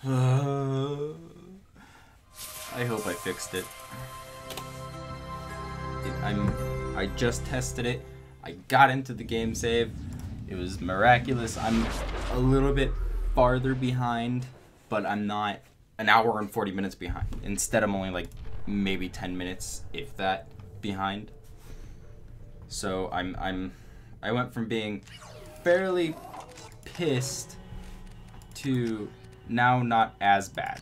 I hope I fixed it. I just tested it. I got into the game save. It was miraculous. I'm a little bit farther behind, but I'm not an hour and 40 minutes behind. Instead, I'm only like maybe 10 minutes, if that, behind. So I went from being fairly pissed to now not as bad.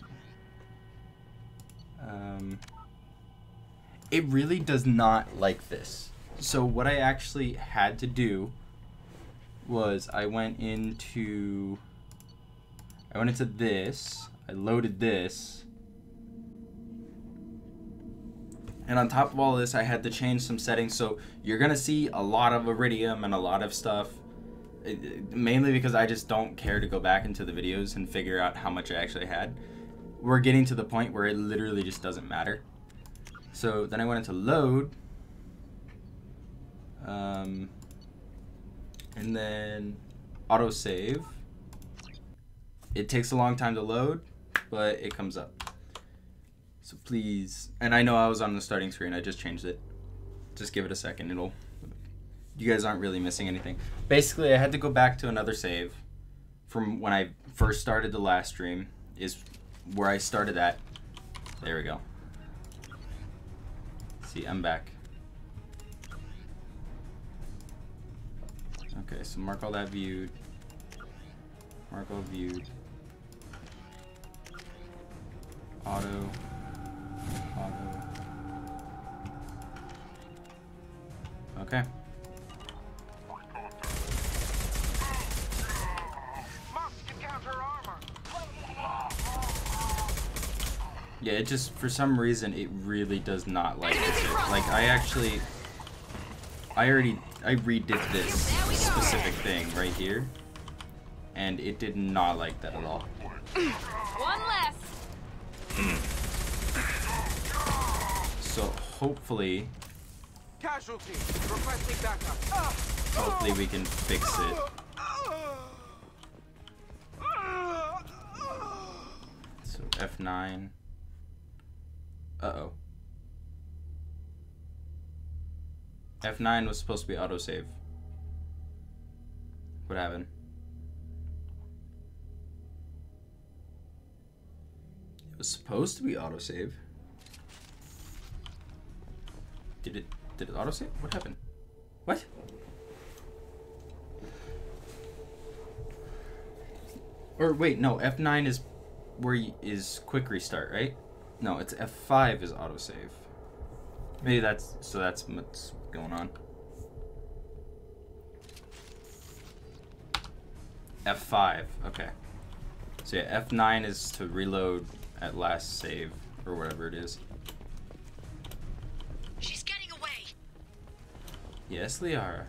It really does not like this. So what I actually had to do was I went into this, I loaded this, and on top of all this I had to change some settings. So you're gonna see a lot of Iridium and a lot of stuff, mainly because I just don't care to go back into the videos and figure out how much I actually had. We're getting to the point where it literally just doesn't matter. So then I went into load, and then autosave. It takes a long time to load, but it comes up. So please, and I know I was on the starting screen, I just changed it. Just give it a second, you guys aren't really missing anything. Basically, I had to go back to another save from when I first started the last stream, is where I started at. There we go. See, I'm back. Okay, so mark all that viewed. Mark all viewed. Auto. Okay. Yeah, it just, for some reason, it really does not like this. Like, I redid this specific thing right here, and it did not like that at all. One less. So hopefully, hopefully we can fix it. So F9. Uh-oh. F9 was supposed to be autosave. What happened? It was supposed to be autosave. Did it autosave? What happened? What? Or wait, no, F9 is where is quick restart, right? No, it's F5 is autosave. Maybe that's what's going on. F5, okay. So yeah, F9 is to reload at last save, or whatever it is. She's getting away. Yes, Liara.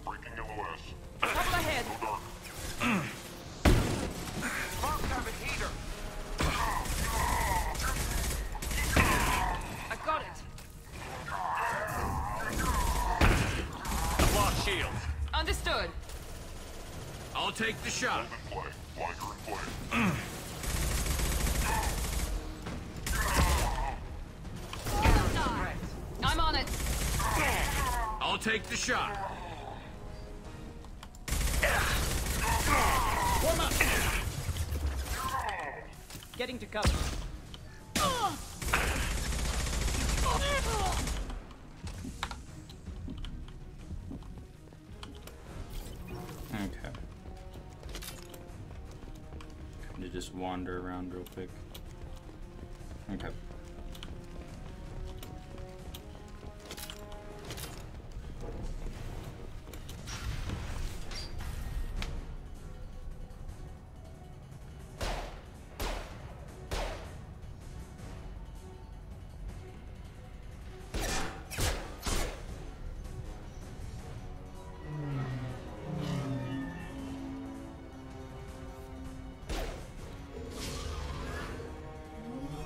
Breaking LOS. Couple ahead. I got it. I've lost shield. Understood. I'll take the shot. Hold in play. Blinker in play. I'm on it. I'll take the shot. Warm up. Getting to cover. Okay. Kind of just wander around real quick. Okay.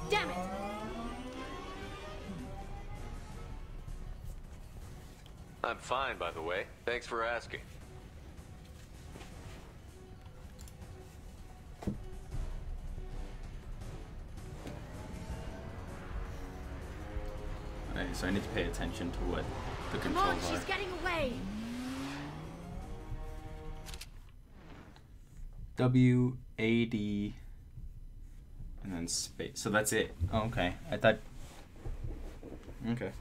Damn it. I'm fine, by the way. Thanks for asking. so I need to pay attention to what the Come on, controls are. she's getting away. W, A, D, and then space. So that's it. Oh, okay. I thought. Okay.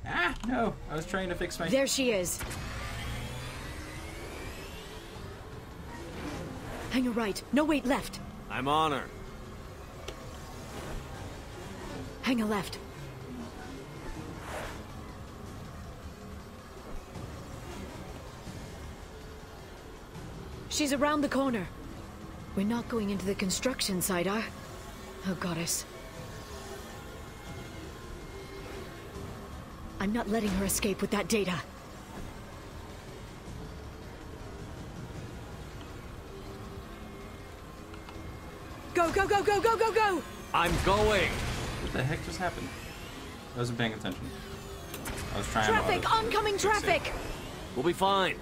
Ah, no. I was trying to fix my... There she is. Hang a right. No, wait, left. I'm on her. Hang a left. She's around the corner. We're not going into the construction site, Oh, goddess. I'm not letting her escape with that data. Go, go, go, go, go, go, go! I'm going. What the heck just happened? I wasn't paying attention. I was trying Traffic! to Oncoming traffic! We'll be fine.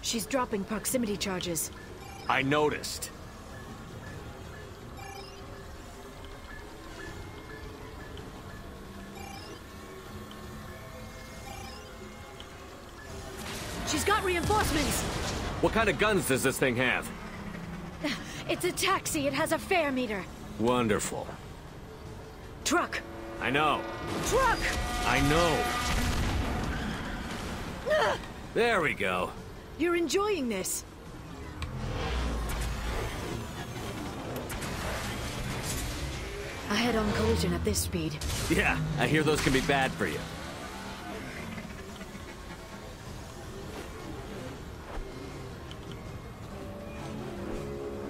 She's dropping proximity charges. I noticed. She's got reinforcements! What kind of guns does this thing have? It's a taxi. It has a fare meter. Wonderful. Truck! I know. Truck! I know. There we go. You're enjoying this. A head-on collision at this speed. Yeah, I hear those can be bad for you.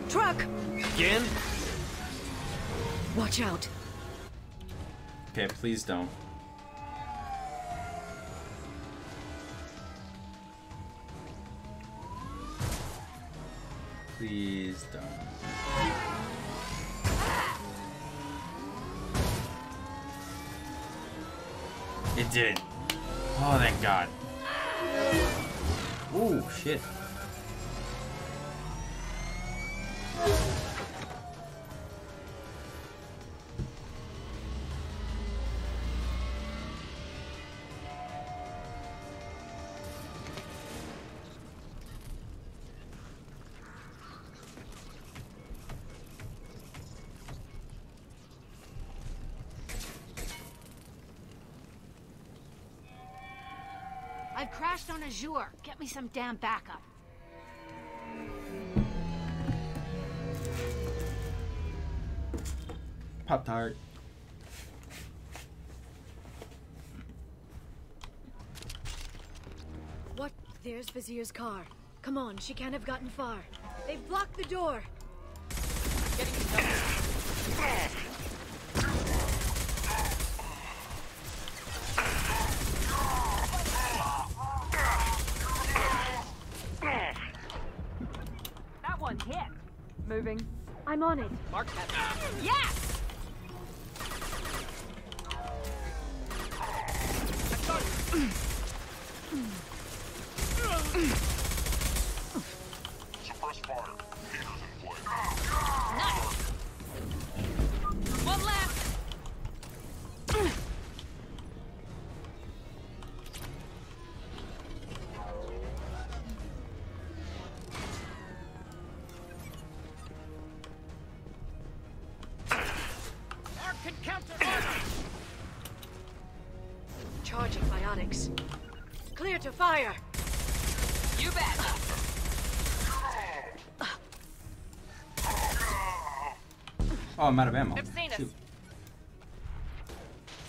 Truck! Again? Watch out. Okay, please don't. Please don't. It did. Oh, thank God. Ooh, shit. I've crashed on Azure. Get me some damn backup. Pop-Tart. What? There's Vizier's car. Come on, she can't have gotten far. They've blocked the door. Getting to cover. That one hit. Moving. I'm on it. Mark that. Yes! Suppress fire. Heaters in place. Nice. One left. Mark can counter armor. Charging biotics. Clear to fire. You bet. Oh, I'm out of ammo. They've seen us. Shoot.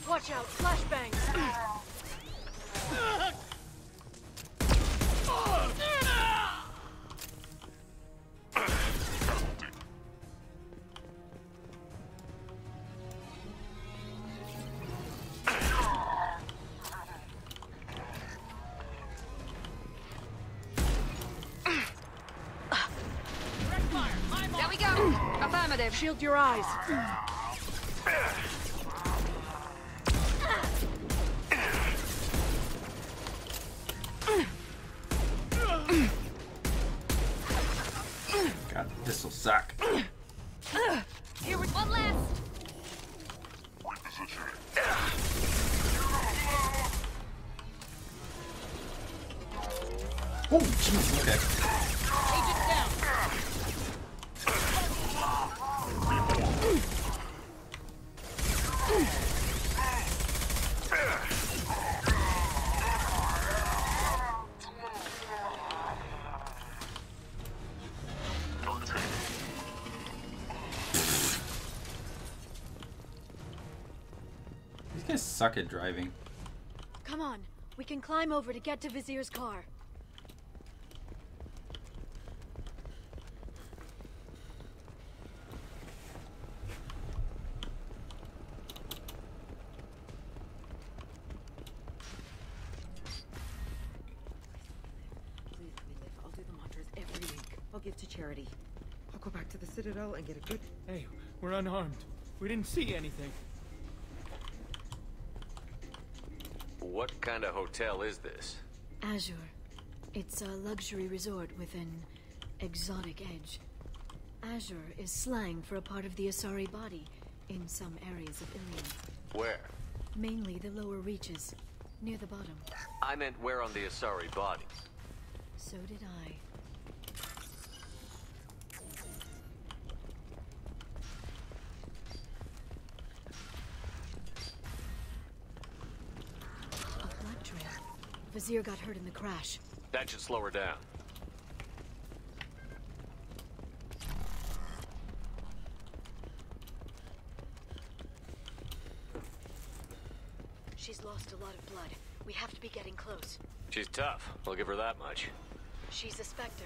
Watch out, flashbangs. There we go. Affirmative. Shield your eyes. God, this'll suck. Here with one last. Oh, jeez, okay. Agent down. These guys suck at driving. Come on, we can climb over to get to Vizier's car. I'll do the mantras every week. I'll give to charity. I'll go back to the Citadel and get a good... Hey, we're unarmed. We didn't see anything. What kind of hotel is this? Azure. It's a luxury resort with an exotic edge. Azure is slang for a part of the Asari body in some areas of Ilium. Where? Mainly the lower reaches, near the bottom. I meant where on the Asari body. So did I. A blood trail. Vizier got hurt in the crash. That should slow her down. She's lost a lot of blood. We have to be getting close. She's tough. I'll give her that much. She's a Spectre.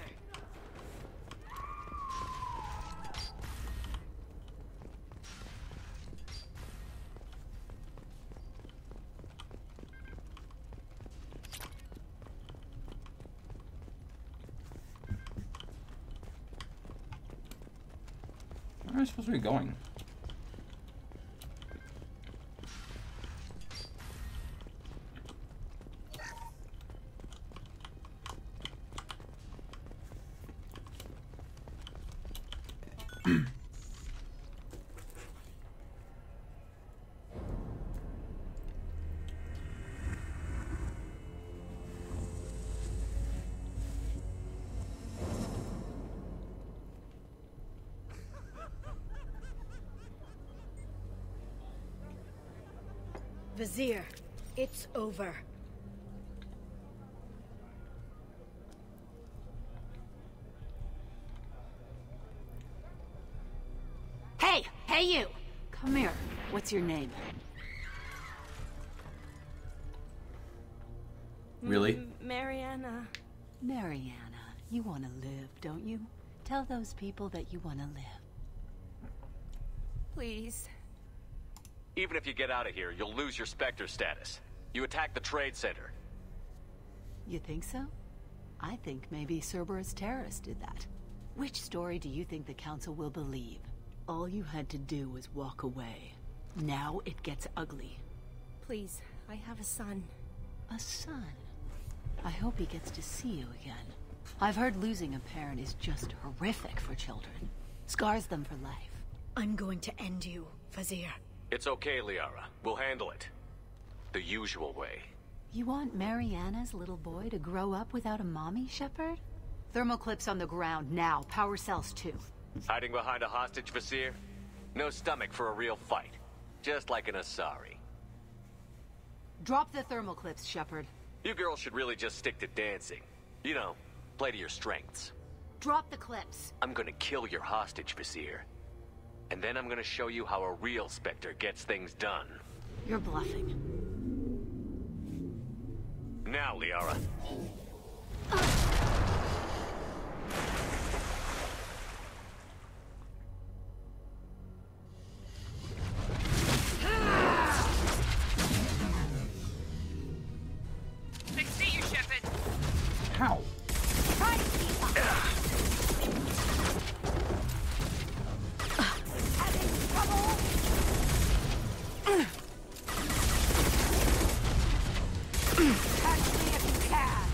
Where am I supposed to be going? Vizier, it's over. Hey you! Come here. What's your name? Really? Mariana. Mariana. You want to live, don't you? Tell those people that you want to live. Please. Even if you get out of here, you'll lose your Spectre status. You attacked the trade center. You think so? I think maybe Cerberus terrorists did that. Which story do you think the Council will believe? All you had to do was walk away. Now it gets ugly. Please. I have a son. A son? I hope he gets to see you again. I've heard losing a parent is just horrific for children. Scars them for life. I'm going to end you, Vizier. It's okay, Liara. We'll handle it. The usual way. You want Mariana's little boy to grow up without a mommy, Shepard? Thermal clips on the ground now. Power cells too. Hiding behind a hostage, Vasir? No stomach for a real fight. Just like an Asari. Drop the thermal clips, Shepard. You girls should really just stick to dancing. You know, play to your strengths. Drop the clips. I'm gonna kill your hostage, Vasir. And then I'm gonna show you how a real Spectre gets things done. You're bluffing. Now, Liara. I see you, Shepard. How? Try to keep up. Having trouble? Catch me if you can.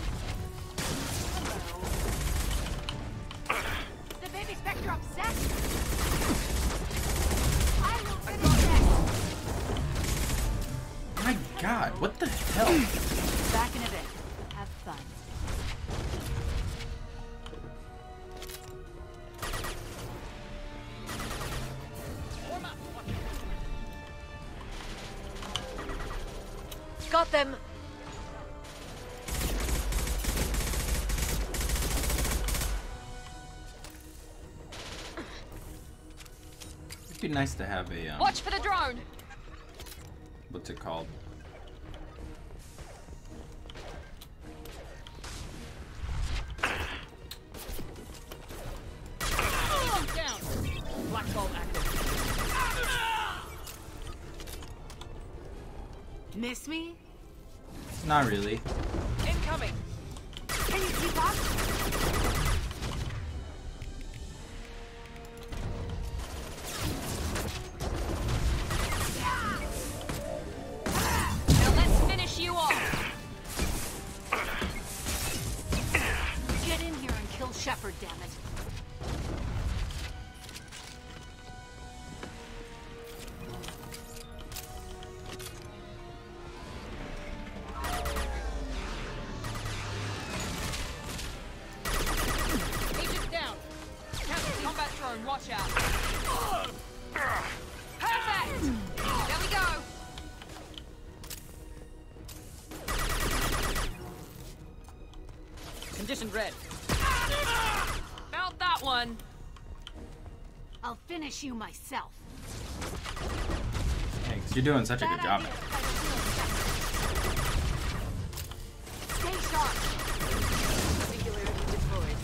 You're obsessed. I will finish My God, what the hell? it. Back in a bit. Have fun. Got them. It'd be nice to have a Watch for the drone. what's it called? Down. Black bolt active. Miss me? Not really. Incoming. Can you keep up? Now let's finish you off. Get in here and kill Shepard, damn it. Agent down. Captain combat drone, watch out. Perfect. There we go. Condition red. Found that one. I'll finish you myself. Thanks. You're doing such a good job. Stay sharp. Singularity deployed.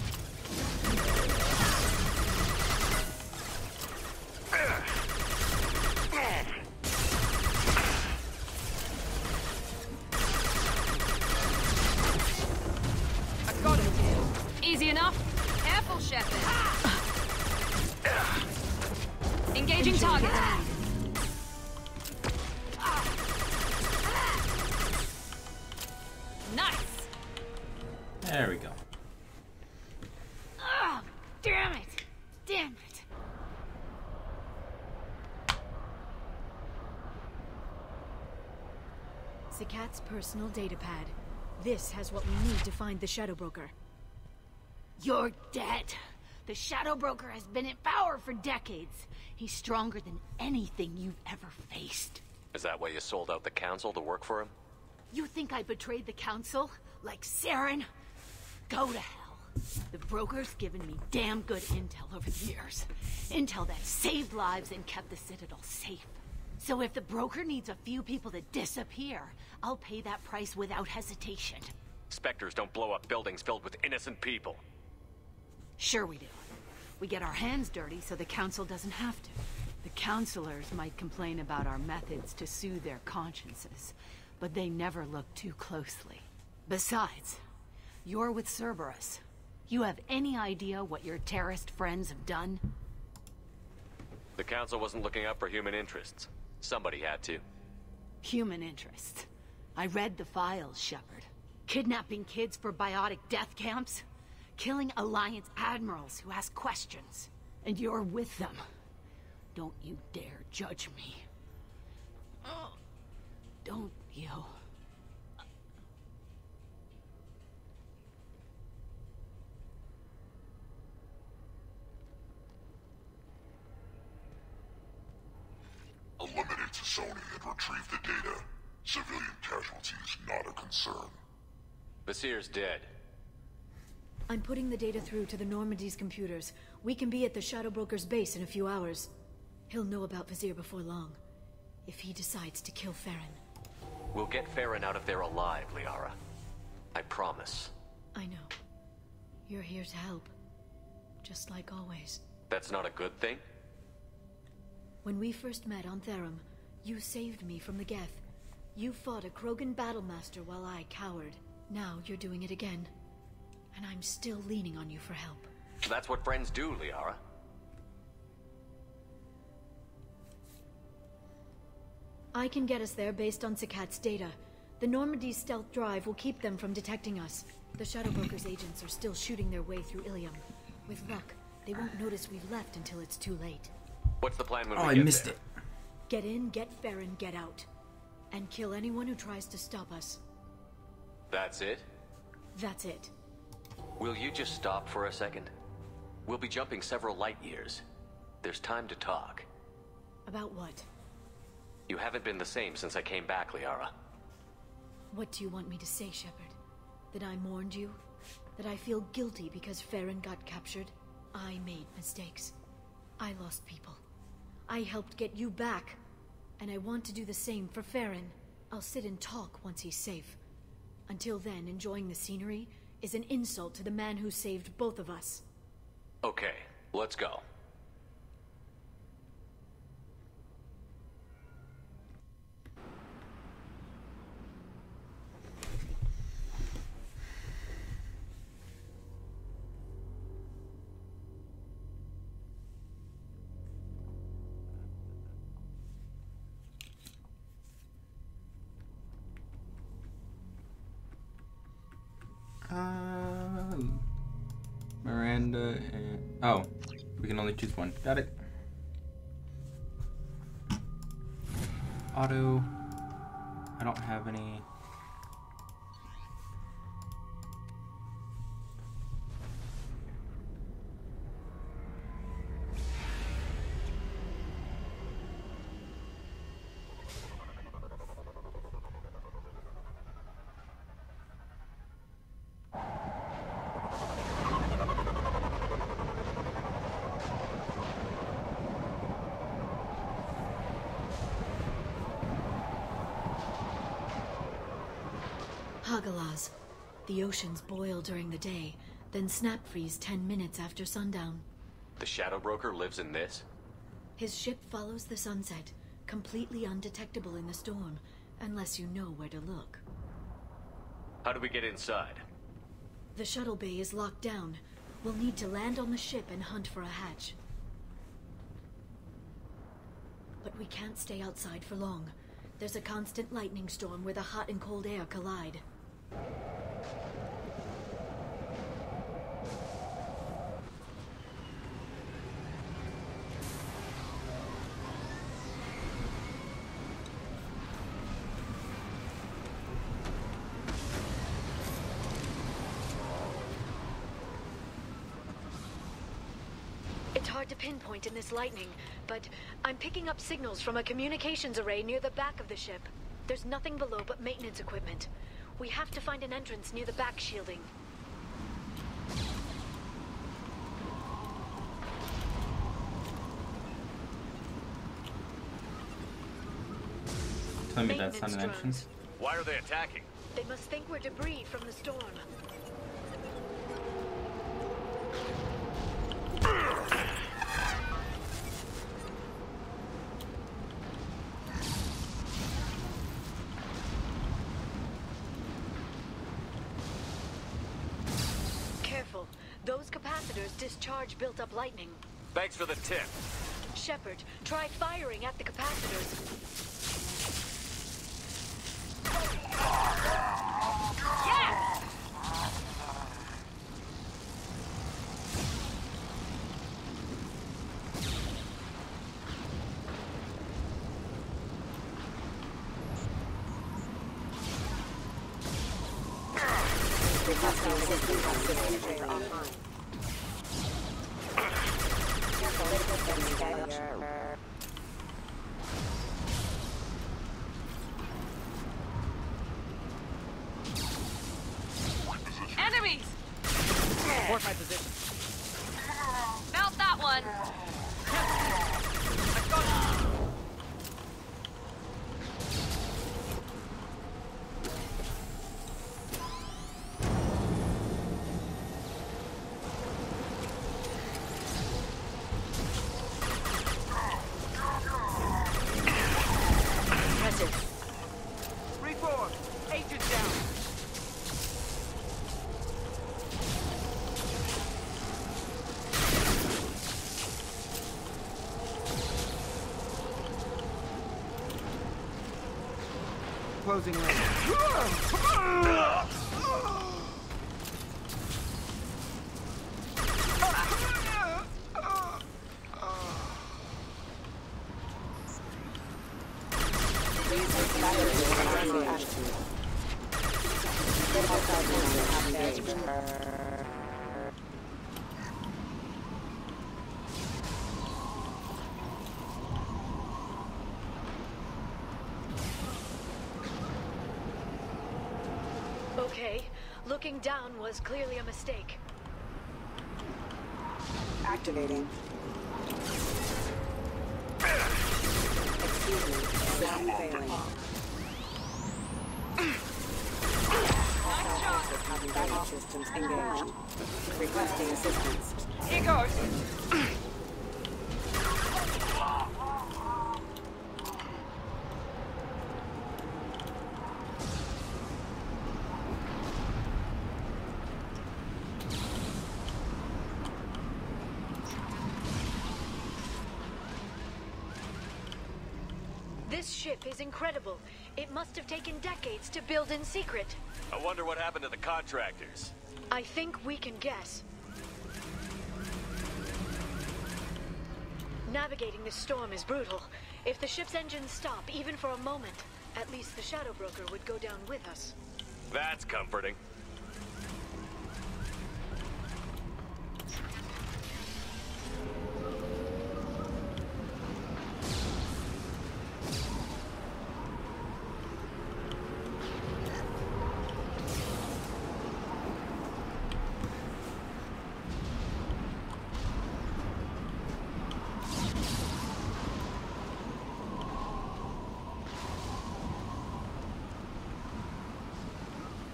I got it. Easy enough. Careful, Shepard. Engaging target. Nice. There we go. Oh, damn it! Damn it! Zakat's personal data pad. This has what we need to find the Shadow Broker. You're dead. The Shadow Broker has been in power for decades. He's stronger than anything you've ever faced. Is that why you sold out the council to work for him? You think I betrayed the Council? Like Saren? Go to hell. The Broker's given me damn good intel over the years. Intel that saved lives and kept the Citadel safe. So if the Broker needs a few people to disappear, I'll pay that price without hesitation. Spectres don't blow up buildings filled with innocent people. Sure we do. We get our hands dirty so the Council doesn't have to. The Councilors might complain about our methods to soothe their consciences, but they never look too closely. Besides, you're with Cerberus. You have any idea what your terrorist friends have done? The council wasn't looking out for human interests. Somebody had to. Human interests. I read the files, Shepard. Kidnapping kids for biotic death camps? Killing Alliance admirals who ask questions. And you're with them. Don't you dare judge me. Don't you? Eliminate Sony and retrieve the data. Civilian casualties not a concern. Basir's dead. I'm putting the data through to the Normandy's computers. We can be at the Shadow Broker's base in a few hours. He'll know about Vizier before long. If he decides to kill Farron. We'll get Farron out of there alive, Liara. I promise. I know. You're here to help. Just like always. That's not a good thing? When we first met on Therum, you saved me from the Geth. You fought a Krogan battlemaster while I cowered. Now you're doing it again. And I'm still leaning on you for help. That's what friends do, Liara. I can get us there based on Zakat's data. The Normandy's stealth drive will keep them from detecting us. The Shadow Broker's agents are still shooting their way through Ilium. With luck, They won't notice we've left until it's too late. What's the plan when Oh, we I get missed there? it. Get in, get Farron, get out. And kill anyone who tries to stop us. That's it? That's it. Will you just stop for a second? We'll be jumping several light years. There's time to talk. About what? You haven't been the same since I came back, Liara. What do you want me to say, Shepard? That I mourned you? That I feel guilty because Farron got captured? I made mistakes. I lost people. I helped get you back. And I want to do the same for Farron. I'll sit and talk once he's safe. Until then, enjoying the scenery is an insult to the man who saved both of us. Okay, let's go. Miranda and... Oh, we can only choose one. Got it. Auto. I don't have any... Hagalas. The oceans boil during the day, then snap freeze 10 minutes after sundown. The Shadow Broker lives in this? His ship follows the sunset, completely undetectable in the storm, unless you know where to look. How do we get inside? The shuttle bay is locked down. We'll need to land on the ship and hunt for a hatch. But we can't stay outside for long. There's a constant lightning storm where the hot and cold air collide. It's hard to pinpoint in this lightning, but I'm picking up signals from a communications array near the back of the ship. There's nothing below but maintenance equipment. We have to find an entrance near the back shielding. Tell me that's not an Maintenance entrance. Why are they attacking? They must think we're debris from the storm. Careful. Those capacitors discharge built-up lightning. Thanks for the tip. Shepard, try firing at the capacitors. Yes! Enemies! Support my position. Felt that one. Let's go. Reform. Agent down. Closing range. Okay, looking down was clearly a mistake. Activating. Excuse me. System failing. Having backup systems engaged. Requesting assistance. Here goes. This ship is incredible. It must have taken decades to build in secret. I wonder what happened to the contractors. I think we can guess. Navigating this storm is brutal. If the ship's engines stop, even for a moment, at least the Shadow Broker would go down with us. That's comforting.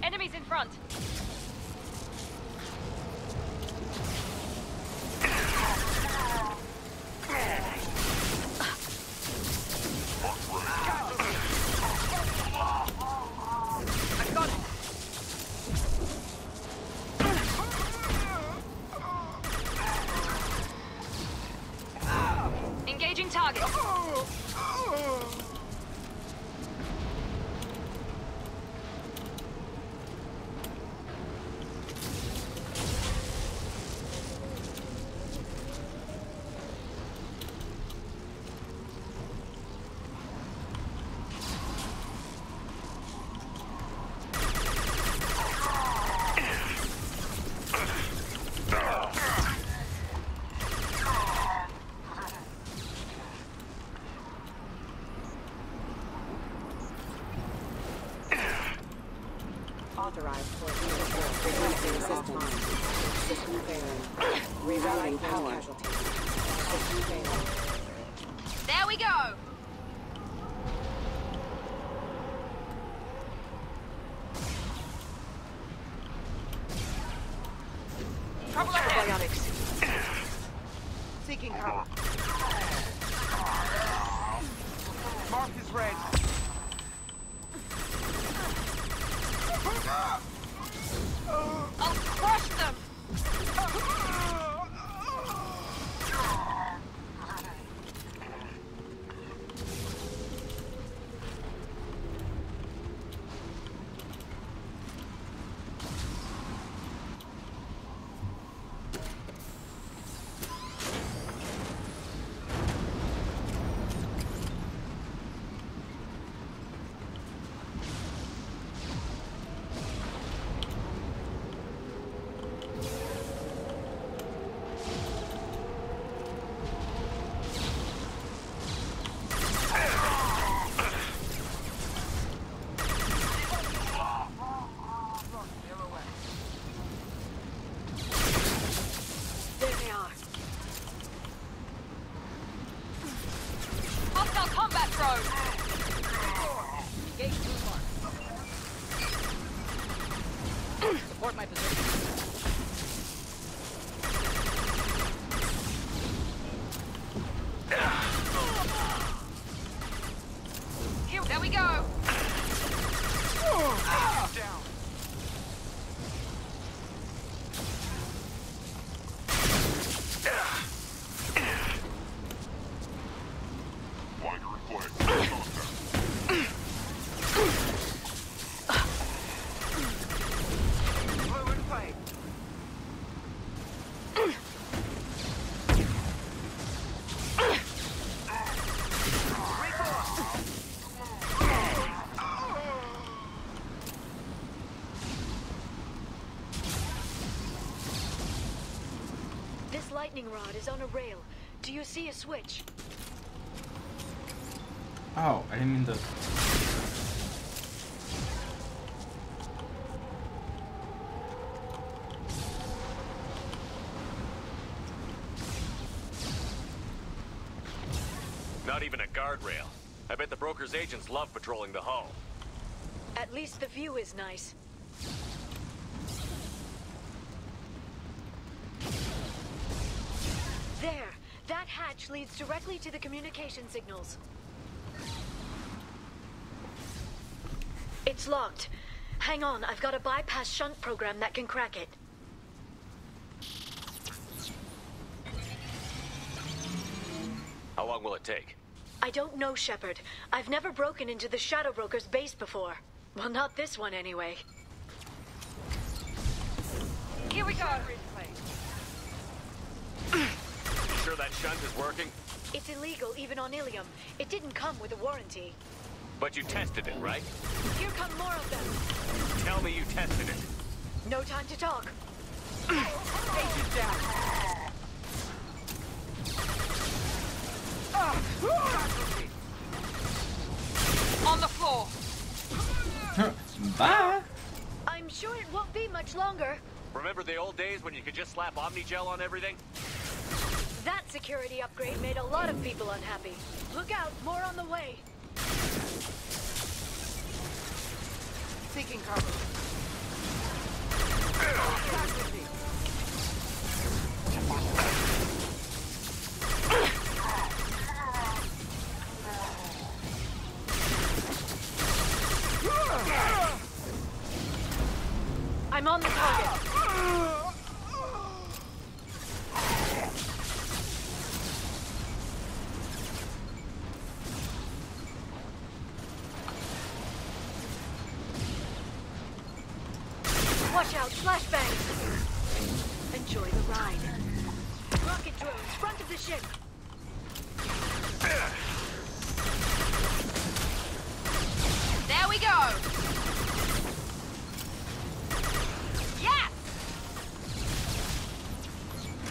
Enemies in front. I got it. Engaging target. Authorized for requesting assistance. System failing. Rerouting power. Casualty. System failing. There we go. Trouble ahead. Biotics. Seeking cover. Mark is red. I'll crush them. There they are. Hostile combat drone. Gate 2 mark. Support my position. Here, there we go. Down. Wider and flank. Contact. Blue and play. This lightning rod is on a rail. Do you see a switch? Oh, I didn't mean to. Not even a guardrail. I bet the broker's agents love patrolling the hull. At least the view is nice. There! That hatch leads directly to the communication signals. It's locked. Hang on, I've got a bypass shunt program that can crack it. How long will it take? I don't know, Shepard. I've never broken into the Shadow Broker's base before. Well, not this one anyway. Here we go. You sure that shunt is working? It's illegal even on Ilium. It didn't come with a warranty. But you tested it, right? Here come more of them. Tell me you tested it. No time to talk. Agent down. On the floor. Bye. I'm sure it won't be much longer. Remember the old days when you could just slap Omnigel on everything? That security upgrade made a lot of people unhappy. Look out, more on the way. Seeking cover. I'm on the target. Watch out, flashbangs! Enjoy the ride. Rocket drones, front of the ship! There we go. Yes!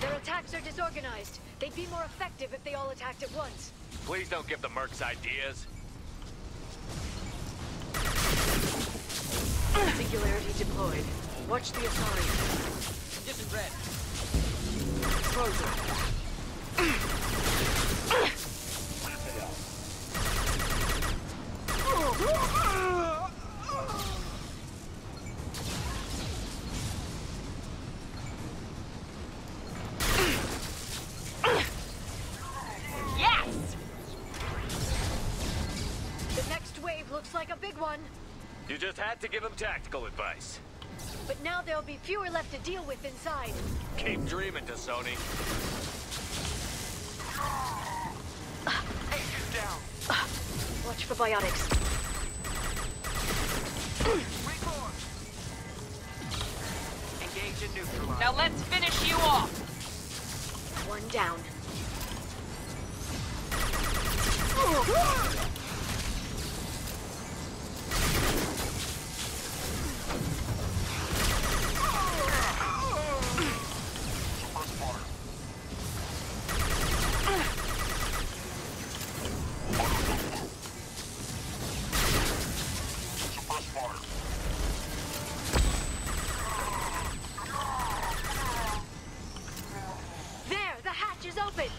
Their attacks are disorganized. They'd be more effective if they all attacked at once. Please don't give the mercs ideas. Singularity deployed. Watch the Asari. Condition red. Closure. Yes! The next wave looks like a big one. You just had to give him tactical advice. But now there'll be fewer left to deal with inside. Keep dreaming, Sony. Agent down. Watch for biotics. Reform. Engage and neutralize. Now let's finish you off. One down. There, the hatch is open.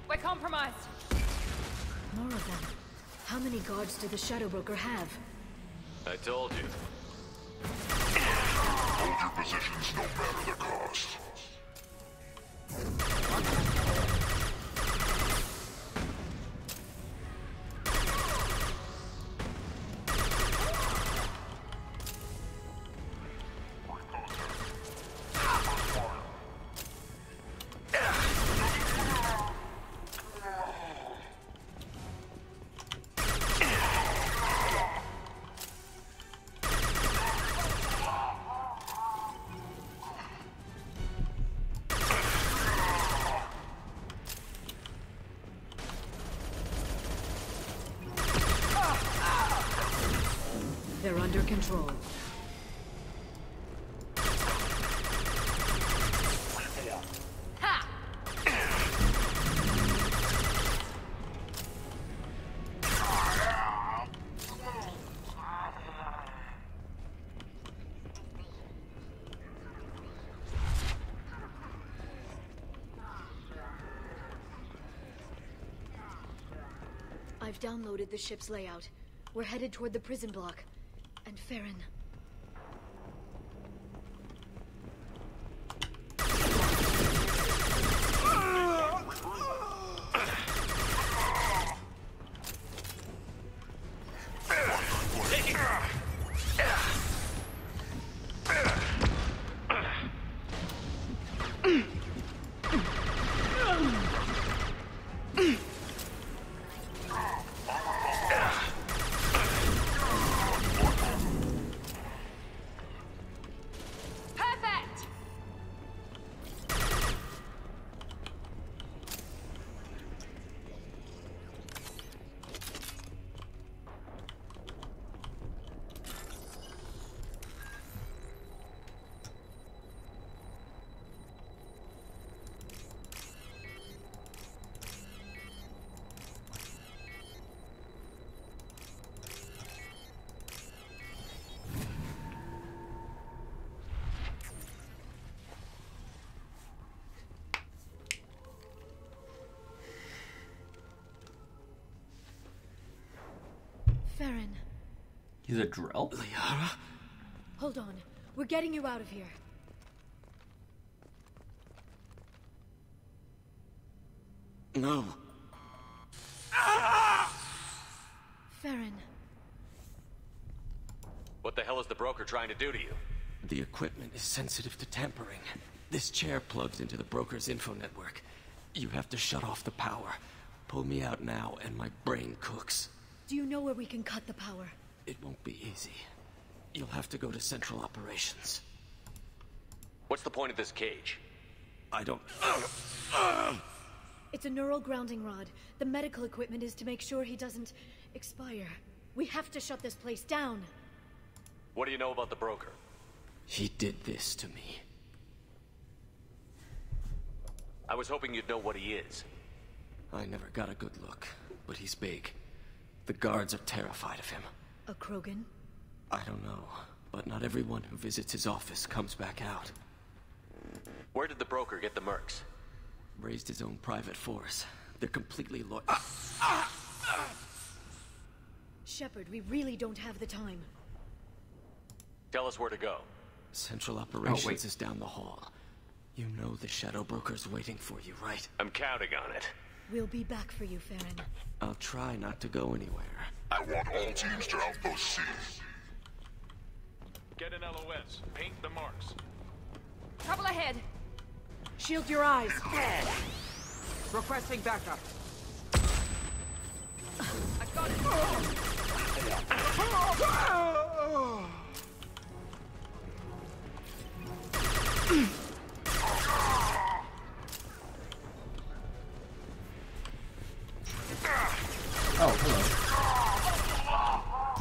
We're compromised. More of them. How many guards do the Shadow Broker have? I told you. Hold your positions no matter the cost. They're under control. I've downloaded the ship's layout. We're headed toward the prison block. And Farron. Farron. He's a drill? Liara? Hold on. We're getting you out of here. No. Farron. What the hell is the broker trying to do to you? The equipment is sensitive to tampering. This chair plugs into the broker's info network. You have to shut off the power. Pull me out now and my brain cooks. Do you know where we can cut the power? It won't be easy. You'll have to go to Central Operations. What's the point of this cage? I don't... It's a neural grounding rod. The medical equipment is to make sure he doesn't expire. We have to shut this place down. What do you know about the broker? He did this to me. I was hoping you'd know what he is. I never got a good look, but he's big. The guards are terrified of him. A Krogan? I don't know, but not everyone who visits his office comes back out. Where did the broker get the mercs? Raised his own private force. They're completely loyal. Shepard, we really don't have the time. Tell us where to go. Central Operations is down the hall. You know the Shadow Broker's waiting for you, right? I'm counting on it. We'll be back for you, Farron. I'll try not to go anywhere. I want all teams to Outpost C. Get an LOS. Paint the marks. Trouble ahead. Shield your eyes. Requesting backup. I got it. Oh, hello.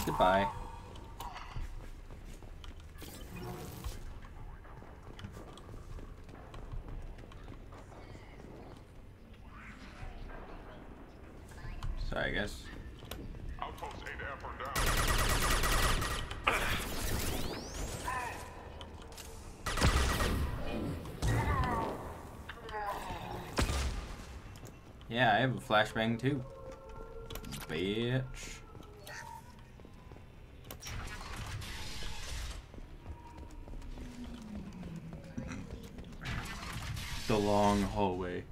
Goodbye. Sorry, guys. Outpost A to F or down. Yeah, I have a flashbang too. Bitch. The long hallway.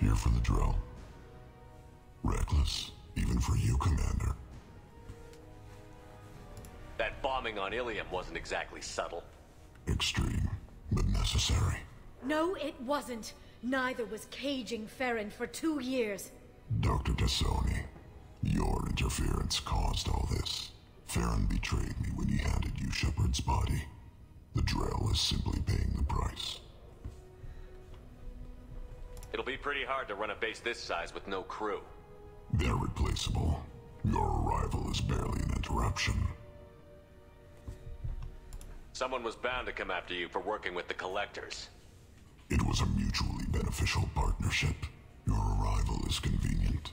Here for the drill. Reckless, even for you, Commander. That bombing on Ilium wasn't exactly subtle. Extreme, but necessary. No, it wasn't. Neither was caging Farron for 2 years. Dr. Tassoni, your interference caused all this. Farron betrayed me when he handed you Shepard's body. The Drell is simply paying the price. It'll be pretty hard to run a base this size with no crew. They're replaceable. Your arrival is barely an interruption. Someone was bound to come after you for working with the Collectors. It was a mutually beneficial partnership. Your arrival is convenient.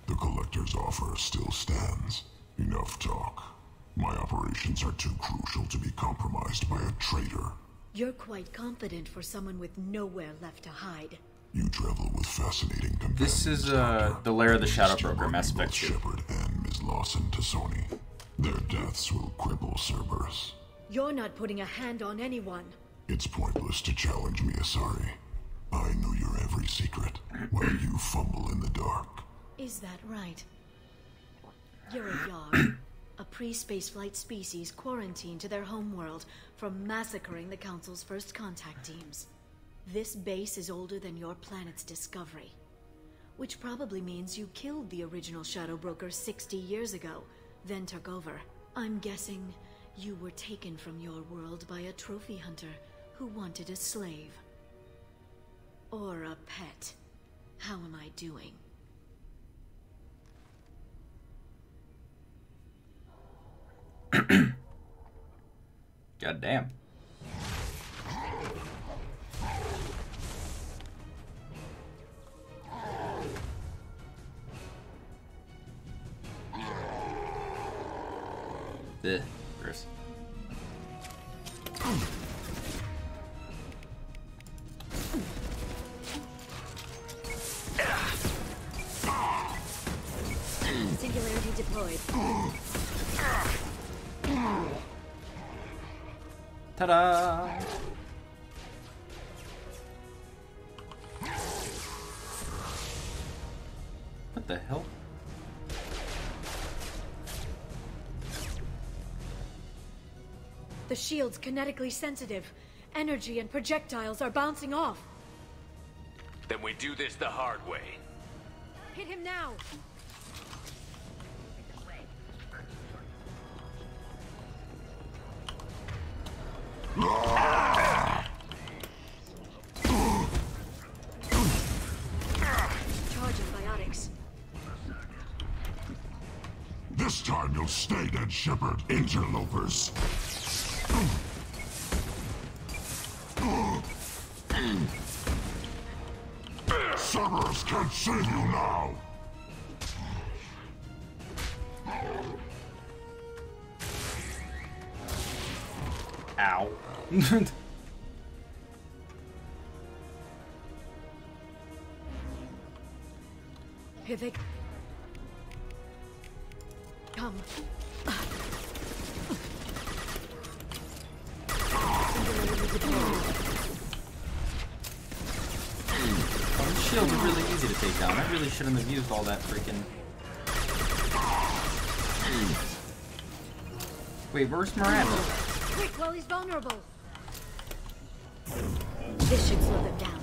The Collector's offer still stands. Enough talk. My operations are too crucial to be compromised by a traitor. You're quite confident for someone with nowhere left to hide. You travel with fascinating companions. This is the lair of the Shadow Broker, Mass Effect 2. Shepard and Ms. Lawson Tassoni. Their deaths will cripple Cerberus. You're not putting a hand on anyone. It's pointless to challenge me, Asari. I know your every secret, while you fumble in the dark. Is that right? You're a Yar, a pre-spaceflight species quarantined to their homeworld from massacring the Council's first contact teams. This base is older than your planet's discovery, which probably means you killed the original Shadow Broker 60 years ago, then took over. I'm guessing you were taken from your world by a trophy hunter who wanted a slave. Or a pet. How am I doing? God damn. Gross. Singularity deployed. Ta-da! What the hell? The shield's kinetically sensitive. Energy and projectiles are bouncing off. Then we do this the hard way. Hit him now! Charging biotics. This time you'll stay dead, Shepard. Interlopers. Cerberus can't save you now. Ow. Pivot. Come. Oh, these shields are really easy to take down. I really shouldn't have used all that freaking... Wait, where's Miranda? Quick, while he's vulnerable. This should slow them down.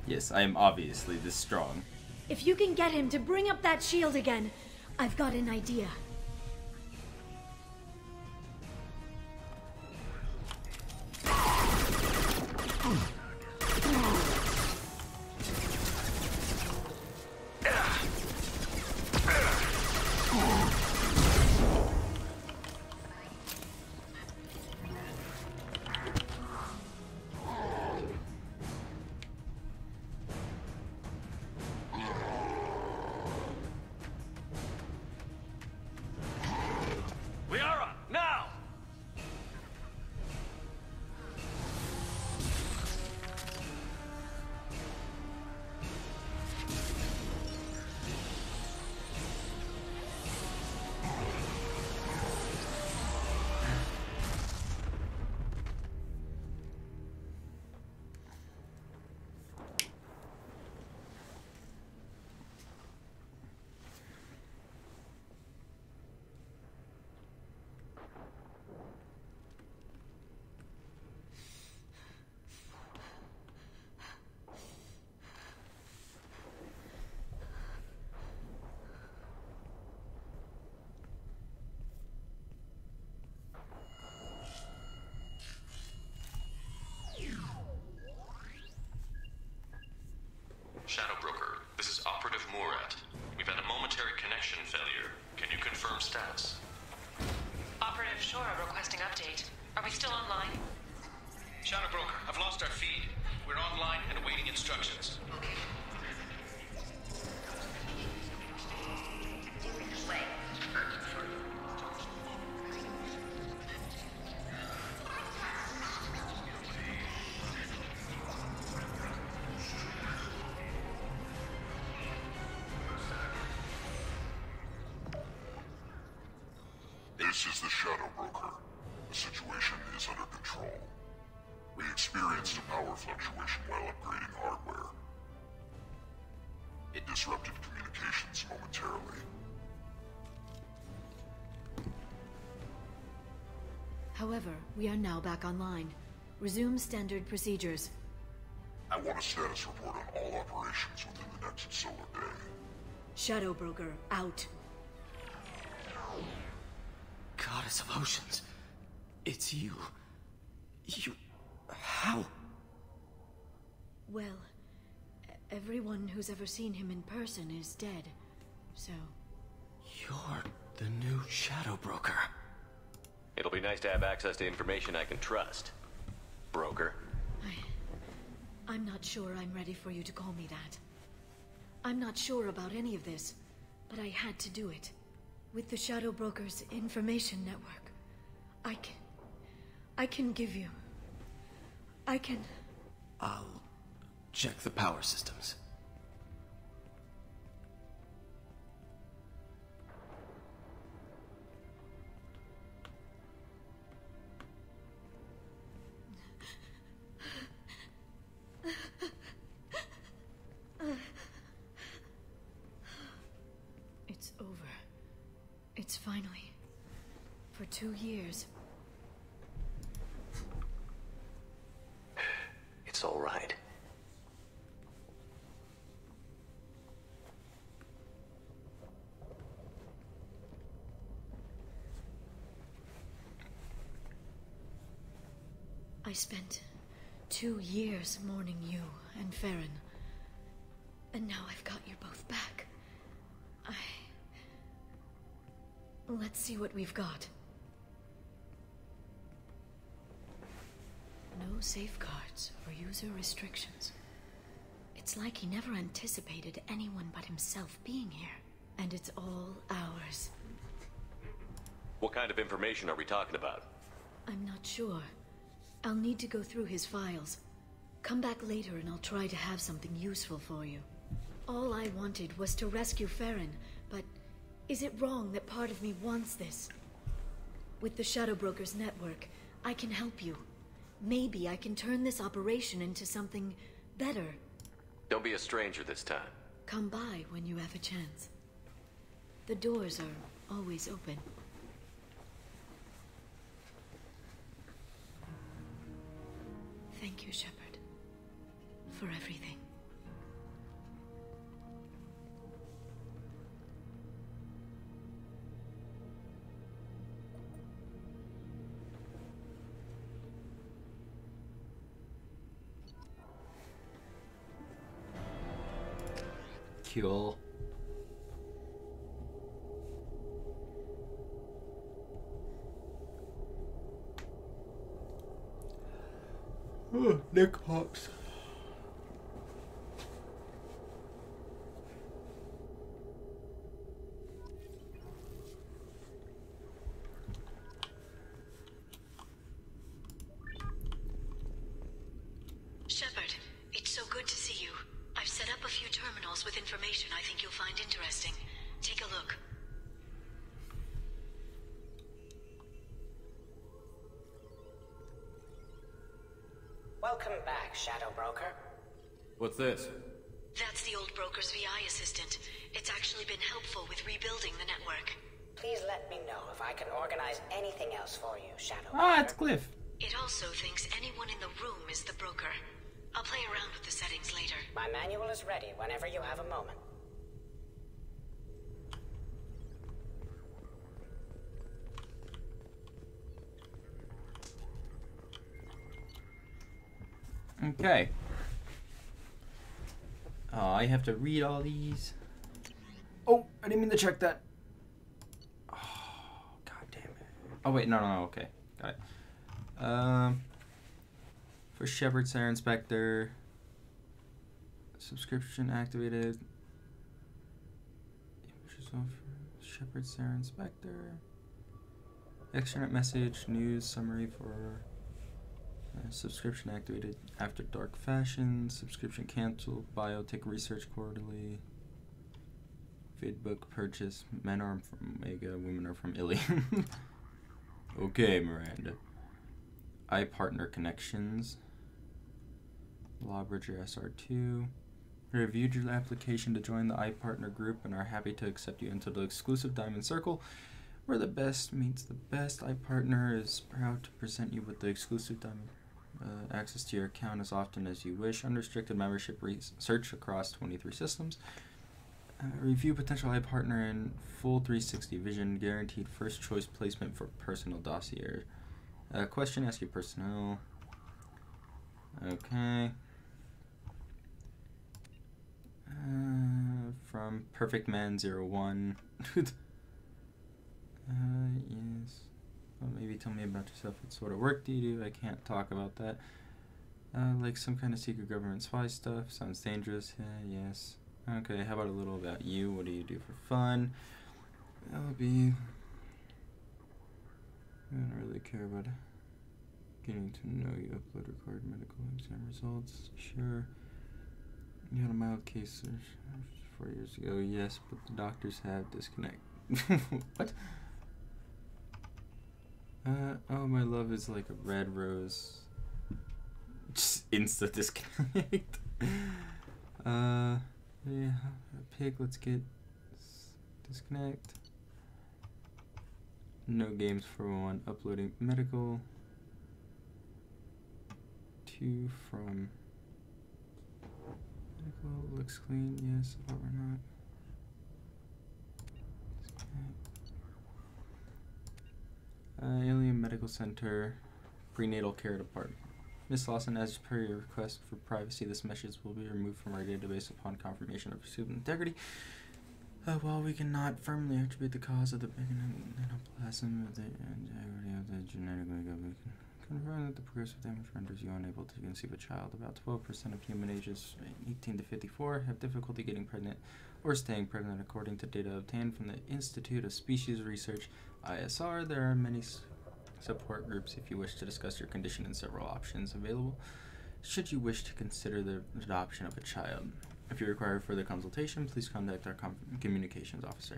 Yes, I am obviously this strong. If you can get him to bring up that shield again, I've got an idea. Operative Murat. We've had a momentary connection failure. Can you confirm stats? Operative Shora requesting update. Are we still online? Shadow Broker, I've lost our feed. We're online and awaiting instructions. Okay. This is the Shadow Broker. The situation is under control. We experienced a power fluctuation while upgrading hardware. It disrupted communications momentarily. However, we are now back online. Resume standard procedures. I want a status report on all operations within the next solar day. Shadow Broker, out. Goddess of Oceans. It's you. You... How? Well, everyone who's ever seen him in person is dead, so... You're the new Shadow Broker. It'll be nice to have access to information I can trust. Broker. I'm not sure I'm ready for you to call me that. I'm not sure about any of this, but I had to do it. With the Shadow Broker's information network, I can give you... I'll check the power systems. It's over. It's finally... For 2 years. It's all right. I spent 2 years mourning you and Farron. And now I've got you both back. Let's see what we've got. No safeguards or user restrictions. It's like he never anticipated anyone but himself being here. And it's all ours. What kind of information are we talking about? I'm not sure. I'll need to go through his files. Come back later and I'll try to have something useful for you. All I wanted was to rescue Farron, but is it wrong that part of me wants this? With the Shadow Broker's network, I can help you. Maybe I can turn this operation into something better. Don't be a stranger this time. Come by when you have a chance. The doors are always open. Thank you, Shepard, for everything. Cool. Nick Hawks. Shepard, it's so good to see you. I've set up a few terminals with information I think you'll find interesting. Take a look. Welcome back, Shadow Broker. What's this? That's the old broker's VI assistant. It's actually been helpful with rebuilding the network. Please let me know if I can organize anything else for you, Shadow Broker. Ah, it's Cliff. It also thinks anyone in the room is the broker. I'll play around with the settings later. My manual is ready whenever you have a moment. Okay. I have to read all these. Oh, I didn't mean to check that. Oh, god damn it. Oh wait, no, okay. Got it. For Shepard's Air Inspector. Subscription activated. Shepard's Air Inspector. Extranet message, news, summary for subscription activated after dark fashion. Subscription canceled. Biotech research quarterly. Vidbook purchase. Men are from Omega, women are from Ilium. Okay, Miranda. iPartner connections. Lawbridger SR2. We reviewed your application to join the iPartner group and are happy to accept you into the exclusive Diamond Circle, where the best meets the best. iPartner is proud to present you with the exclusive Diamond access to your account as often as you wish. Unrestricted membership research across 23 systems. Review potential iPartner in full 360 vision. Guaranteed first choice placement for personal dossier. Question, ask your personnel. Okay. From Perfect Man 01. Yes. Well, maybe tell me about yourself. What sort of work do you do? I can't talk about that. Like some kind of secret government spy stuff. Sounds dangerous. Yeah, yes. Okay, how about a little about you? What do you do for fun? That'll be... I don't really care about getting to know you. Upload, record medical exam results. Sure. You had a mild case 4 years ago. Yes, but the doctors have disconnect. What? Oh, my love is like a red rose. Just insta disconnect. Yeah, pig, let's get disconnect. No games for one. Uploading medical. 2 from medical. Looks clean, yes, but we're not. Alien Medical Center, Prenatal Care Department. Miss Lawson, as per your request for privacy, this message will be removed from our database upon confirmation of pursuit integrity. While we cannot firmly attribute the cause of the nanoplasm of the integrity of the genetic makeup, we can confirm that the progressive damage renders you unable to conceive a child. About 12% of human ages 18 to 54 have difficulty getting pregnant or staying pregnant, according to data obtained from the Institute of Species Research, ISR. There are many support groups if you wish to discuss your condition and several options available should you wish to consider the adoption of a child. If you require further consultation, please contact our communications officer.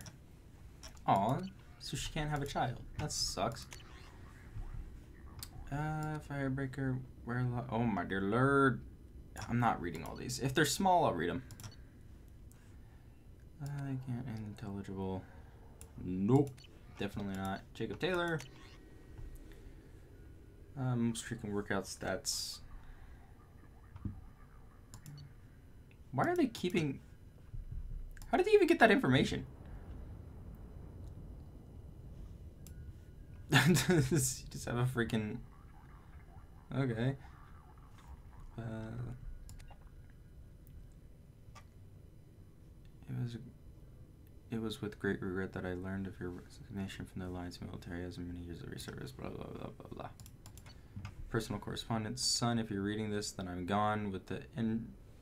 Aw, so she can't have a child. That sucks. Firebreaker, oh my dear lord. I'm not reading all these. If they're small, I'll read them. I can't, intelligible. Nope, definitely not. Jacob Taylor. Most freaking workout stats. Why are they keeping... How did they even get that information? Just have a freaking... Okay. It was with great regret that I learned of your resignation from the Alliance military as many years of your service, blah, blah, blah, blah, blah. Personal correspondence. Son, if you're reading this, then I'm gone. With the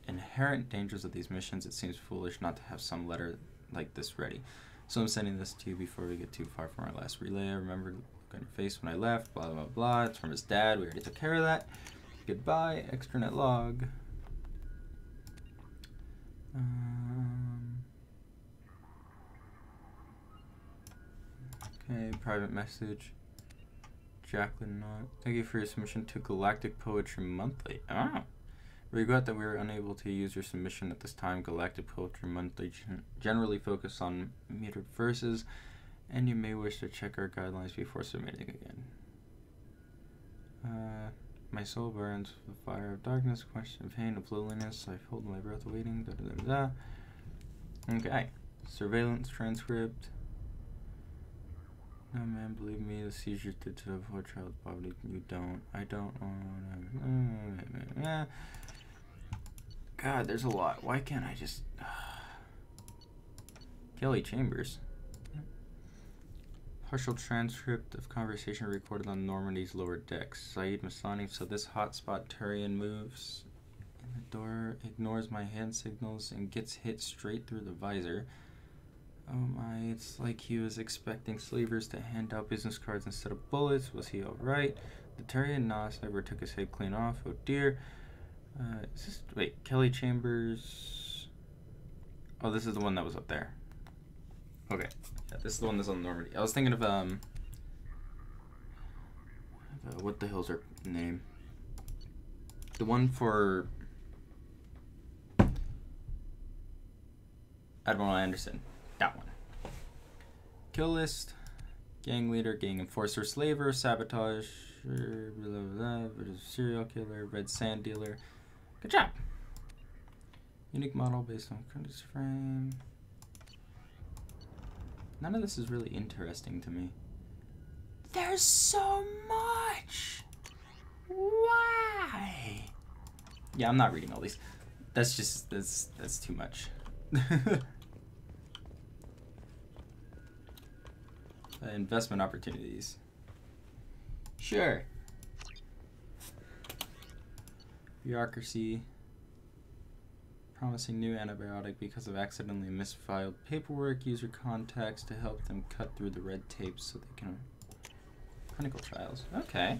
inherent dangers of these missions, it seems foolish not to have some letter like this ready. So I'm sending this to you before we get too far from our last relay. I remember the look on your face when I left, blah, blah, blah. It's from his dad. We already took care of that. Goodbye. Extranet log. Okay, private message. Jacqueline, thank you for your submission to Galactic Poetry Monthly. Ah. Regret that we were unable to use your submission at this time. Galactic Poetry Monthly generally focus on metered verses, and you may wish to check our guidelines before submitting again. My soul burns with the fire of darkness, question of pain, of loneliness. I hold my breath waiting. Da, da, da, da. Okay. Surveillance transcript. No, man, believe me, the seizures did to avoid child poverty. You don't. I don't. God, there's a lot. Why can't I just... Kelly Chambers. Partial transcript of conversation recorded on Normandy's lower decks. Saeed Masani, so this hotspot Turian moves in the door, ignores my hand signals, and gets hit straight through the visor. Oh my, it's like he was expecting slavers to hand out business cards instead of bullets. Was he alright? The Turian Nos never took his head clean off. Oh dear. Is this... Wait, Kelly Chambers... Oh, this is the one that was up there. Okay. Yeah, this is the one that's on Normandy. I was thinking of, what the hell's her name? The one for... Admiral Anderson. That one. Kill list. Gang leader, gang enforcer, slaver, sabotage, blah, blah, blah, serial killer, red sand dealer. Good job. Unique model based on Curtis frame. None of this is really interesting to me. There's so much! Why? Yeah, I'm not reading all these. That's just, that's too much. Investment opportunities. Sure. Bureaucracy. Promising new antibiotic because of accidentally misfiled paperwork. User contacts to help them cut through the red tape so they can... Clinical trials. Okay.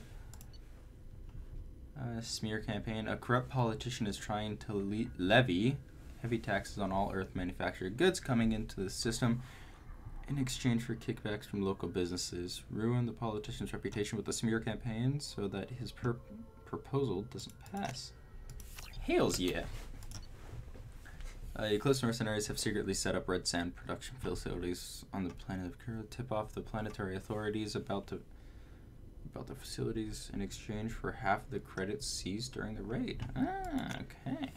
Smear campaign. A corrupt politician is trying to levy heavy taxes on all Earth manufactured goods coming into the system in exchange for kickbacks from local businesses. Ruin the politician's reputation with a smear campaign so that his proposal doesn't pass. Hails yeah. Eclipse mercenaries have secretly set up red sand production facilities on the planet of Kura. Tip off the planetary authorities about the facilities in exchange for half the credits seized during the raid. Ah, okay.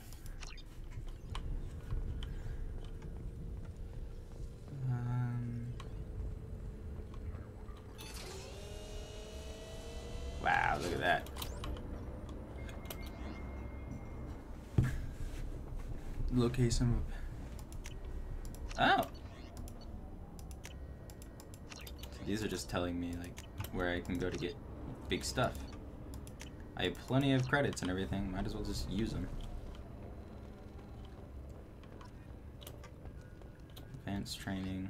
Wow, look at that. Location of... Oh! So these are just telling me, like, where I can go to get big stuff. I have plenty of credits and everything. Might as well just use them. Advanced training.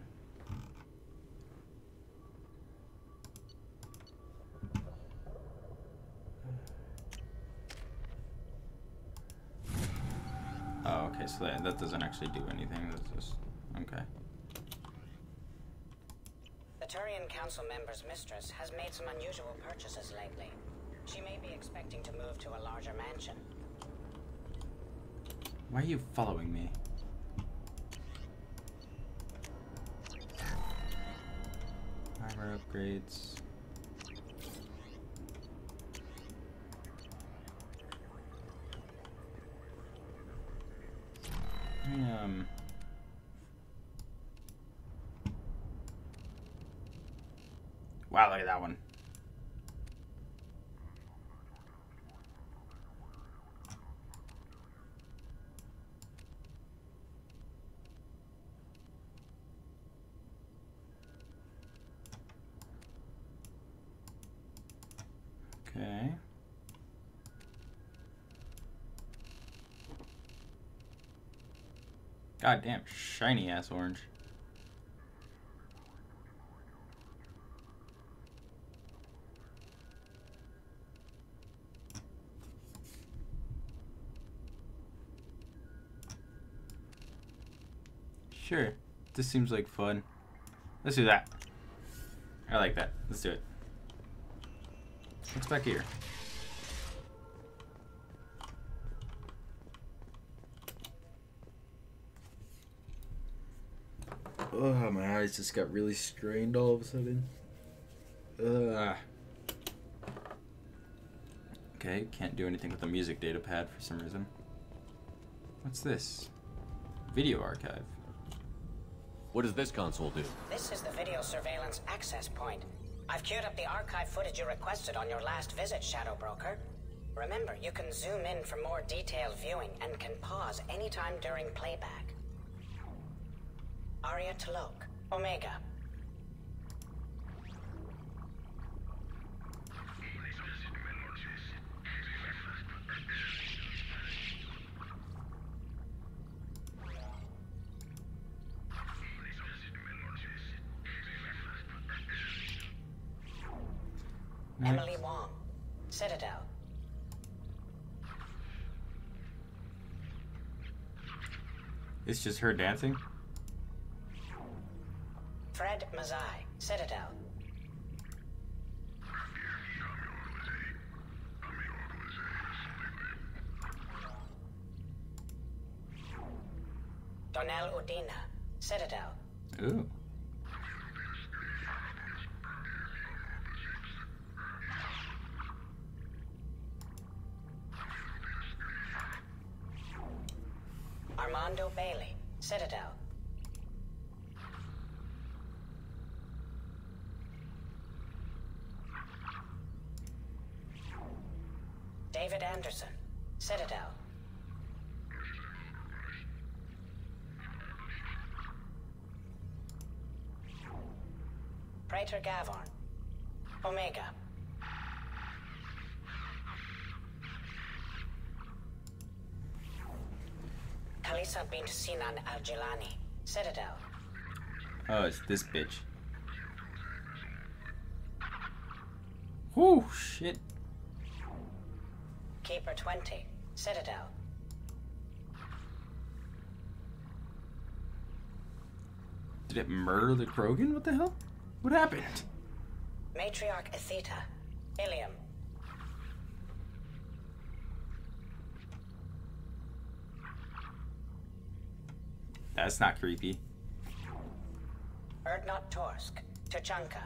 Oh, okay, so that doesn't actually do anything. That's just... okay. The Turian Council member's mistress has made some unusual purchases lately. She may be expecting to move to a larger mansion. Why are you following me? Armor upgrades. Wow, look at that one. Okay. Goddamn shiny ass orange. Sure. This seems like fun. Let's do that. I like that. Let's do it. What's back here? Oh, my eyes just got really strained all of a sudden. Okay, can't do anything with the music data pad for some reason. What's this? Video archive. What does this console do? This is the video surveillance access point. I've queued up the archive footage you requested on your last visit, Shadow Broker. Remember, you can zoom in for more detailed viewing and can pause anytime during playback. Aria Talok, Omega. Emily Wong, Citadel. It's just her dancing? Fred Mazai, Citadel. Donnell Udina, Citadel. Ooh. Armando Bailey, Citadel. David Anderson, Citadel. Praetor Gavorn, Omega. Kalisa bint Sinan Al-Jilani, Citadel. Oh, it's this bitch. Whew, shit. Keeper 20, Citadel. Did it murder the Krogan? What the hell? What happened? Matriarch Atheta, Ilium. That's not creepy. Erdnot Torsk, Tuchanka.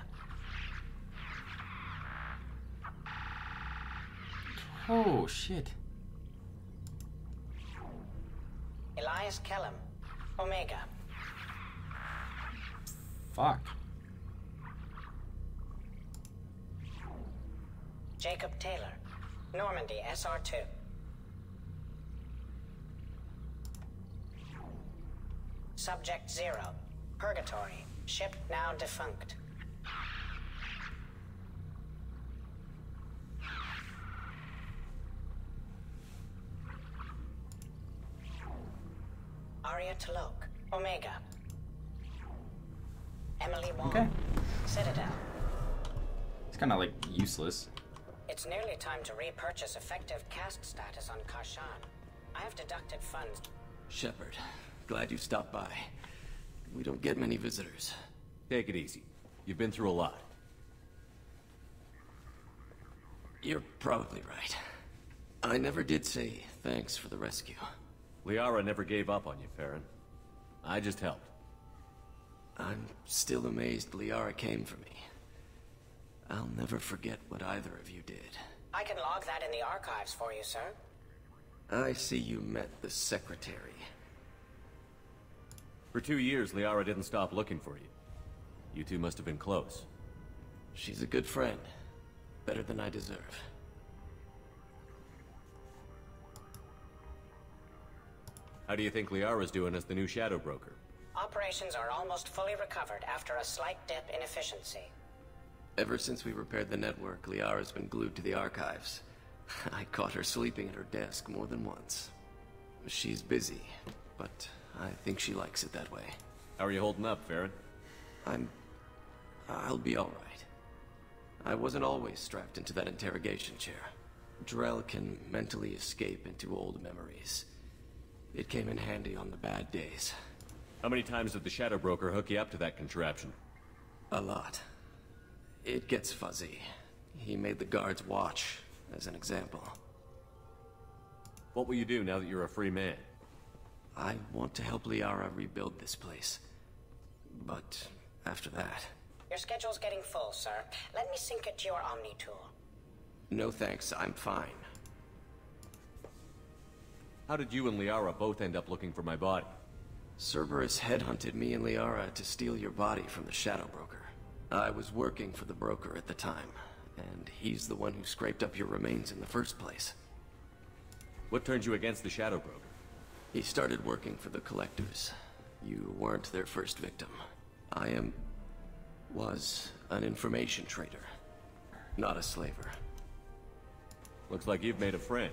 Oh, shit. Elias Kellum, Omega. Fuck. Jacob Taylor, Normandy SR2. Subject 0, Purgatory, ship now defunct. Aria Talok, Omega. Emily Wong, Okay. Citadel. It's kind of like useless. It's nearly time to repurchase effective caste status on Kashan. I have deducted funds. Shepard, glad you stopped by. We don't get many visitors. Take it easy. You've been through a lot. You're probably right. I never did say thanks for the rescue. Liara never gave up on you, Farron. I just helped. I'm still amazed Liara came for me. I'll never forget what either of you did. I can log that in the archives for you, sir. I see you met the secretary. For 2 years, Liara didn't stop looking for you. You two must have been close. She's a good friend. Better than I deserve. How do you think Liara's doing as the new Shadow Broker? Operations are almost fully recovered after a slight dip in efficiency. Ever since we repaired the network, Liara's been glued to the archives. I caught her sleeping at her desk more than once. She's busy, but I think she likes it that way. How are you holding up, Farron? I'll be alright. I wasn't always strapped into that interrogation chair. Drell can mentally escape into old memories. It came in handy on the bad days. How many times did the Shadow Broker hook you up to that contraption? A lot. It gets fuzzy. He made the guards watch, as an example. What will you do now that you're a free man? I want to help Liara rebuild this place. But after that... Your schedule's getting full, sir. Let me sync it to your Omni tool. No thanks, I'm fine. How did you and Liara both end up looking for my body? Cerberus headhunted me and Liara to steal your body from the Shadow Broker. I was working for the broker at the time. And he's the one who scraped up your remains in the first place. What turned you against the Shadow Broker? He started working for the Collectors. You weren't their first victim. Was an information trader, not a slaver. Looks like you've made a friend.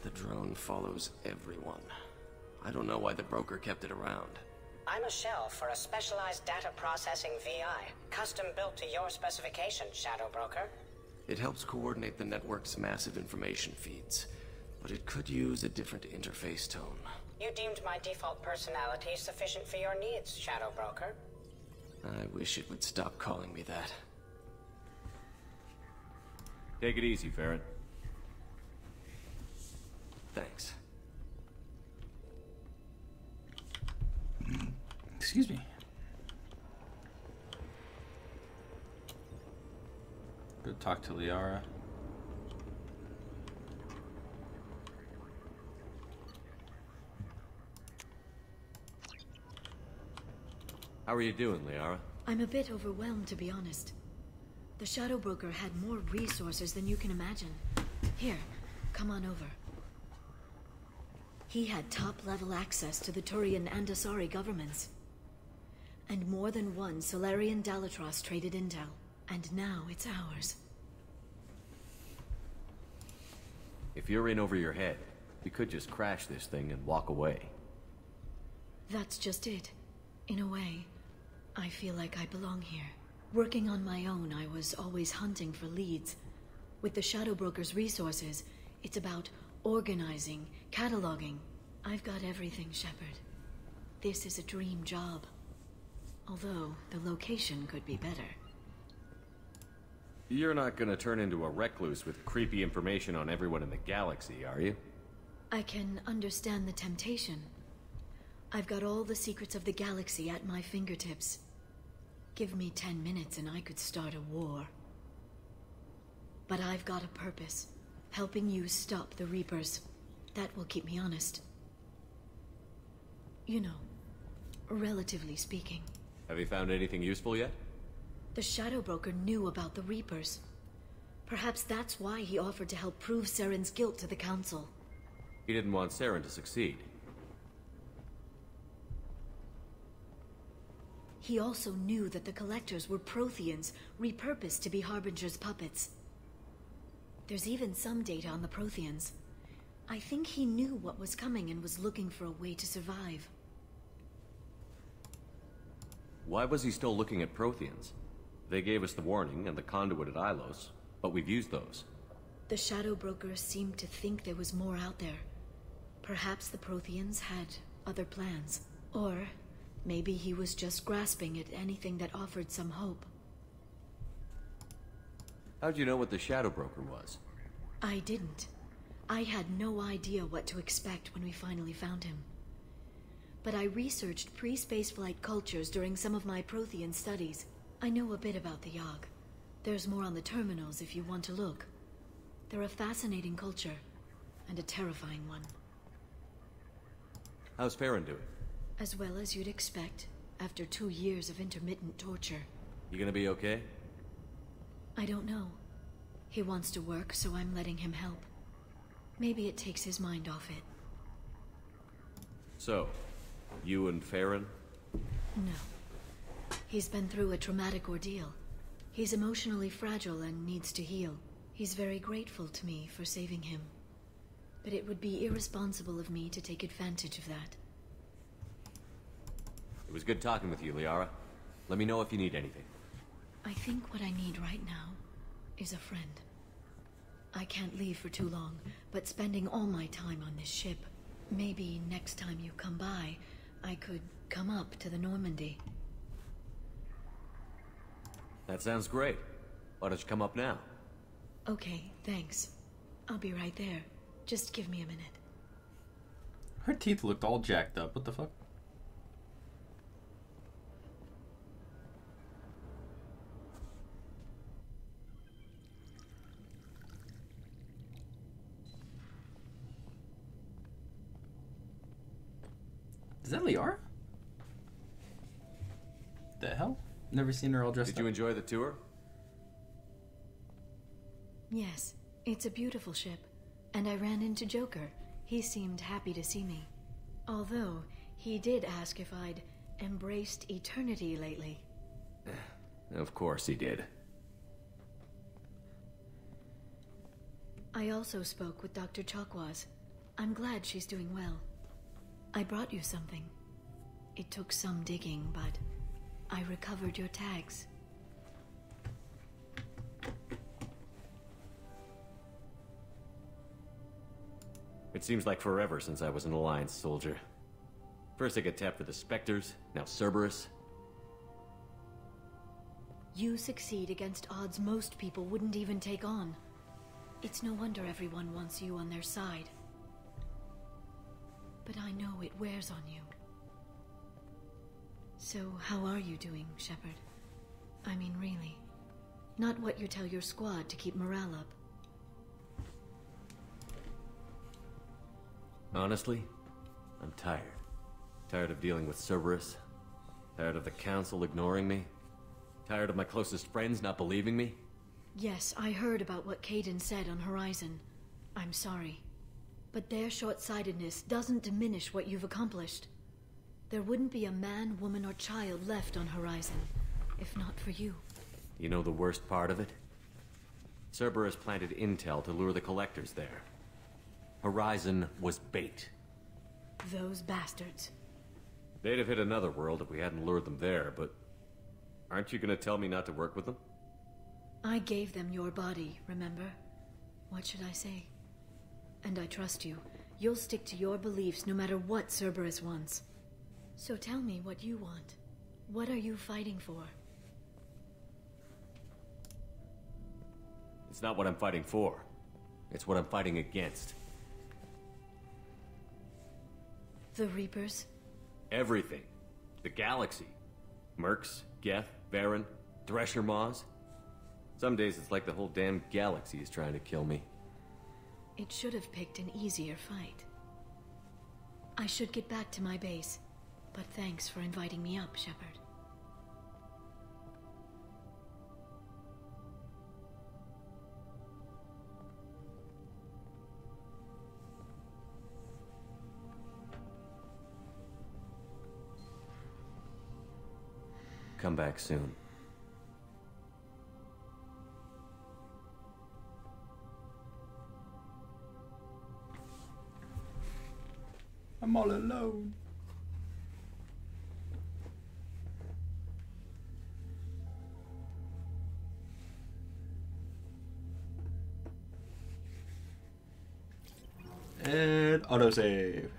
The drone follows everyone. I don't know why the broker kept it around. I'm a shell for a specialized data processing VI, custom built to your specifications, Shadow Broker. It helps coordinate the network's massive information feeds, but it could use a different interface tone. You deemed my default personality sufficient for your needs, Shadow Broker. I wish it would stop calling me that. Take it easy, Farron. Thanks. Excuse me. Go talk to Liara. How are you doing, Liara? I'm a bit overwhelmed, to be honest. The Shadow Broker had more resources than you can imagine. Here, come on over. He had top-level access to the Turian and Asari governments. And more than one Solarian Dalatros traded intel. And now it's ours. If you're in over your head, we could just crash this thing and walk away. That's just it. In a way, I feel like I belong here. Working on my own, I was always hunting for leads. With the Shadow Broker's resources, it's about organizing, cataloging. I've got everything, Shepard. This is a dream job. Although, the location could be better. You're not gonna turn into a recluse with creepy information on everyone in the galaxy, are you? I can understand the temptation. I've got all the secrets of the galaxy at my fingertips. Give me 10 minutes and I could start a war. But I've got a purpose. Helping you stop the Reapers. That will keep me honest. You know, relatively speaking. Have you found anything useful yet? The Shadow Broker knew about the Reapers. Perhaps that's why he offered to help prove Saren's guilt to the Council. He didn't want Saren to succeed. He also knew that the Collectors were Protheans, repurposed to be Harbinger's puppets. There's even some data on the Protheans. I think he knew what was coming and was looking for a way to survive. Why was he still looking at Protheans? They gave us the warning and the conduit at Ilos, but we've used those. The Shadow Broker seemed to think there was more out there. Perhaps the Protheans had other plans. Or maybe he was just grasping at anything that offered some hope. How'd you know what the Shadow Broker was? I didn't. I had no idea what to expect when we finally found him. But I researched pre-spaceflight cultures during some of my Prothean studies. I know a bit about the Yogg. There's more on the terminals if you want to look. They're a fascinating culture, and a terrifying one. How's Farron doing? As well as you'd expect, after 2 years of intermittent torture. You gonna be okay? I don't know. He wants to work, so I'm letting him help. Maybe it takes his mind off it. So, you and Farron? No. He's been through a traumatic ordeal. He's emotionally fragile and needs to heal. He's very grateful to me for saving him. But it would be irresponsible of me to take advantage of that. It was good talking with you, Liara. Let me know if you need anything. I think what I need right now is a friend. I can't leave for too long, but spending all my time on this ship. Maybe next time you come by, I could come up to the Normandy. That sounds great. Why don't you come up now? Okay, thanks. I'll be right there. Just give me a minute. Her teeth looked all jacked up. What the fuck? Is that Liara? The hell? Never seen her all dressed up. Did you enjoy the tour? Yes, it's a beautiful ship. And I ran into Joker. He seemed happy to see me. Although, he did ask if I'd embraced eternity lately. Of course he did. I also spoke with Dr. Chakwas. I'm glad she's doing well. I brought you something. It took some digging, but I recovered your tags. It seems like forever since I was an Alliance soldier. First I get tapped for the Spectres, now Cerberus. You succeed against odds most people wouldn't even take on. It's no wonder everyone wants you on their side. But I know it wears on you. So, how are you doing, Shepard? I mean, really. Not what you tell your squad to keep morale up. Honestly, I'm tired. Tired of dealing with Cerberus. Tired of the Council ignoring me. Tired of my closest friends not believing me. Yes, I heard about what Kaidan said on Horizon. I'm sorry. But their short-sightedness doesn't diminish what you've accomplished. There wouldn't be a man, woman, or child left on Horizon, if not for you. You know the worst part of it? Cerberus planted intel to lure the Collectors there. Horizon was bait. Those bastards. They'd have hit another world if we hadn't lured them there, but... Aren't you gonna tell me not to work with them? I gave them your body, remember? What should I say? And I trust you. You'll stick to your beliefs no matter what Cerberus wants. So tell me what you want. What are you fighting for? It's not what I'm fighting for. It's what I'm fighting against. The Reapers? Everything. The galaxy. Mercs, Geth, Varen, Thresher Maws. Some days it's like the whole damn galaxy is trying to kill me. It should have picked an easier fight. I should get back to my base, but thanks for inviting me up, Shepard. Come back soon. I'm all alone. And autosave.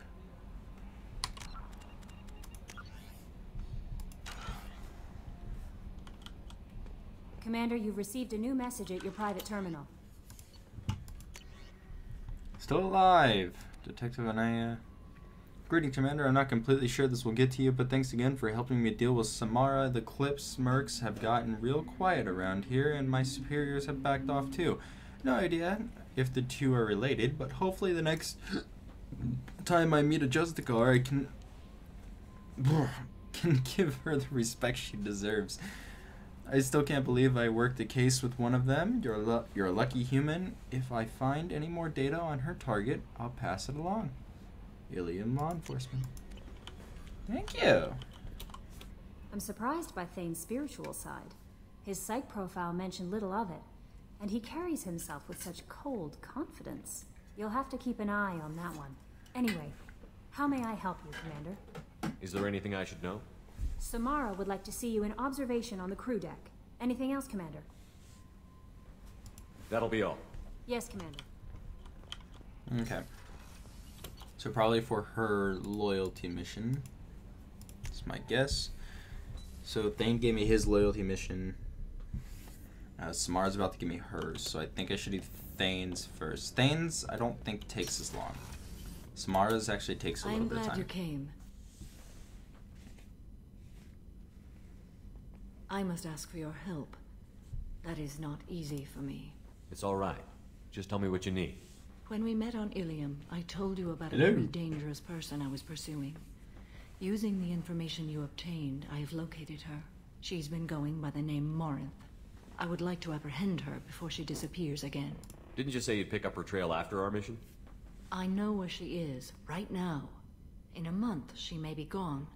Commander, you've received a new message at your private terminal. Still alive. Detective Anaya. Greetings, Commander. I'm not completely sure this will get to you, but thanks again for helping me deal with Samara. The Clips mercs have gotten real quiet around here, and my superiors have backed off too. No idea if the two are related, but hopefully the next time I meet a Justicar, I can give her the respect she deserves. I still can't believe I worked a case with one of them. You're a lucky human. If I find any more data on her target, I'll pass it along. Ilium Law Enforcement. Thank you. I'm surprised by Thane's spiritual side. His psych profile mentioned little of it, and he carries himself with such cold confidence. You'll have to keep an eye on that one. Anyway, how may I help you, Commander? Is there anything I should know? Samara would like to see you in observation on the crew deck. Anything else, Commander? That'll be all. Yes, Commander. Okay. So probably for her loyalty mission. That's my guess. So Thane gave me his loyalty mission. Samara's about to give me hers. So I think I should do Thane's first. Thane's I don't think takes as long. Samara's actually takes a little bit of time. I'm glad you came. I must ask for your help. That is not easy for me. It's all right. Just tell me what you need. When we met on Ilium, I told you about Hello. a very dangerous person I was pursuing. Using the information you obtained, I have located her. She's been going by the name Morinth. I would like to apprehend her before she disappears again. Didn't you say you'd pick up her trail after our mission? I know where she is, right now. In a month, she may be gone.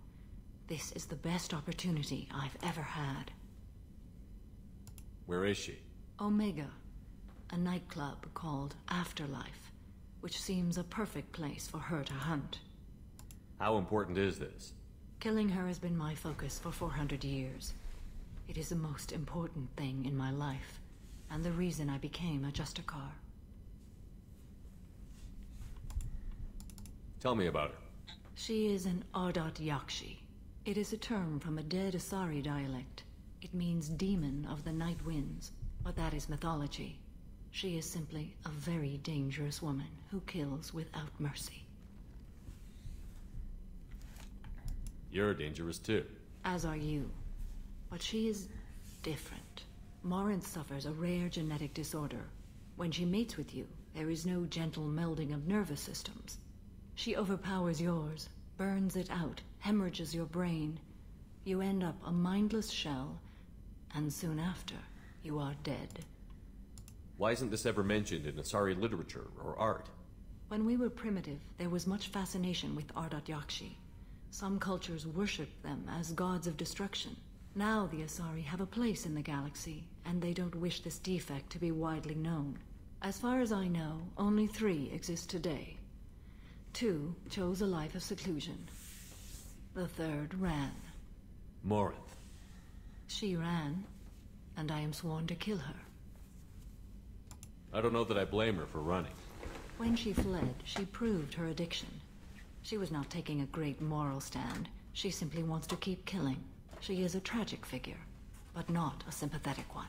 This is the best opportunity I've ever had. Where is she? Omega, a nightclub called Afterlife, which seems a perfect place for her to hunt. How important is this? Killing her has been my focus for 400 years. It is the most important thing in my life, and the reason I became a Justicar. Tell me about her. She is an Ardot Yakshi. It is a term from a dead Asari dialect. It means demon of the night winds, but that is mythology. She is simply a very dangerous woman who kills without mercy. You're dangerous too. As are you. But she is different. Morinth suffers a rare genetic disorder. When she mates with you, there is no gentle melding of nervous systems. She overpowers yours, burns it out, hemorrhages your brain. You end up a mindless shell, and soon after, you are dead. Why isn't this ever mentioned in Asari literature or art? When we were primitive, there was much fascination with Ardot Yakshi. Some cultures worshipped them as gods of destruction. Now the Asari have a place in the galaxy, and they don't wish this defect to be widely known. As far as I know, only 3 exist today. 2 chose a life of seclusion. The 3rd ran. Morinth. She ran, and I am sworn to kill her. I don't know that I blame her for running. When she fled, she proved her addiction. She was not taking a great moral stand. She simply wants to keep killing. She is a tragic figure, but not a sympathetic one.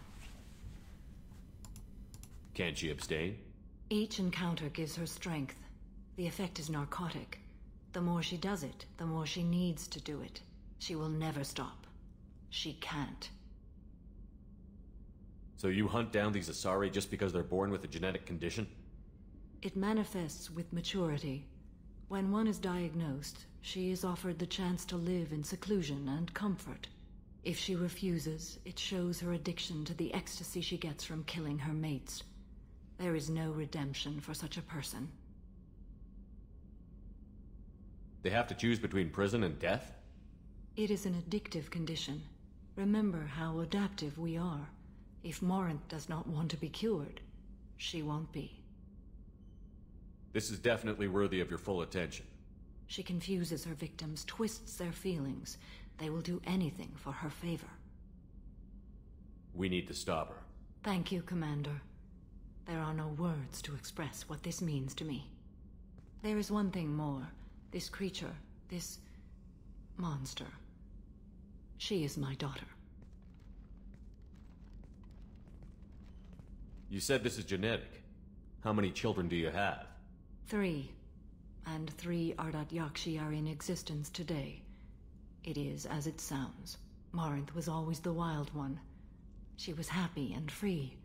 Can't she abstain? Each encounter gives her strength. The effect is narcotic. The more she does it, the more she needs to do it. She will never stop. She can't. So you hunt down these Asari just because they're born with a genetic condition? It manifests with maturity. When one is diagnosed, she is offered the chance to live in seclusion and comfort. If she refuses, it shows her addiction to the ecstasy she gets from killing her mates. There is no redemption for such a person. They have to choose between prison and death? It is an addictive condition. Remember how adaptive we are. If Morinth does not want to be cured, she won't be. This is definitely worthy of your full attention. She confuses her victims, twists their feelings. They will do anything for her favor. We need to stop her. Thank you, Commander. There are no words to express what this means to me. There is one thing more. This creature, this monster. She is my daughter. You said this is genetic. How many children do you have? 3. And 3 Ardot Yakshi are in existence today. It is as it sounds. Morinth was always the wild one. She was happy and free,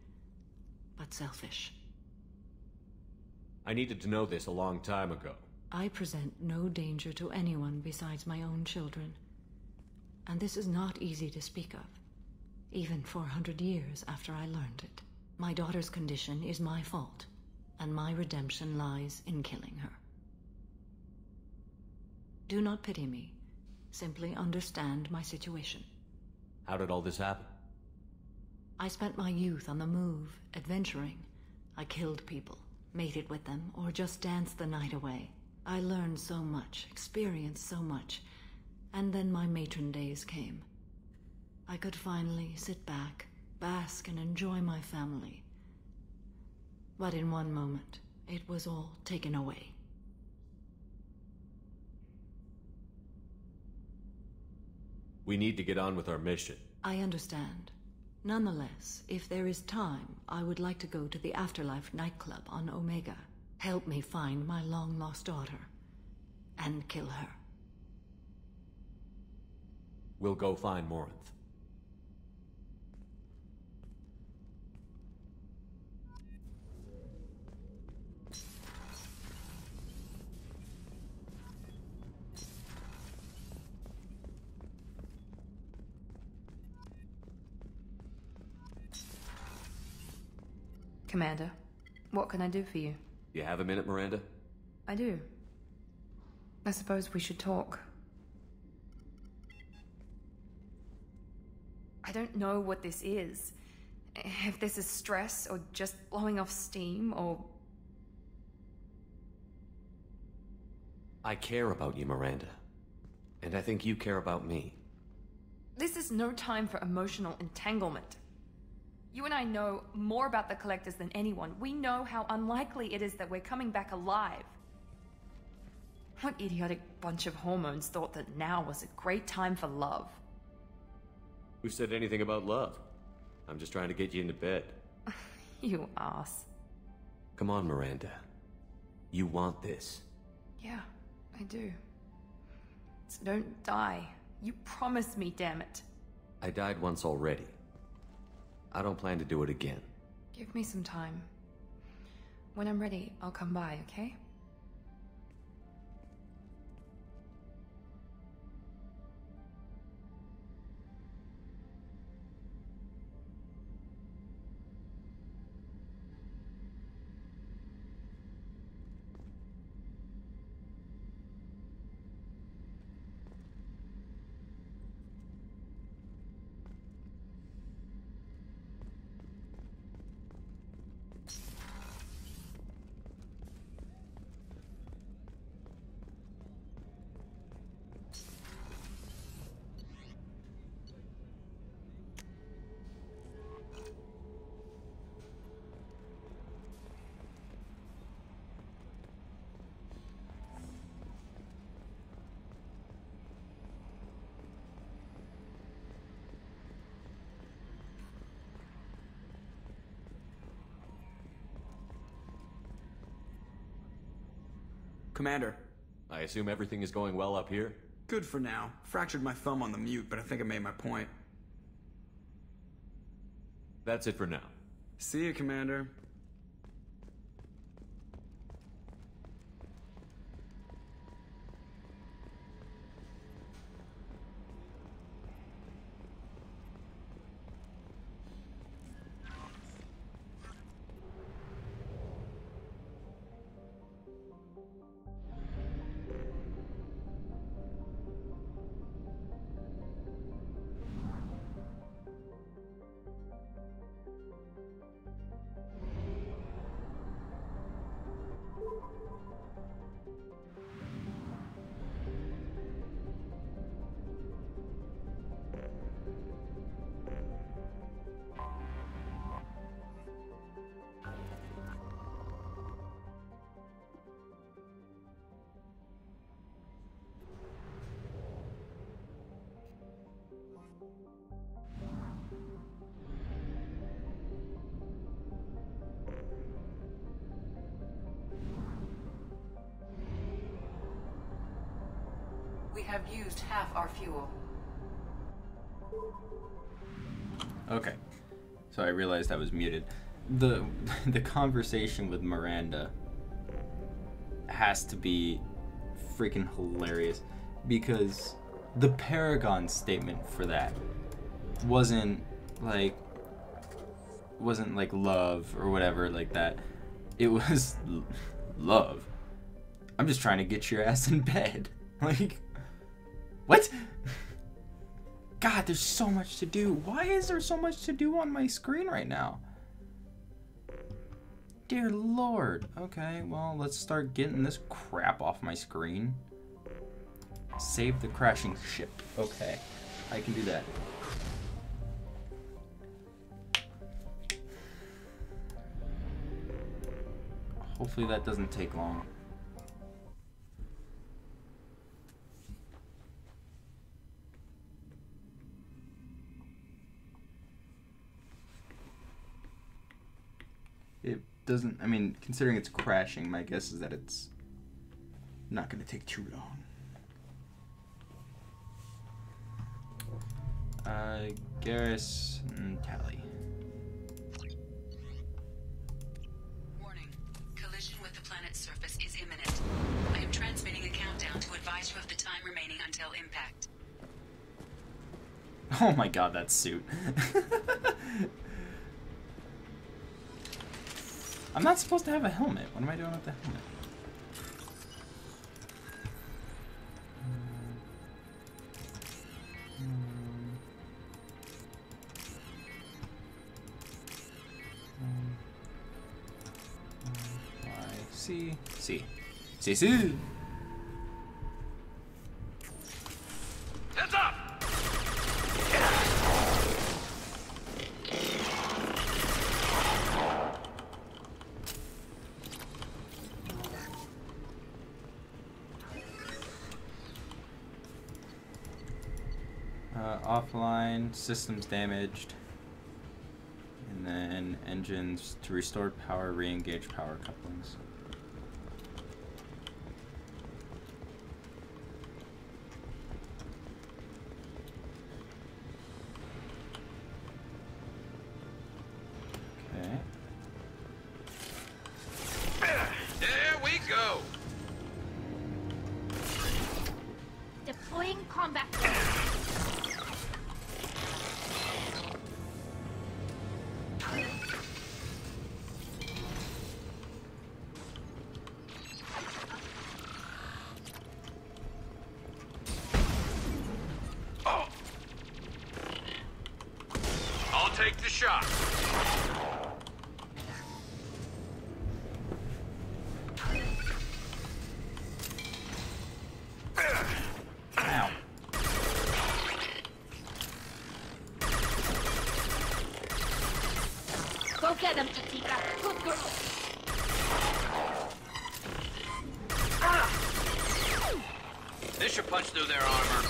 but selfish. I needed to know this a long time ago. I present no danger to anyone besides my own children. And this is not easy to speak of, even 400 years after I learned it. My daughter's condition is my fault, and my redemption lies in killing her. Do not pity me. Simply understand my situation. How did all this happen? I spent my youth on the move, adventuring. I killed people, mated with them, or just danced the night away. I learned so much, experienced so much, and then my matron days came. I could finally sit back, bask and enjoy my family. But in one moment, it was all taken away. We need to get on with our mission. I understand. Nonetheless, if there is time, I would like to go to the Afterlife nightclub on Omega. Help me find my long-lost daughter, and kill her. We'll go find Morinth. Commander, what can I do for you? You have a minute, Miranda? I do. I suppose we should talk. I don't know what this is. If this is stress, or just blowing off steam, or... I care about you, Miranda. And I think you care about me. This is no time for emotional entanglement. You and I know more about the Collectors than anyone. We know how unlikely it is that we're coming back alive. What idiotic bunch of hormones thought that now was a great time for love? Who said anything about love? I'm just trying to get you into bed. You ass. Come on, Miranda. You want this. Yeah, I do. So don't die. You promised me, damn it. I died once already. I don't plan to do it again. Give me some time. When I'm ready, I'll come by, okay? Commander. I assume everything is going well up here? Good for now. Fractured my thumb on the mute, but I think I made my point. That's it for now. See you, Commander. We have used half our fuel. Okay, so I realized I was muted. The conversation with Miranda has to be freaking hilarious, because the Paragon statement for that wasn't like love or whatever like that. It was love. I'm just trying to get your ass in bed. Like, what? God, there's so much to do. Why is there so much to do on my screen right now? Dear Lord. Okay, well, let's start getting this crap off my screen. Save the crashing ship. Okay, I can do that. Hopefully that doesn't take long. It doesn't, I mean, considering it's crashing, my guess is that it's not going to take too long. Garrus and Tally. Warning. Collision with the planet's surface is imminent. I am transmitting a countdown to advise you of the time remaining until impact. Oh my god, that suit. I'm not supposed to have a helmet. What am I doing with the helmet? C. Heads up! Offline, systems damaged, and then engines to restore power, re-engage power couplings. There we go! Deploying combat. Oh! I'll take the shot. Ow. Go get them, Tatika. Good girl. This should punch through their armor.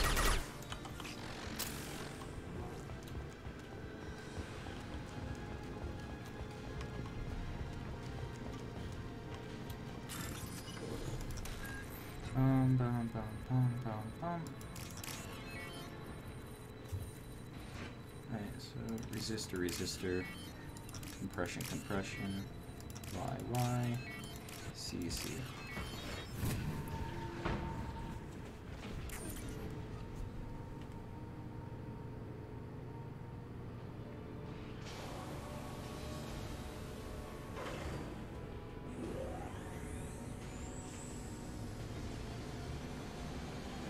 Alright, so resistor, compression, Y, C.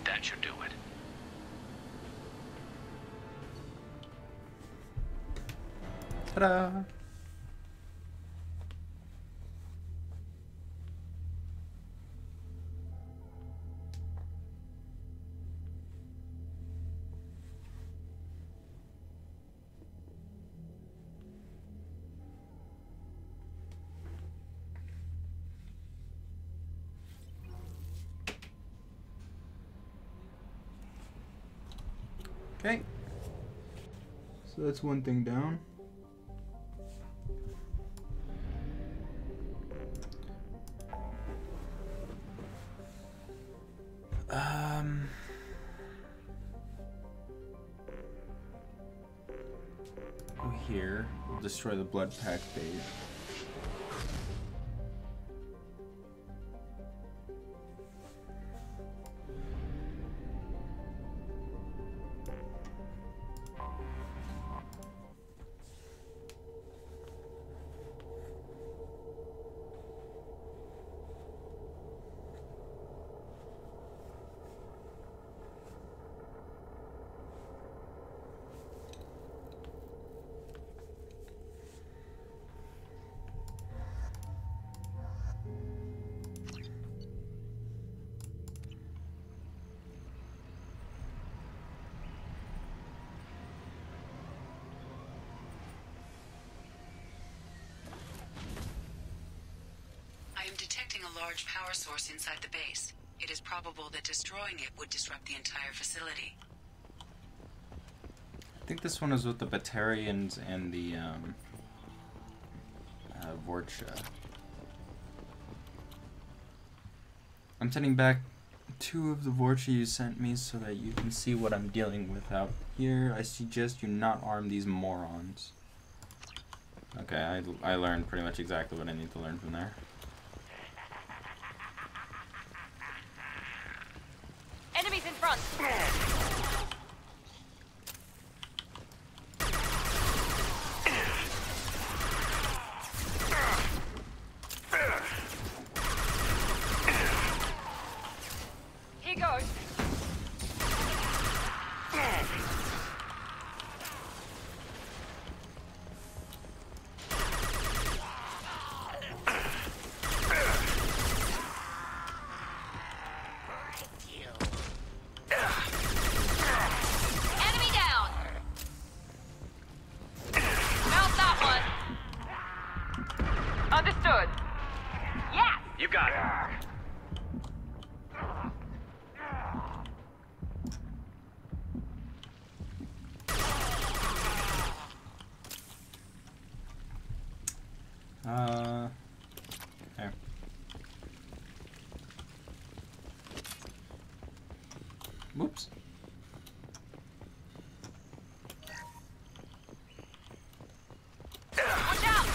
That should do it. Ta-da! Okay, so that's one thing down. Go here, we'll destroy the blood pack bait. I am detecting a large power source inside the base. It is probable that destroying it would disrupt the entire facility. I think this one is with the Batarians and the Vorcha. I'm sending back 2 of the Vorcha you sent me so that you can see what I'm dealing with out here. I suggest you not arm these morons. Okay, I learned pretty much exactly what I need to learn from there. Enemies in front. Understood. Yes! You got it. There. Whoops. Watch out!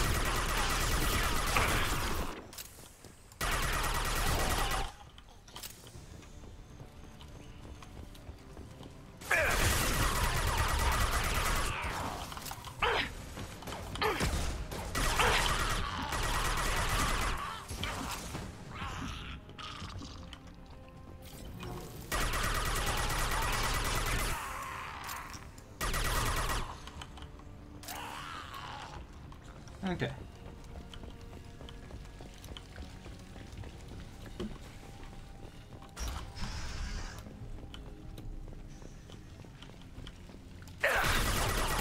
Okay.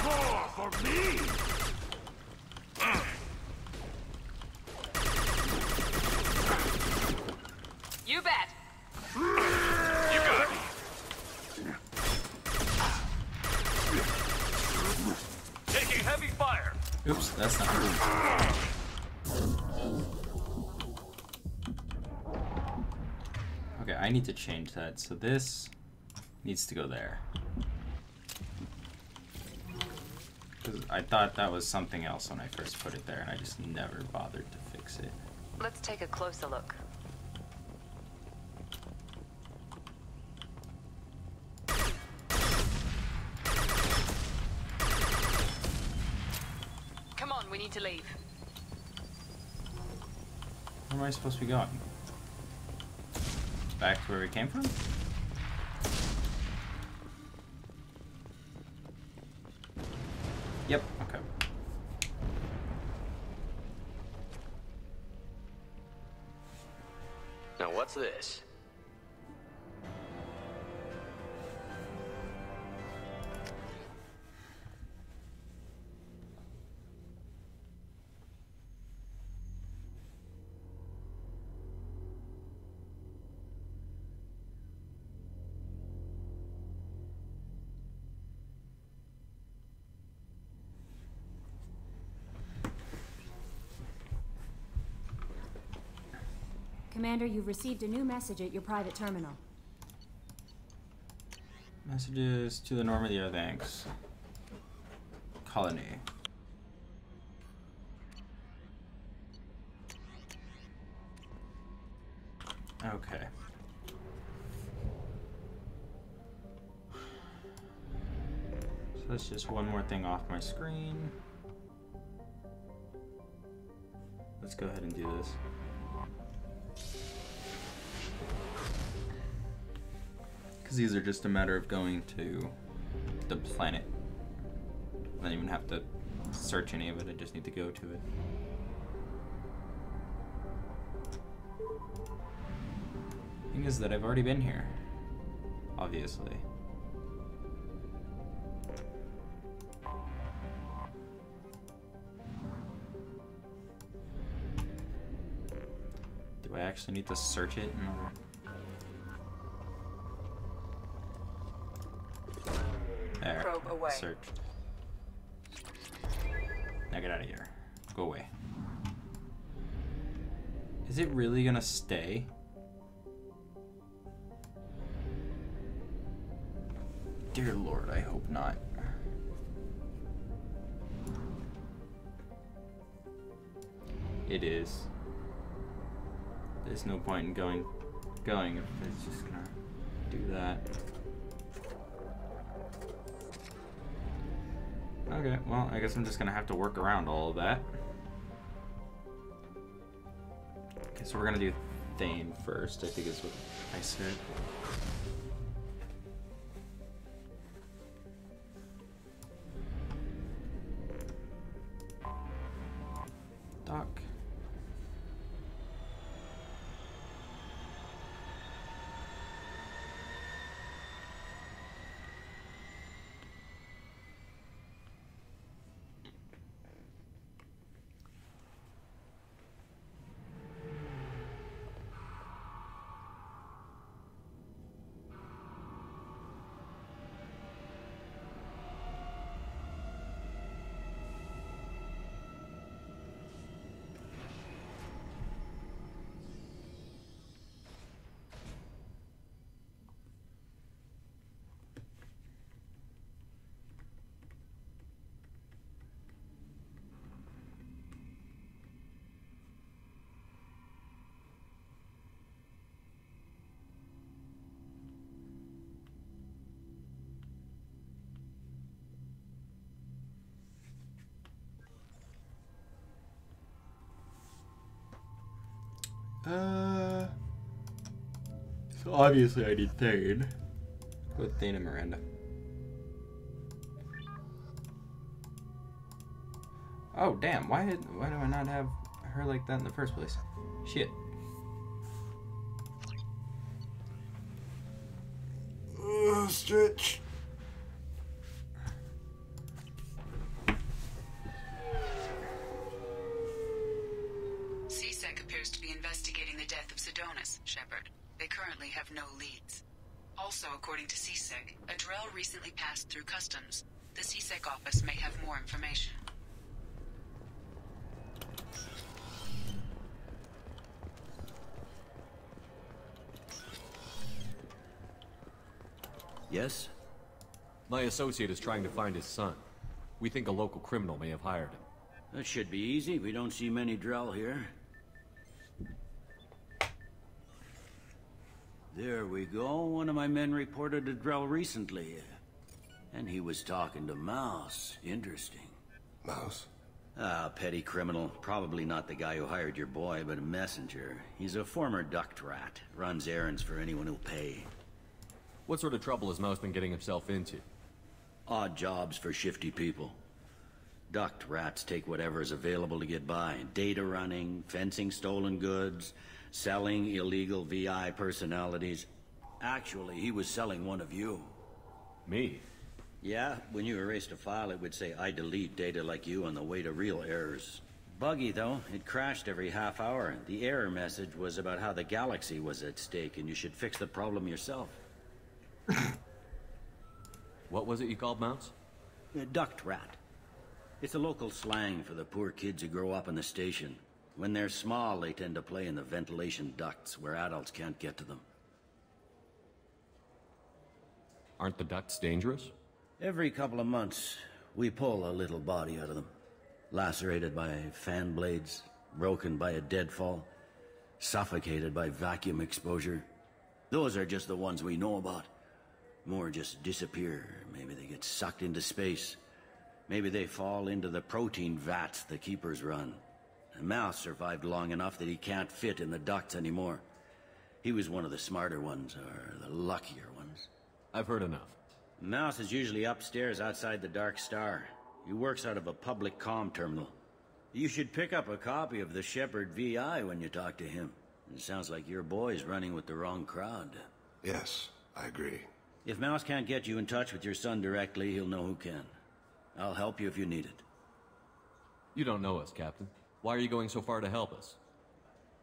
More for me! You bet. You got me. Taking heavy fire. Oops, that's not good. Okay, I need to change that. So this needs to go there. Because I thought that was something else when I first put it there, and I just never bothered to fix it. Let's take a closer look. Come on, we need to leave. Where am I supposed to be going? Back to where we came from? Yep, okay. Now what's this? Commander, you've received a new message at your private terminal. Messages to the Normandy Air Thanks. Colony. Okay. So that's just one more thing off my screen. Let's go ahead and do this. Because these are just a matter of going to the planet. I don't even have to search any of it, I just need to go to it. Thing is that I've already been here, obviously. Do I actually need to search it in order? There, Probe away. searched. Now get out of here. Go away. Is it really gonna stay? Dear Lord, I hope not. It is. There's no point in going if it's just gonna do that. Okay, well, I guess I'm just gonna have to work around all of that. Okay, so we're gonna do Thane first, I think is what I said. Doc. So obviously I need Thane. With Thane and Miranda. Oh damn, why do I not have her like that in the first place? Shit. Stretch. C-Sec appears to be investigating the death of Sidonis, Shepard. They currently have no leads. Also, according to C-Sec, a Drell recently passed through customs. The C-Sec office may have more information. Yes? My associate is trying to find his son. We think a local criminal may have hired him. That should be easy. We don't see many Drell here. There we go. One of my men reported a Drell recently. And he was talking to Mouse. Interesting. Mouse? Ah, petty criminal. Probably not the guy who hired your boy, but a messenger. He's a former duct rat. Runs errands for anyone who'll pay. What sort of trouble has Mouse been getting himself into? Odd jobs for shifty people. Duct rats take whatever is available to get by. Data running, fencing stolen goods, selling illegal VI personalities. Actually, he was selling one of you. Me? Yeah, when you erased a file, it would say, I delete data like you on the way to real errors. Buggy, though. It crashed every half hour. The error message was about how the galaxy was at stake, and you should fix the problem yourself. What was it you called Mouse? A duct rat. It's a local slang for the poor kids who grow up in the station. When they're small, they tend to play in the ventilation ducts where adults can't get to them. Aren't the ducts dangerous? Every couple of months, we pull a little body out of them. Lacerated by fan blades, broken by a deadfall, suffocated by vacuum exposure. Those are just the ones we know about. More just disappear. Maybe they get sucked into space. Maybe they fall into the protein vats the keepers run. And Mouse survived long enough that he can't fit in the ducts anymore. He was one of the smarter ones, or the luckier ones. I've heard enough. Mouse is usually upstairs outside the Dark Star. He works out of a public comm terminal. You should pick up a copy of the Shepard VI when you talk to him. It sounds like your boy's running with the wrong crowd. Yes, I agree. If Mouse can't get you in touch with your son directly, he'll know who can. I'll help you if you need it. You don't know us, Captain. Why are you going so far to help us?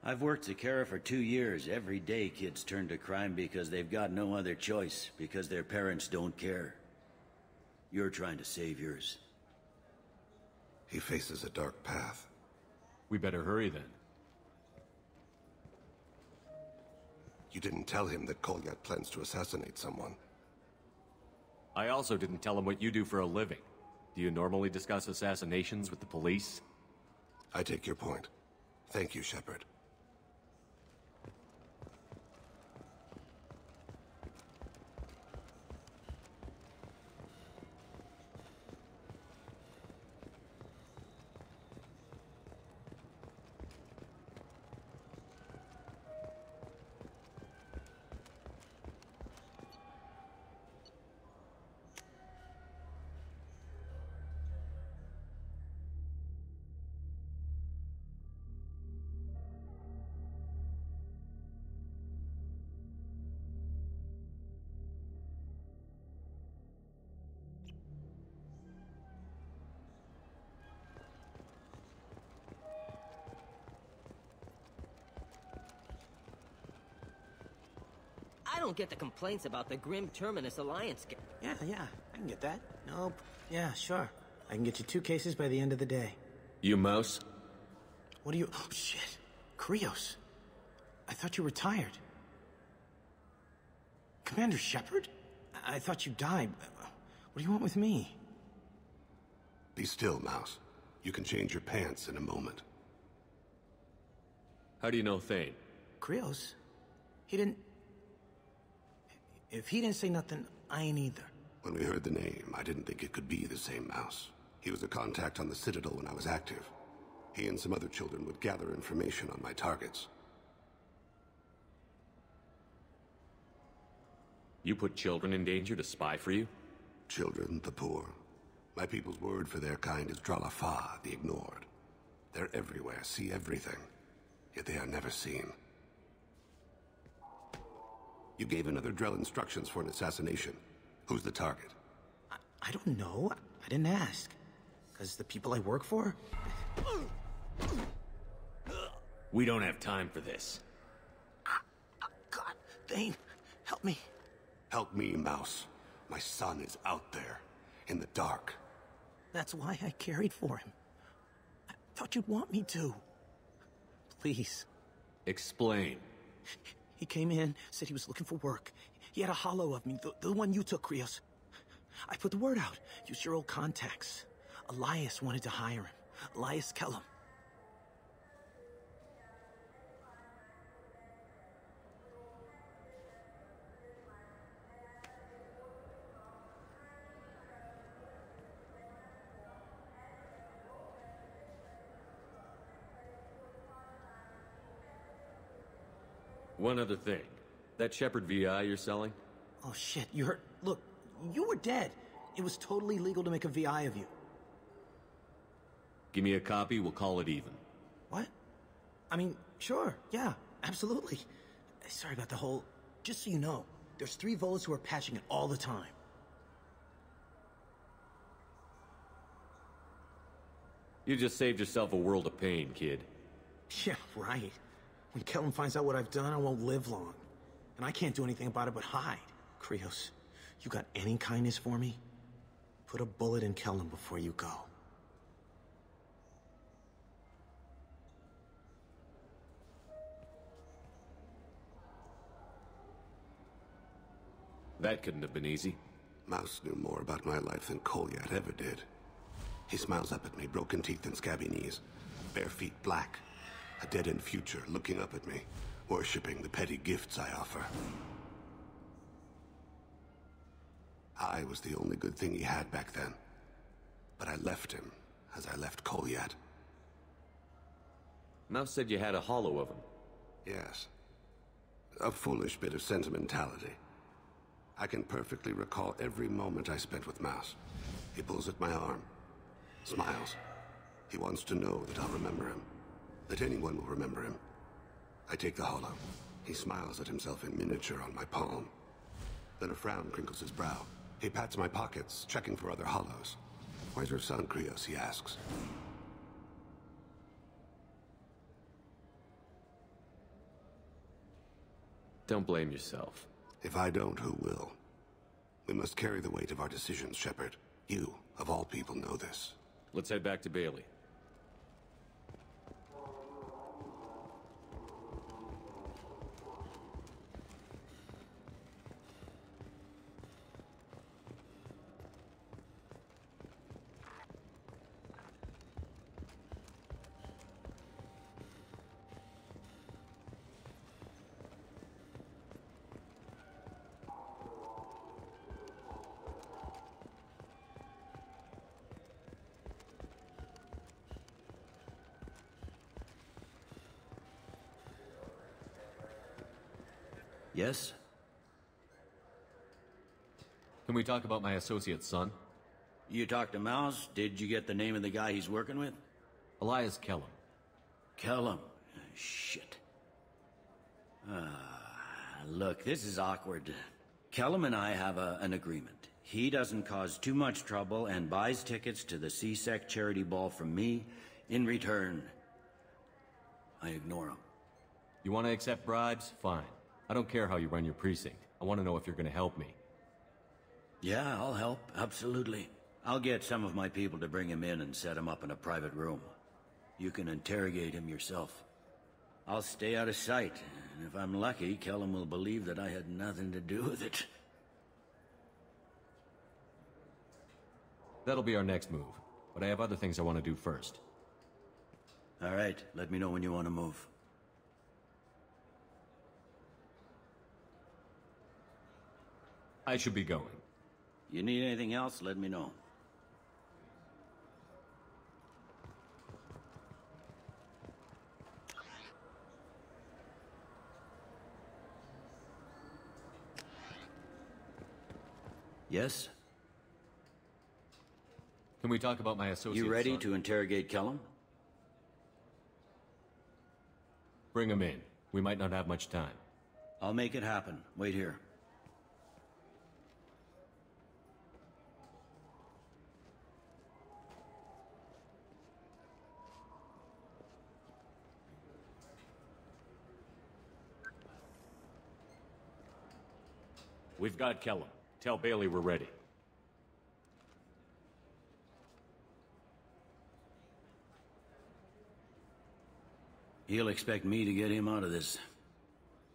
I've worked Zakera for 2 years. Every day kids turn to crime because they've got no other choice, because their parents don't care. You're trying to save yours. He faces a dark path. We better hurry then. You didn't tell him that Kolyat plans to assassinate someone. I also didn't tell him what you do for a living. Do you normally discuss assassinations with the police? I take your point. Thank you, Shepard. I don't get the complaints about the Grim Terminus Alliance. Yeah, I can get that. Nope. Yeah, sure. I can get you 2 cases by the end of the day. You Mouse? What do you... Oh, shit. Krios. I thought you retired. Commander Shepard? I thought you died. What do you want with me? Be still, Mouse. You can change your pants in a moment. How do you know Thane? Krios? He didn't... If he didn't say nothing, I ain't either. When we heard the name, I didn't think it could be the same Mouse. He was a contact on the Citadel when I was active. He and some other children would gather information on my targets. You put children in danger to spy for you? Children, the poor. My people's word for their kind is Dralafa, the ignored. They're everywhere, see everything. Yet they are never seen. You gave another Drell instructions for an assassination. Who's the target? I don't know. I didn't ask. Because the people I work for? We don't have time for this. God, Thane, help me. Help me, Mouse. My son is out there, in the dark. That's why I carried for him. I thought you'd want me to. Please. Explain. He came in, said he was looking for work. He had a hollow of me, the one you took, Krios. I put the word out. Used your old contacts. Elias wanted to hire him. Elias Kellum. One other thing. That Shepard VI you're selling? Oh shit, you heard? Look, you were dead. It was totally legal to make a VI of you. Give me a copy, we'll call it even. What? I mean, sure, yeah, absolutely. Sorry about the whole... Just so you know, there's 3 Volas who are patching it all the time. You just saved yourself a world of pain, kid. Yeah, right. When Kellum finds out what I've done, I won't live long. And I can't do anything about it but hide. Krios, you got any kindness for me? Put a bullet in Kellum before you go. That couldn't have been easy. Mouse knew more about my life than Kolyat ever did. He smiles up at me, broken teeth and scabby knees. Bare feet black. A dead-end future looking up at me, worshipping the petty gifts I offer. I was the only good thing he had back then. But I left him, as I left Kolyat. Mouse said you had a hollow of him. Yes. A foolish bit of sentimentality. I can perfectly recall every moment I spent with Mouse. He pulls at my arm, smiles. He wants to know that I'll remember him. That anyone will remember him. I take the hollow. He smiles at himself in miniature on my palm. Then a frown crinkles his brow. He pats my pockets, checking for other hollows. Where's your son, Krios? He asks. Don't blame yourself. If I don't, who will? We must carry the weight of our decisions, Shepard. You, of all people, know this. Let's head back to Bailey. Yes? Can we talk about my associate's son? You talked to Mouse? Did you get the name of the guy he's working with? Elias Kellum. Kellum? Shit. Look, this is awkward. Kellum and I have an agreement. He doesn't cause too much trouble and buys tickets to the C-Sec charity ball from me. In return, I ignore him. You want to accept bribes? Fine. I don't care how you run your precinct. I want to know if you're going to help me. Yeah, I'll help. Absolutely. I'll get some of my people to bring him in and set him up in a private room. You can interrogate him yourself. I'll stay out of sight, and if I'm lucky, Kellum will believe that I had nothing to do with it. That'll be our next move, but I have other things I want to do first. All right, let me know when you want to move. I should be going. You need anything else, let me know. Yes? Can we talk about my associate? You ready to interrogate Kellum? Bring him in. We might not have much time. I'll make it happen. Wait here. We've got Kellum. Tell Bailey we're ready. He'll expect me to get him out of this.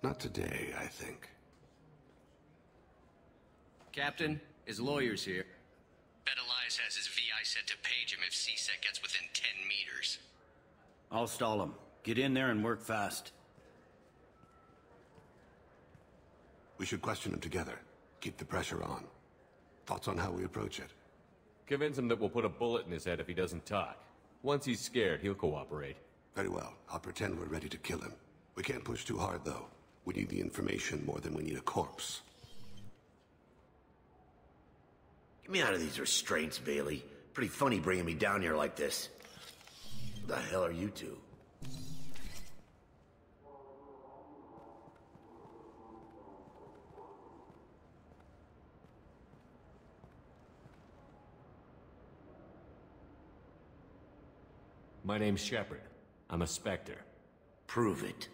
Not today, I think. Captain, his lawyer's here. Bet Elias has his VI set to page him if C-Sec gets within 10 meters. I'll stall him. Get in there and work fast. We should question him together. Keep the pressure on. Thoughts on how we approach it? Convince him that we'll put a bullet in his head if he doesn't talk. Once he's scared, he'll cooperate. Very well. I'll pretend we're ready to kill him. We can't push too hard, though. We need the information more than we need a corpse. Get me out of these restraints, Bailey. Pretty funny bringing me down here like this. Who the hell are you two? My name's Shepard. I'm a Spectre. Prove it.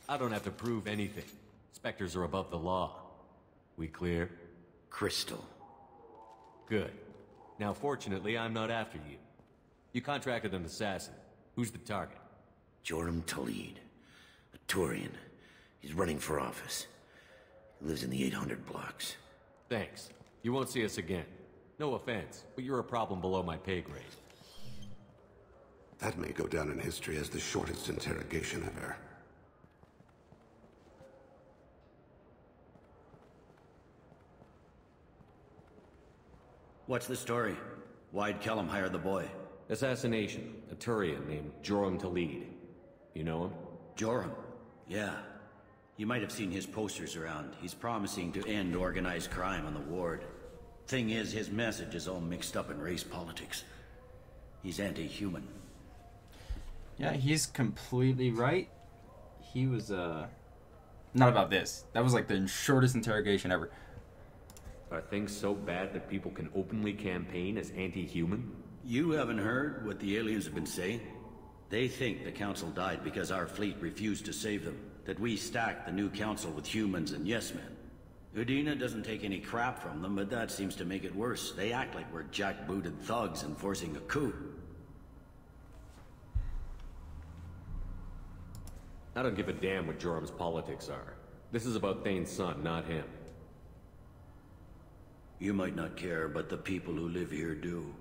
I don't have to prove anything. Spectres are above the law. We clear? Crystal. Good. Now, fortunately, I'm not after you. You contracted an assassin. Who's the target? Joram Talid. A Turian. He's running for office. He lives in the 800 blocks. Thanks. You won't see us again. No offense, but you're a problem below my pay grade. That may go down in history as the shortest interrogation ever. What's the story? Why'd Kellum hire the boy? Assassination. A Turian named Joram Talid. You know him? Joram? Yeah. You might have seen his posters around. He's promising to end organized crime on the ward. Thing is, his message is all mixed up in race politics. He's anti-human. Yeah, he's completely right. He was, not about this. That was like the shortest interrogation ever. Are things so bad that people can openly campaign as anti-human? You haven't heard what the aliens have been saying? They think the Council died because our fleet refused to save them. That we stacked the new Council with humans and yes-men. Udina doesn't take any crap from them, but that seems to make it worse. They act like we're jackbooted thugs enforcing a coup. I don't give a damn what Joram's politics are. This is about Thane's son, not him. You might not care, but the people who live here do.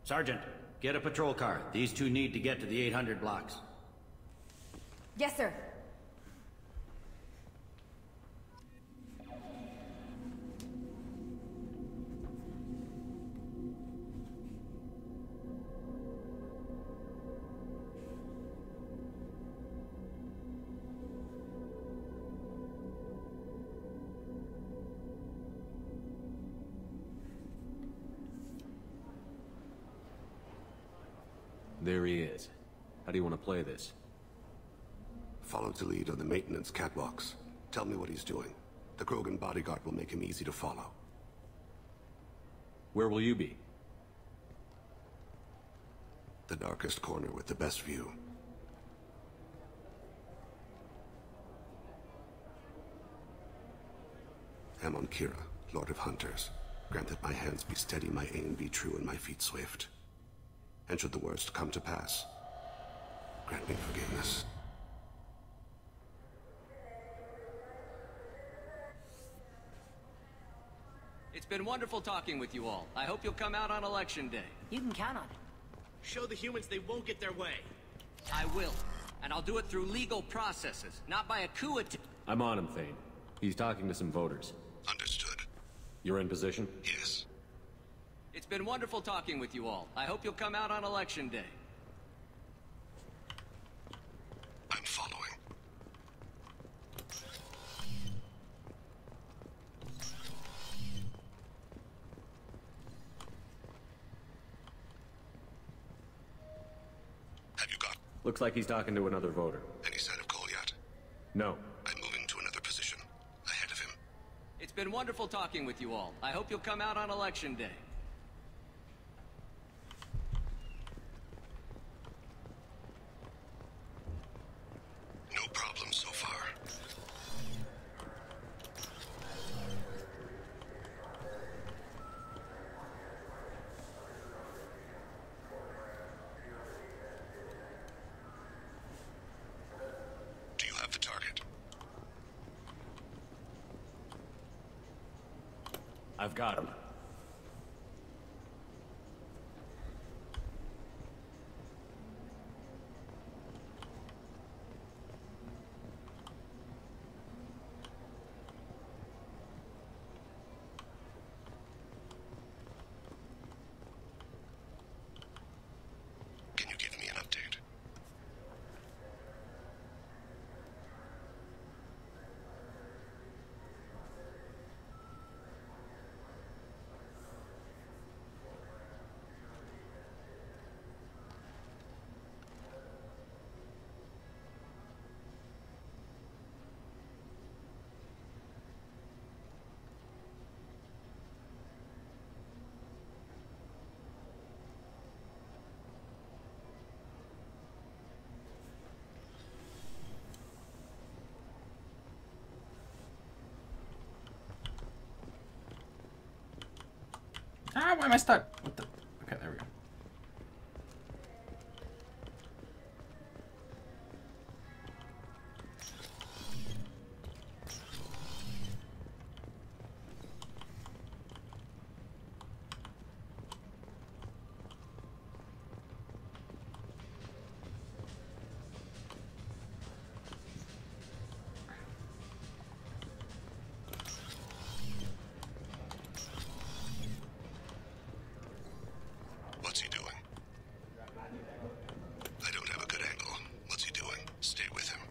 Sergeant, get a patrol car. These two need to get to the 800 blocks. Yes, sir. There he is. How do you want to play this? Follow to lead on the maintenance catwalks. Tell me what he's doing. The Krogan bodyguard will make him easy to follow. Where will you be? The darkest corner with the best view. Amon Kira, Lord of Hunters. Grant that my hands be steady, my aim be true, and my feet swift. And should the worst come to pass, grant me forgiveness. It's been wonderful talking with you all. I hope you'll come out on Election Day. You can count on it. Show the humans they won't get their way. I will. And I'll do it through legal processes, not by a coup attempt. I'm on him, Thane. He's talking to some voters. Understood. You're in position? Yes. It's been wonderful talking with you all. I hope you'll come out on Election Day. I'm following. Looks like he's talking to another voter. Any sign of Cole yet? No. I'm moving to another position, ahead of him. It's been wonderful talking with you all. I hope you'll come out on Election Day. No problem so far. Do you have the target? I've got him. Can you give me an update? Ah, why am I stuck? What the? Okay, there we go. What's he doing? I don't have a good angle. What's he doing? Stay with him.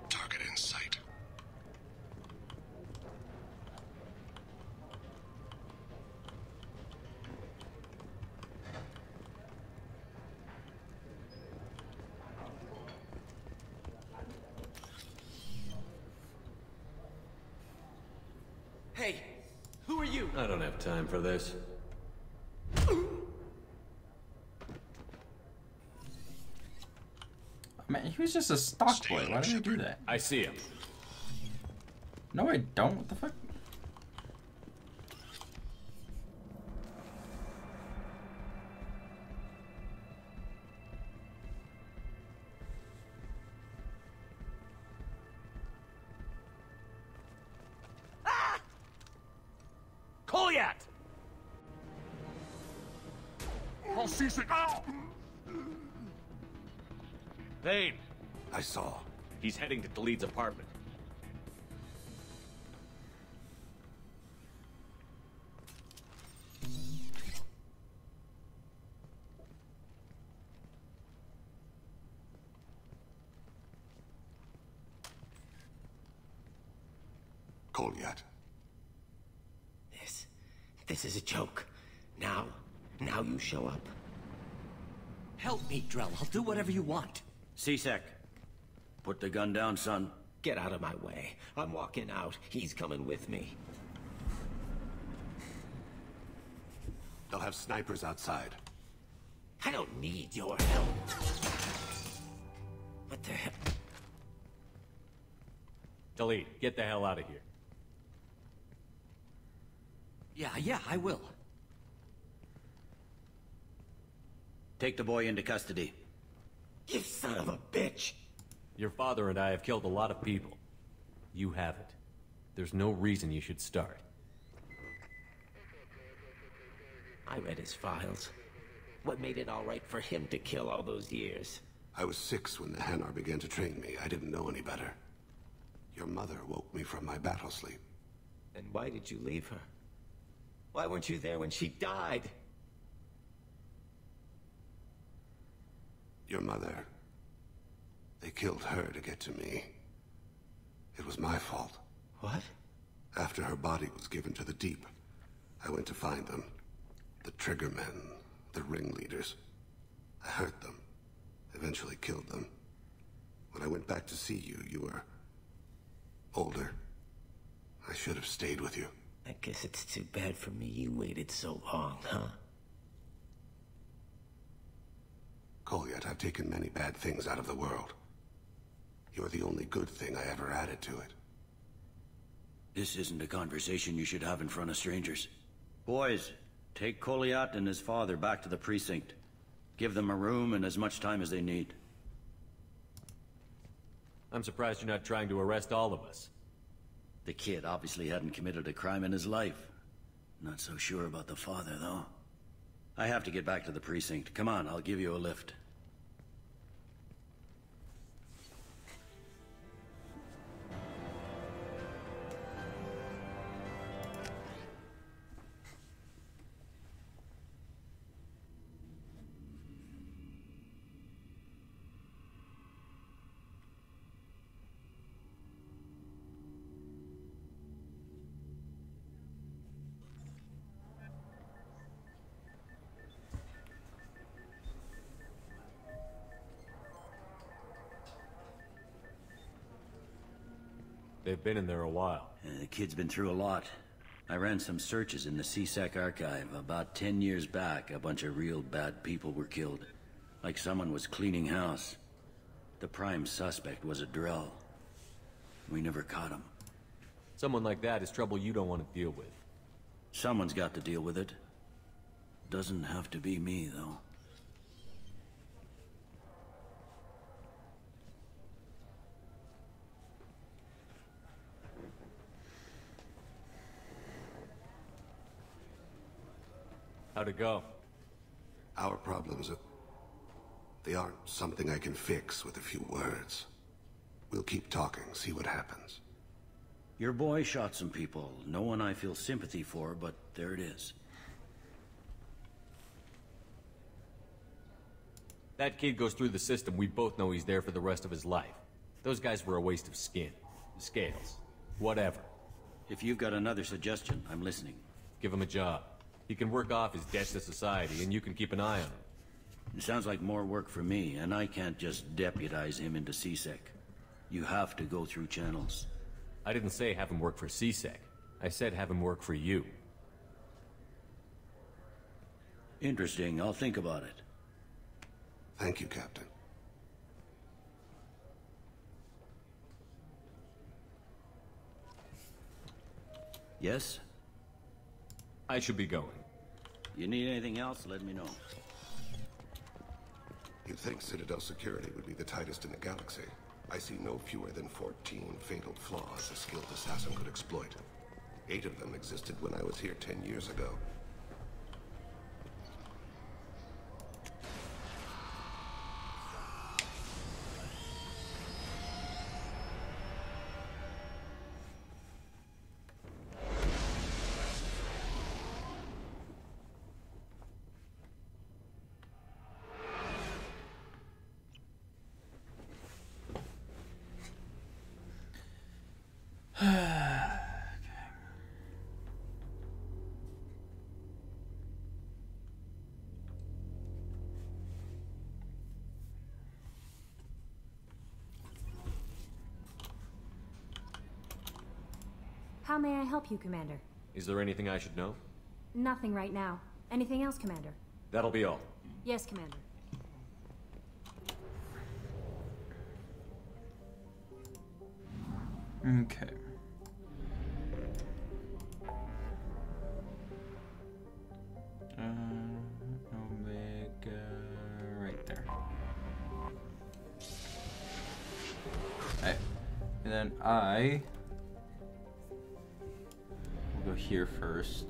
Target in sight. Hey, who are you? I don't have time for this. Man, he was just a stock boy. Why did he do that? I see him. No, I don't. What the fuck? Kolyat! I'll seize it out! Thane! I saw. He's heading to Khalid's apartment. Kolyat. This is a joke. Now you show up. Help me, Drell. I'll do whatever you want. C-Sec, put the gun down, son. Get out of my way. I'm walking out. He's coming with me. They'll have snipers outside. I don't need your help. What the hell? Khalid, get the hell out of here. Yeah, I will. Take the boy into custody. You son of a bitch! Your father and I have killed a lot of people. You haven't. There's no reason you should start. I read his files. What made it all right for him to kill all those years? I was 6 when the Hanar began to train me. I didn't know any better. Your mother woke me from my battle sleep. Then why did you leave her? Why weren't you there when she died? Your mother. They killed her to get to me. It was my fault. What? After her body was given to the Deep, I went to find them. The Triggermen, the ringleaders. I hurt them. Eventually killed them. When I went back to see you, you were older. I should have stayed with you. I guess it's too bad for me you waited so long, huh? Kolyat, I've taken many bad things out of the world. You're the only good thing I ever added to it. This isn't a conversation you should have in front of strangers. Boys, take Kolyat and his father back to the precinct. Give them a room and as much time as they need. I'm surprised you're not trying to arrest all of us. The kid obviously hadn't committed a crime in his life. Not so sure about the father, though. I have to get back to the precinct. Come on, I'll give you a lift. They've been in there a while. The kid's been through a lot. I ran some searches in the C-Sec archive. About 10 years back, a bunch of real bad people were killed. Like someone was cleaning house. The prime suspect was a Drell. We never caught him. Someone like that is trouble you don't want to deal with. Someone's got to deal with it. Doesn't have to be me, though. How'd it go? Our problems, they aren't something I can fix with a few words. We'll keep talking, see what happens. Your boy shot some people. No one I feel sympathy for, but there it is. That kid goes through the system, we both know he's there for the rest of his life. Those guys were a waste of skin. Scales. Whatever. If you've got another suggestion, I'm listening. Give him a job. He can work off his debt to society, and you can keep an eye on him. It sounds like more work for me, and I can't just deputize him into C-Sec. You have to go through channels. I didn't say have him work for C-Sec. I said have him work for you. Interesting. I'll think about it. Thank you, Captain. Yes? I should be going. You need anything else, let me know. You'd think Citadel security would be the tightest in the galaxy. I see no fewer than 14 fatal flaws a skilled assassin could exploit. 8 of them existed when I was here 10 years ago. How may I help you, Commander? Is there anything I should know? Nothing right now. Anything else, Commander? That'll be all. Yes, Commander. Okay. Omega, right there. Alright, and then I will go here first.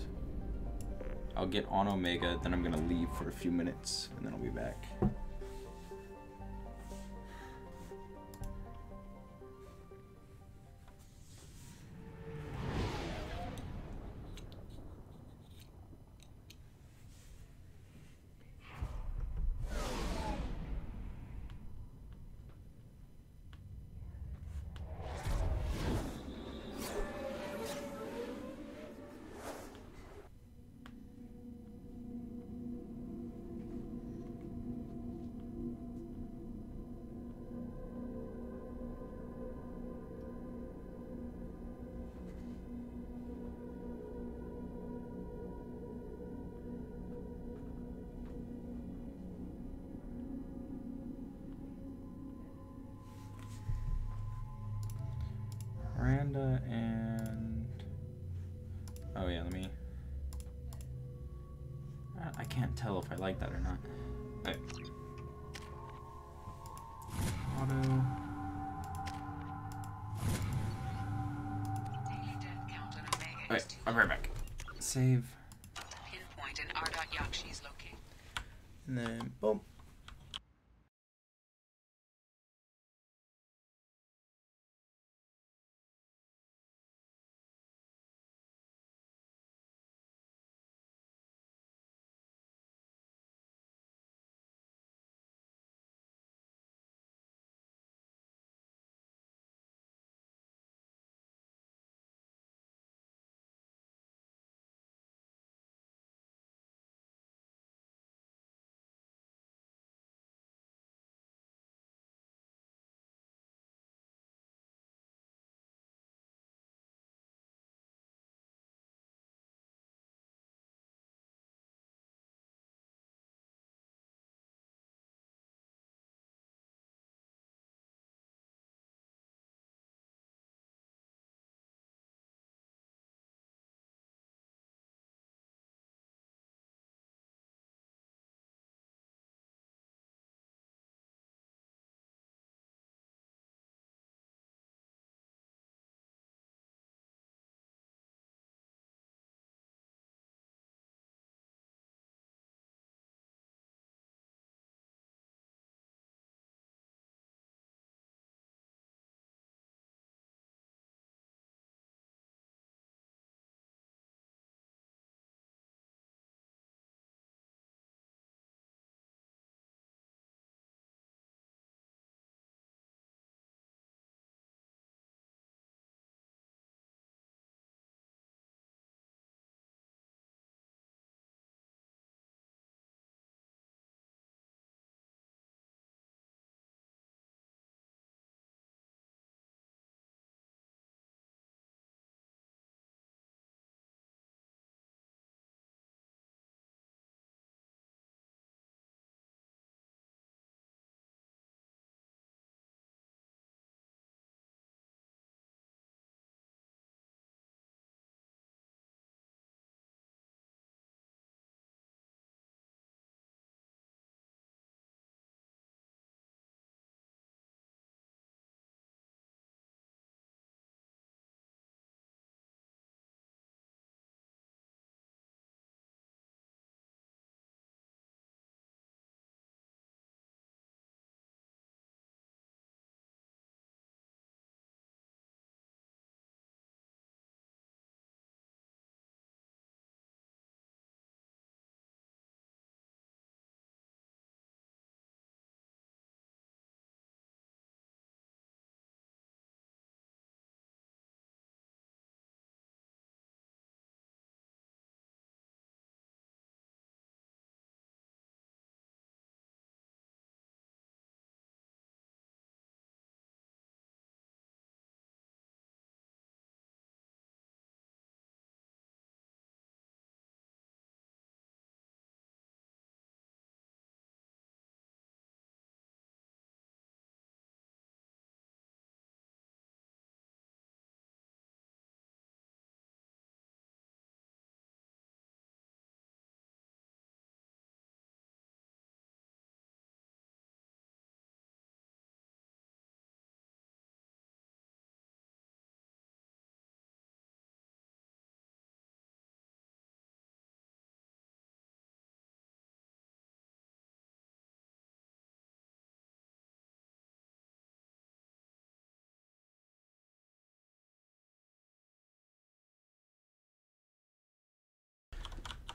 I'll get on Omega, then I'm gonna leave for a few minutes, and then I'll be back. tell if I like that or not. Alright. Auto. Alright, I'll be right back. Save. Pinpoint an R.Yakshi's location. And then, boom.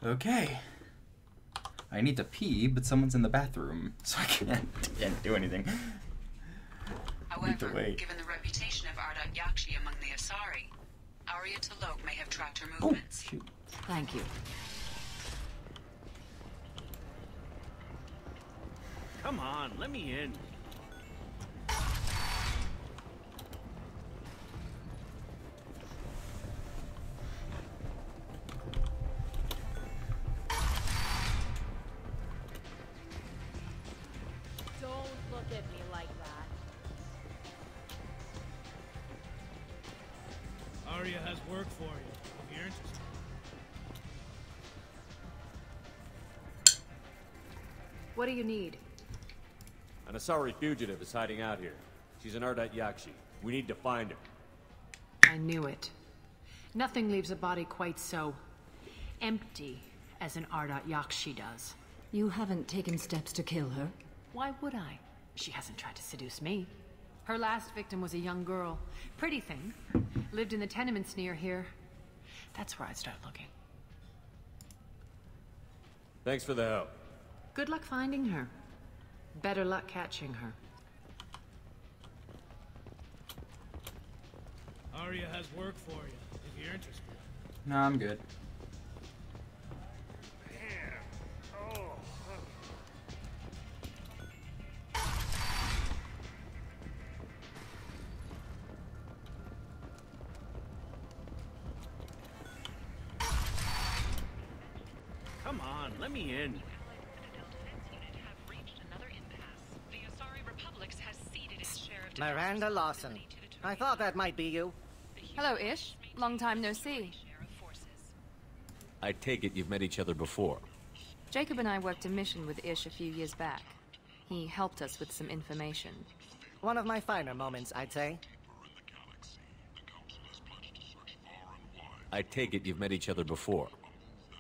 Okay. I need to pee, but someone's in the bathroom, so I can't do anything. However, given the reputation of R.Yakshi among the Asari, Arya T'Loak may have tracked her movements. Oh, shoot. Thank you. Come on, let me in. Arya has work for you, if you're interested. What do you need? An Asari fugitive is hiding out here. She's an Ardat Yakshi. We need to find her. I knew it. Nothing leaves a body quite so empty as an Ardat Yakshi does. You haven't taken steps to kill her? Why would I? She hasn't tried to seduce me. Her last victim was a young girl. Pretty thing. Lived in the tenements near here. That's where I'd start looking. Thanks for the help. Good luck finding her. Better luck catching her. Arya has work for you, if you're interested. No, I'm good. Come on, let me in. Miranda Lawson. I thought that might be you. Hello, Ish. Long time no see. I take it you've met each other before. Jacob and I worked a mission with Ish a few years back. He helped us with some information. One of my finer moments, I'd say. I take it you've met each other before.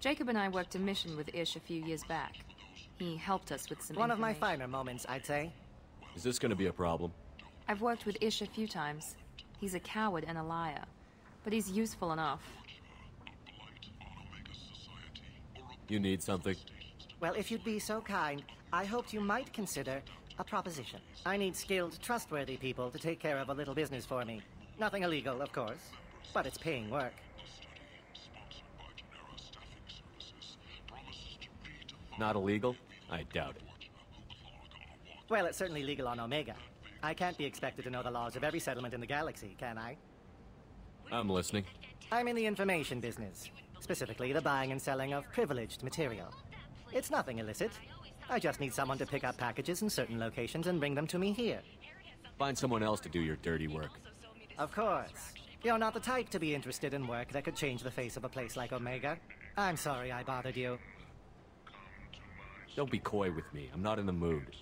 Jacob and I worked a mission with Ish a few years back. He helped us with some One of my information. finer moments, I'd say. Is this gonna be a problem? I've worked with Ish a few times. He's a coward and a liar. But he's useful enough. You need something? Well, if you'd be so kind, I hoped you might consider a proposition. I need skilled, trustworthy people to take care of a little business for me. Nothing illegal, of course, but it's paying work. Not illegal? I doubt it. Well, it's certainly legal on Omega. I can't be expected to know the laws of every settlement in the galaxy, can I? I'm listening. I'm in the information business. Specifically, the buying and selling of privileged material. It's nothing illicit. I just need someone to pick up packages in certain locations and bring them to me here. Find someone else to do your dirty work. Of course. You're not the type to be interested in work that could change the face of a place like Omega. I'm sorry I bothered you. Don't be coy with me. I'm not in the mood.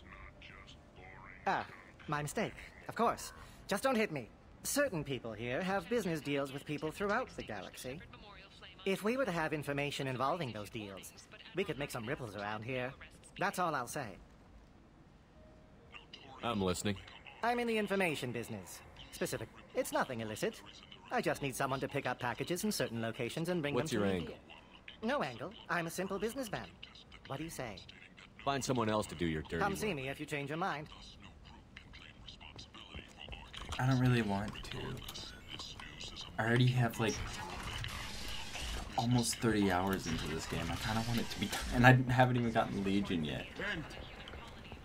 Ah, my mistake. Of course. Just don't hit me. Certain people here have business deals with people throughout the galaxy. If we were to have information involving those deals, we could make some ripples around here. That's all I'll say. I'm listening. I'm in the information business. Specific. It's nothing illicit. I just need someone to pick up packages in certain locations and bring What's them to your me angle? here. No angle. I'm a simple businessman. What do you say? Find someone else to do your dirty Come work. see me if you change your mind. I don't really want to. I already have like almost 30 hours into this game. I kind of want it to be done. And I haven't even gotten Legion yet.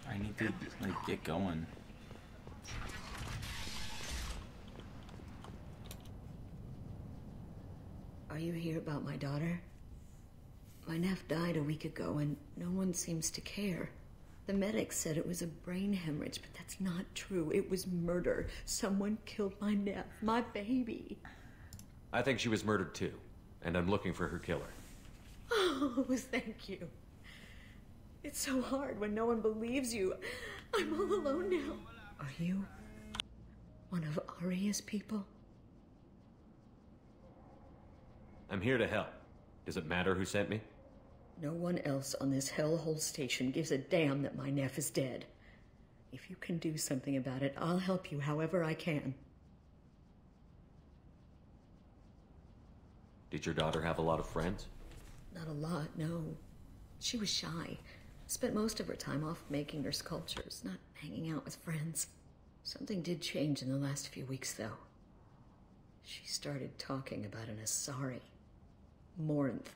I need to like get going. Are you here about my daughter? My nephew died a week ago and no one seems to care. The medics said it was a brain hemorrhage, but that's not true. It was murder. Someone killed my nephew, my baby. I think she was murdered too, and I'm looking for her killer. Oh, thank you. It's so hard when no one believes you. I'm all alone now. Are you one of Arya's people? I'm here to help. Does it matter who sent me? No one else on this hellhole station gives a damn that my nephew is dead. If you can do something about it, I'll help you however I can. Did your daughter have a lot of friends? Not a lot, no. She was shy. Spent most of her time off making her sculptures, not hanging out with friends. Something did change in the last few weeks, though. She started talking about an Asari. Morinth.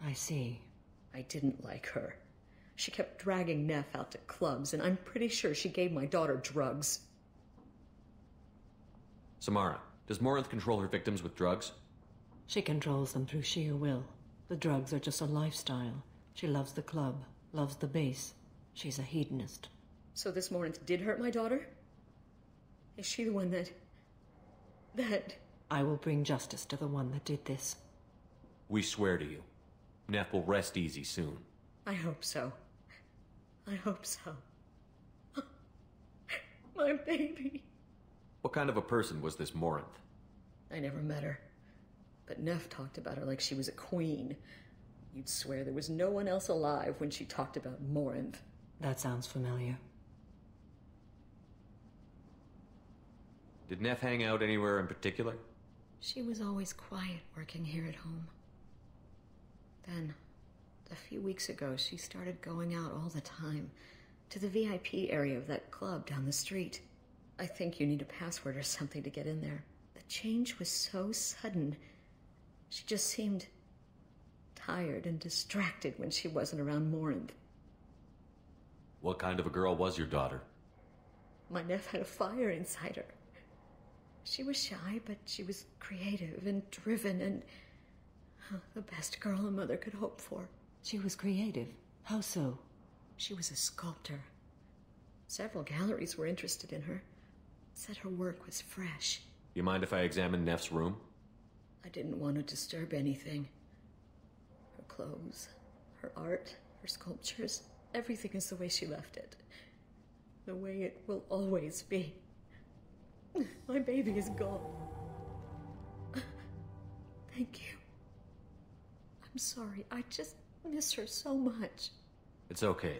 I see. I didn't like her. She kept dragging Neff out to clubs, and I'm pretty sure she gave my daughter drugs. Samara, does Morinth control her victims with drugs? She controls them through sheer will. The drugs are just a lifestyle. She loves the club, loves the base. She's a hedonist. So this Morinth did hurt my daughter? Is she the one that... I will bring justice to the one that did this. We swear to you. Neff will rest easy soon. I hope so. I hope so. My baby. What kind of a person was this Morinth? I never met her. But Neff talked about her like she was a queen. You'd swear there was no one else alive when she talked about Morinth. That sounds familiar. Did Neff hang out anywhere in particular? She was always quiet working here at home. Then, a few weeks ago, she started going out all the time to the VIP area of that club down the street. I think you need a password or something to get in there. The change was so sudden. She just seemed tired and distracted when she wasn't around Morinth. What kind of a girl was your daughter? My Neff had a fire inside her. She was shy, but she was creative and driven and the best girl a mother could hope for. She was creative? How so? She was a sculptor. Several galleries were interested in her. Said her work was fresh. You mind if I examine Neff's room? I didn't want to disturb anything. Her clothes, her art, her sculptures, everything is the way she left it. The way it will always be. My baby is gone. Thank you. I'm sorry. I just miss her so much. It's okay.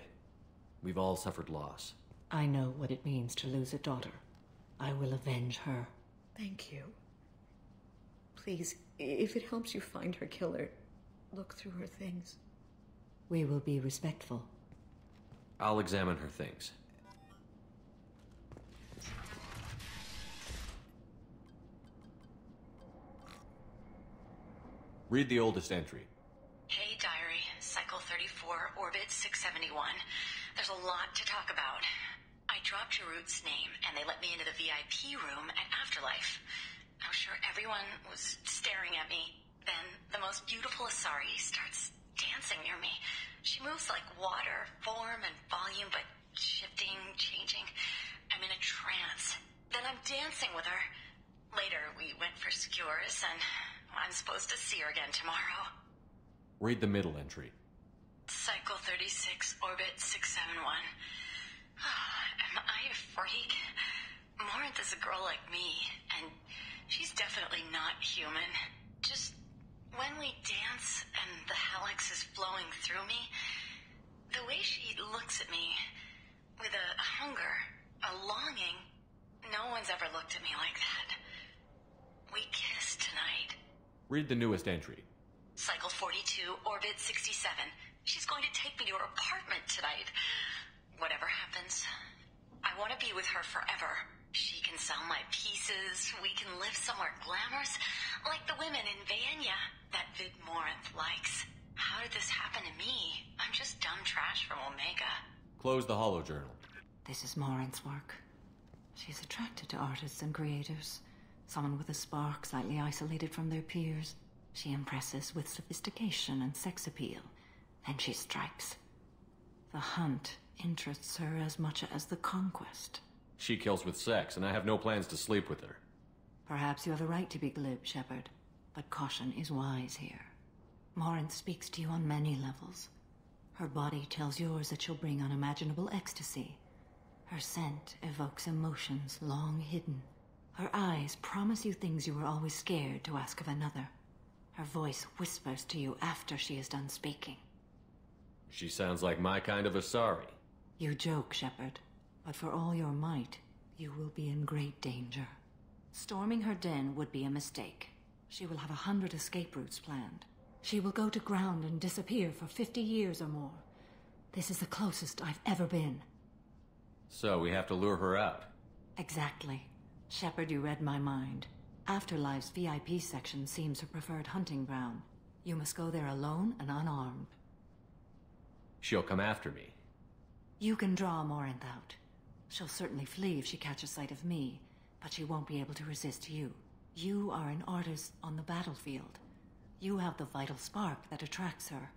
We've all suffered loss. I know what it means to lose a daughter. I will avenge her. Thank you. Please, if it helps you find her killer, look through her things. We will be respectful. I'll examine her things. Read the oldest entry. Hey, Diary. Cycle 34, Orbit 671. There's a lot to talk about. I dropped Jarut's name, and they let me into the VIP room at Afterlife. I'm sure everyone was staring at me. Then the most beautiful Asari starts dancing near me. She moves like water, form and volume, but shifting, changing. I'm in a trance. Then I'm dancing with her. Later, we went for skewers, and I'm supposed to see her again tomorrow. Read the middle entry. Cycle 36, Orbit 671. Am I a freak? Morinth is a girl like me, and she's definitely not human. Just when we dance and the Helix is flowing through me, the way she looks at me with a hunger, a longing, no one's ever looked at me like that. We kissed tonight. Read the newest entry. Cycle 42, Orbit 67. She's going to take me to her apartment tonight. Whatever happens, I want to be with her forever. She can sell my pieces. We can live somewhere glamorous, like the women in Vanya that Vid Morinth likes. How did this happen to me? I'm just dumb trash from Omega. Close the holo journal. This is Morinth's work. She's attracted to artists and creatives. Someone with a spark, slightly isolated from their peers. She impresses with sophistication and sex appeal. Then she strikes. The hunt interests her as much as the conquest. She kills with sex, and I have no plans to sleep with her. Perhaps you have a right to be glib, Shepard, but caution is wise here. Morinth speaks to you on many levels. Her body tells yours that she'll bring unimaginable ecstasy. Her scent evokes emotions long hidden. Her eyes promise you things you were always scared to ask of another. Her voice whispers to you after she is done speaking. She sounds like my kind of Asari. You joke, Shepard, but for all your might, you will be in great danger. Storming her den would be a mistake. She will have 100 escape routes planned. She will go to ground and disappear for 50 years or more. This is the closest I've ever been. So we have to lure her out. Exactly. Shepard, you read my mind. Afterlife's VIP section seems her preferred hunting ground. You must go there alone and unarmed. She'll come after me. You can draw Morinth out. She'll certainly flee if she catches sight of me, but she won't be able to resist you. You are an artist on the battlefield. You have the vital spark that attracts her.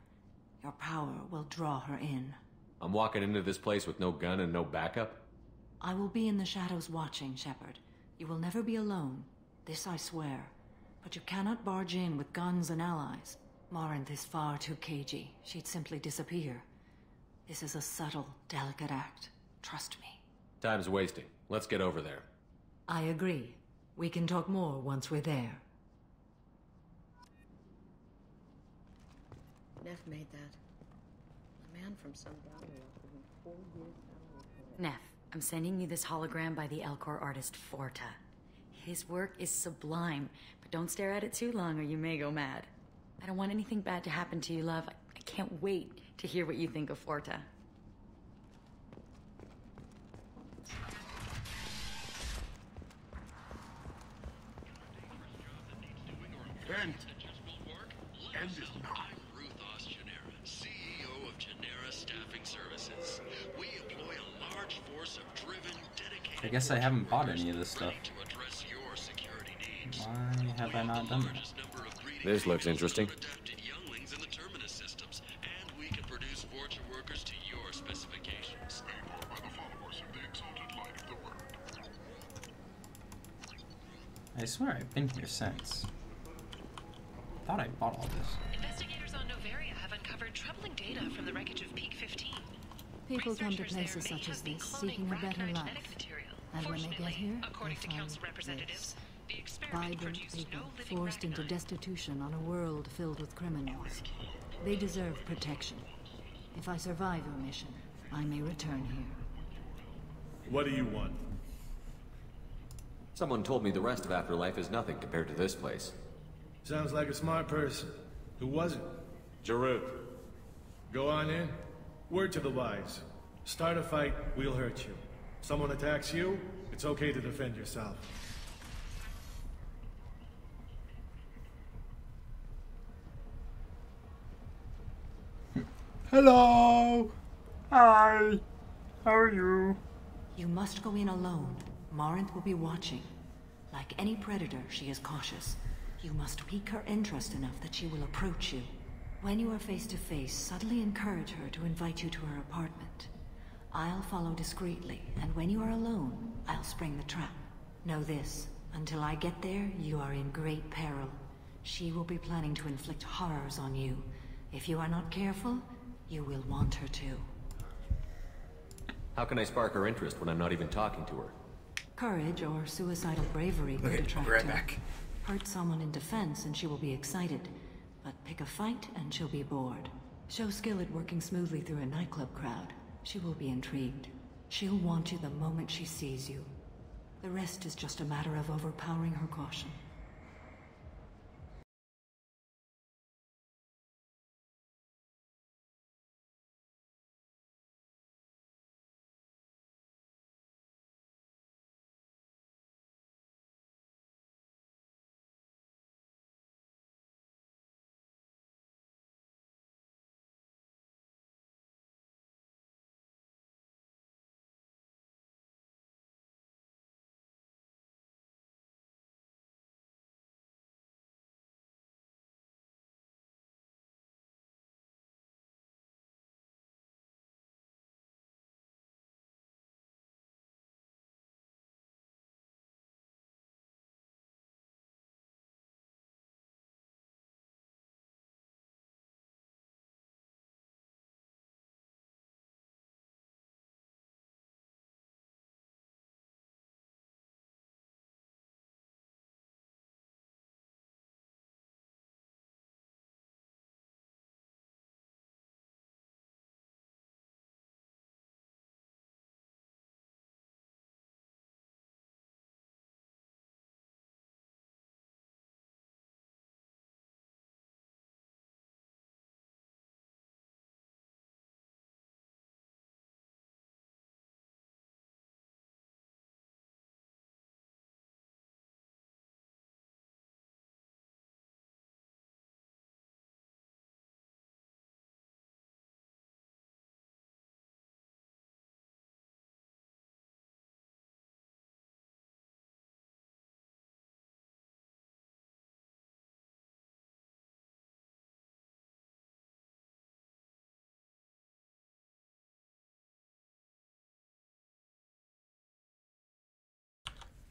Your power will draw her in. I'm walking into this place with no gun and no backup? I will be in the shadows watching, Shepard. You will never be alone. This I swear. But you cannot barge in with guns and allies. Morinth is far too cagey. She'd simply disappear. This is a subtle, delicate act. Trust me. Time's wasting. Let's get over there. I agree. We can talk more once we're there. Neff made that. A man from some valley offered him 4 years salary for it. Neff, I'm sending you this hologram by the Elcor artist Forta. His work is sublime, but don't stare at it too long or you may go mad. I don't want anything bad to happen to you, love. I can't wait to hear what you think of Forta. End is not. I'm Ruth Genera, CEO of Genera Staffing Services. We employ a large force of driven, dedicated. I guess I haven't bought any of this stuff. Why have I not done that? This looks interesting. Younglings in the terminus systems, and we can produce Fortune workers to your specifications. By the followers of the exalted light of the word. I swear I've been here since. Thought I bought all this. Investigators on Novaria have uncovered troubling data from the wreckage of Peak 15. People come to places such as this seeking a better life. And when they get here, according to they council find representatives, the this. experiment Vibrant produced people no living forced into destitution on a world filled with criminals. They deserve protection. If I survive your mission, I may return here. What do you want? Someone told me the rest of Afterlife is nothing compared to this place. Sounds like a smart person. Who was it? Jarut. Go on in. Word to the wise. Start a fight, we'll hurt you. Someone attacks you, it's okay to defend yourself. Hello! Hi! How are you? You must go in alone. Marinth will be watching. Like any predator, she is cautious. You must pique her interest enough that she will approach you. When you are face to face, subtly encourage her to invite you to her apartment. I'll follow discreetly, and when you are alone, I'll spring the trap. Know this, until I get there, you are in great peril. She will be planning to inflict horrors on you. If you are not careful, you will want her to. How can I spark her interest when I'm not even talking to her? Courage or suicidal bravery could attract her. Hurt someone in defense and she will be excited, but pick a fight and she'll be bored. Show skill at working smoothly through a nightclub crowd. She will be intrigued. She'll want you the moment she sees you. The rest is just a matter of overpowering her caution.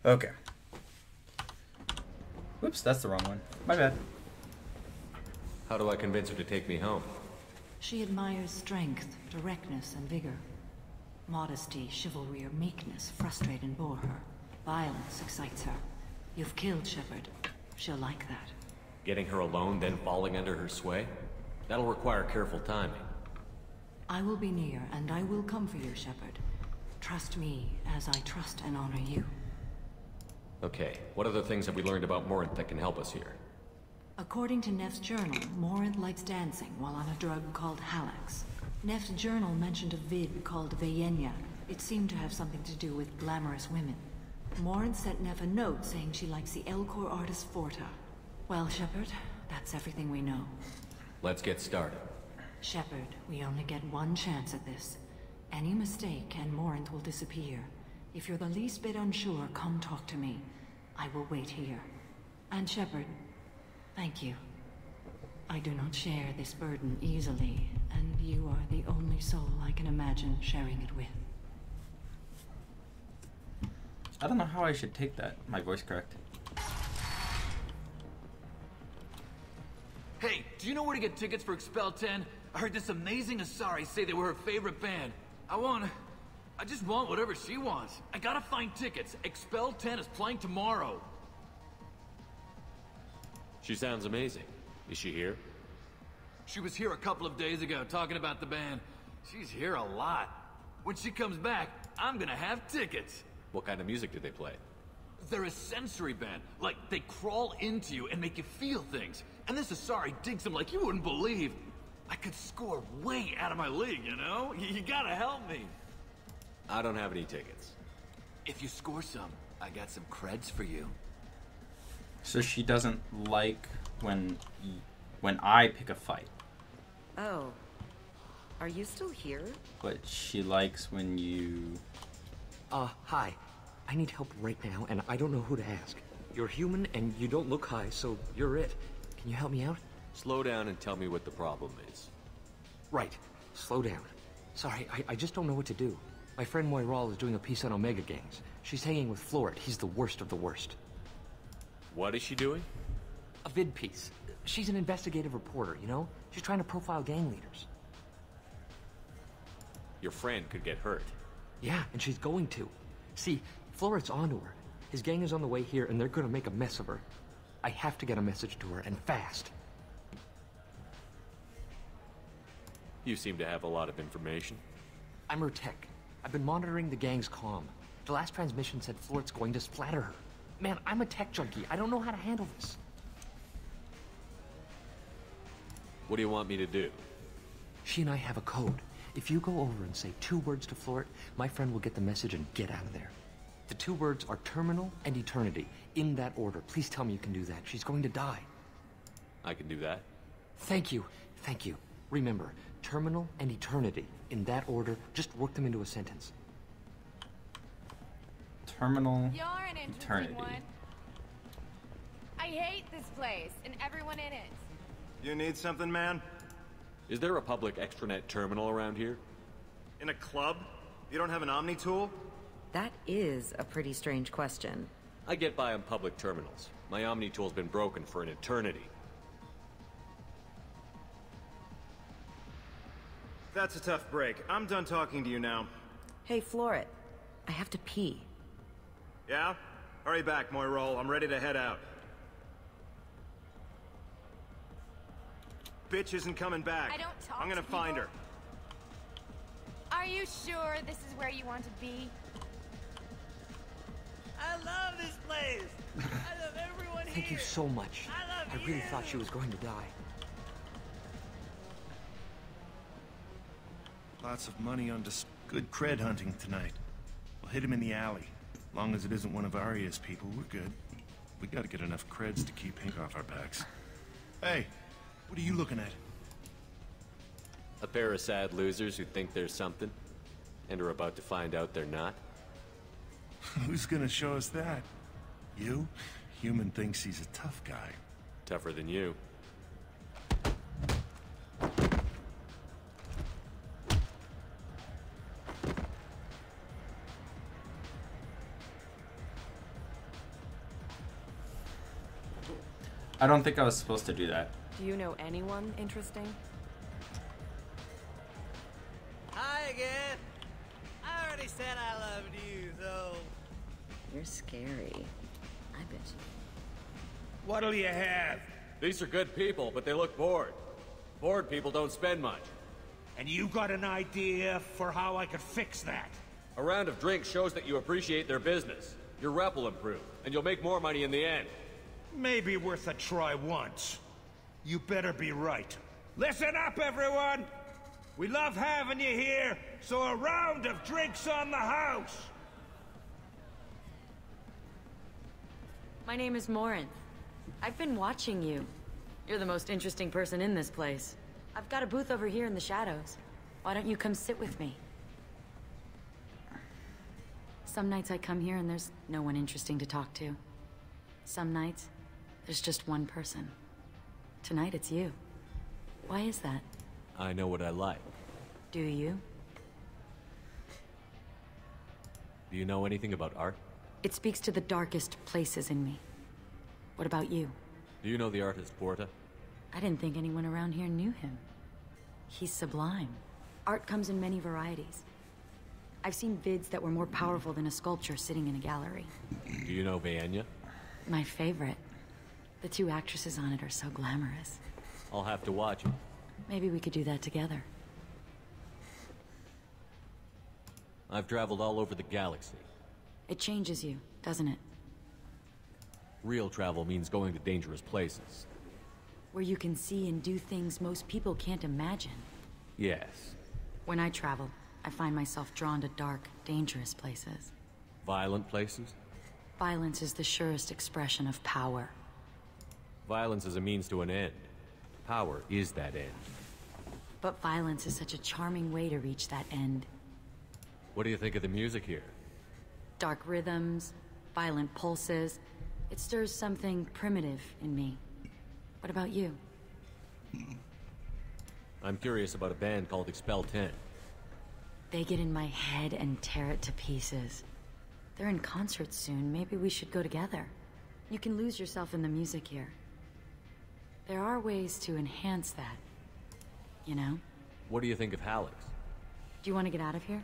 Okay. Whoops, that's the wrong one. My bad. How do I convince her to take me home? She admires strength, directness, and vigor. Modesty, chivalry, or meekness frustrate and bore her. Violence excites her. You've killed Shepard. She'll like that. Getting her alone, then falling under her sway? That'll require careful timing. I will be near, and I will come for you, Shepard. Trust me, as I trust and honor you. Okay, what other things have we learned about Morinth that can help us here? According to Neff's journal, Morinth likes dancing while on a drug called Halax. Neff's journal mentioned a vid called Vayenya. It seemed to have something to do with glamorous women. Morinth sent Neff a note saying she likes the Elcor artist Forta. Well, Shepard, that's everything we know. Let's get started. Shepard, we only get one chance at this. Any mistake and Morinth will disappear. If you're the least bit unsure, come talk to me. I will wait here. And Shepard, thank you. I do not share this burden easily, and you are the only soul I can imagine sharing it with. I don't know how I should take that. My voice cracked. Hey, do you know where to get tickets for Expel 10? I heard this amazing Asari say they were her favorite band. I just want whatever she wants. I gotta find tickets. Expel 10 is playing tomorrow. She sounds amazing. Is she here? She was here a couple of days ago talking about the band. She's here a lot. When she comes back, I'm gonna have tickets. What kind of music do they play? They're a sensory band. Like, they crawl into you and make you feel things. And this Asari digs them like you wouldn't believe. I could score way out of my league, you know? You gotta help me. I don't have any tickets. If you score some, I got some creds for you. So she doesn't like when I pick a fight. Oh. Are you still here? But she likes when you... Hi. I need help right now, and I don't know who to ask. You're human, and you don't look high, so you're it. Can you help me out? Slow down and tell me what the problem is. Right. Slow down. Sorry, I just don't know what to do. My friend Moiral is doing a piece on Omega gangs. She's hanging with Floret. He's the worst of the worst. What is she doing? A vid piece. She's an investigative reporter, you know? She's trying to profile gang leaders. Your friend could get hurt. Yeah, and she's going to. See, Floret's onto her. His gang is on the way here, and they're gonna make a mess of her. I have to get a message to her, and fast. You seem to have a lot of information. I'm her tech. I've been monitoring the gang's comm. The last transmission said Floret's going to splatter her. Man, I'm a tech junkie. I don't know how to handle this. What do you want me to do? She and I have a code. If you go over and say 2 words to Floret, my friend will get the message and get out of there. The 2 words are terminal and eternity. In that order. Please tell me you can do that. She's going to die. I can do that. Thank you. Thank you. Remember, terminal and eternity. In that order, just work them into a sentence. Terminal, You're an interesting eternity. one. I hate this place and everyone in it. You need something, man? Is there a public extranet terminal around here? In a club? You don't have an Omni tool? That is a pretty strange question. I get by on public terminals. My Omni tool's been broken for an eternity. That's a tough break. I'm done talking to you now. Hey, Floret. I have to pee. Yeah? Hurry back, Moiral. I'm ready to head out. Bitch isn't coming back. I don't talk I'm gonna to find people. her. Are you sure this is where you want to be? I love this place. I love everyone Thank you so much. I really thought she was going to die. Lots of money on good cred hunting tonight. We'll hit him in the alley. Long as it isn't one of Arya's people, we're good. We gotta get enough creds to keep Hank off our backs. Hey, what are you looking at? A pair of sad losers who think there's something, and are about to find out they're not. Who's gonna show us that? You? Human thinks he's a tough guy. Tougher than you. I don't think I was supposed to do that. Do you know anyone interesting? You're scary. I bet you. What'll you have? These are good people, but they look bored. Bored people don't spend much. And you got an idea for how I could fix that? A round of drinks shows that you appreciate their business. Your rep will improve, and you'll make more money in the end. Maybe worth a try once. You better be right. Listen up, everyone! We love having you here, so a round of drinks on the house! My name is Morinth. I've been watching you. You're the most interesting person in this place. I've got a booth over here in the shadows. Why don't you come sit with me? Some nights I come here and there's no one interesting to talk to. Some nights, there's just one person. Tonight it's you. Why is that? I know what I like. Do you? Do you know anything about art? It speaks to the darkest places in me. What about you? Do you know the artist Porta? I didn't think anyone around here knew him. He's sublime. Art comes in many varieties. I've seen vids that were more powerful than a sculpture sitting in a gallery. Do you know Vaenya? My favorite. The two actresses on it are so glamorous. I'll have to watch it. Maybe we could do that together. I've traveled all over the galaxy. It changes you, doesn't it? Real travel means going to dangerous places. Where you can see and do things most people can't imagine. Yes. When I travel, I find myself drawn to dark, dangerous places. Violent places? Violence is the surest expression of power. Violence is a means to an end. Power is that end. But violence is such a charming way to reach that end. What do you think of the music here? Dark rhythms, violent pulses. It stirs something primitive in me. What about you? I'm curious about a band called Expel 10. They get in my head and tear it to pieces. They're in concert soon. Maybe we should go together. You can lose yourself in the music here. There are ways to enhance that. You know? What do you think of Hallex? Do you want to get out of here?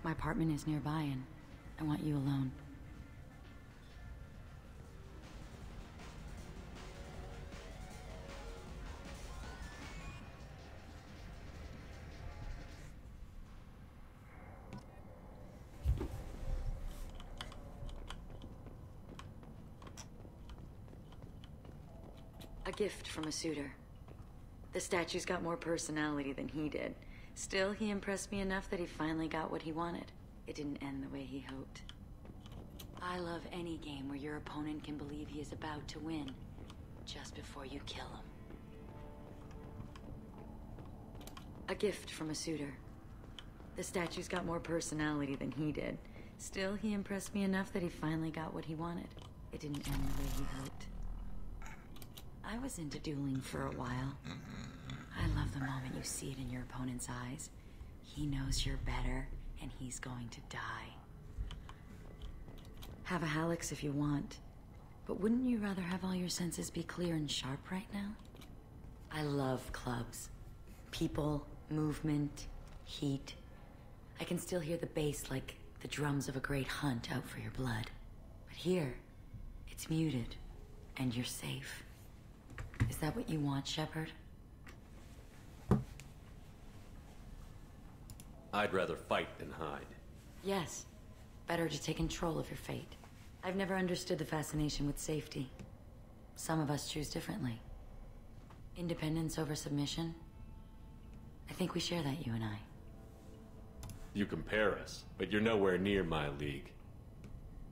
My apartment is nearby and I want you alone. A gift from a suitor. The statue's got more personality than he did. Still, he impressed me enough that he finally got what he wanted. It didn't end the way he hoped. I love any game where your opponent can believe he is about to win, just before you kill him. A gift from a suitor. The statue's got more personality than he did. Still, he impressed me enough that he finally got what he wanted. It didn't end the way he hoped. I was into dueling for a while. I love the moment you see it in your opponent's eyes. He knows you're better, and he's going to die. Have a Hallex if you want, but wouldn't you rather have all your senses be clear and sharp right now? I love clubs. People, movement, heat. I can still hear the bass like the drums of a great hunt out for your blood. But here, it's muted, and you're safe. Is that what you want, Shepard? I'd rather fight than hide. Yes. Better to take control of your fate. I've never understood the fascination with safety. Some of us choose differently. Independence over submission? I think we share that, you and I. You compare us, but you're nowhere near my league.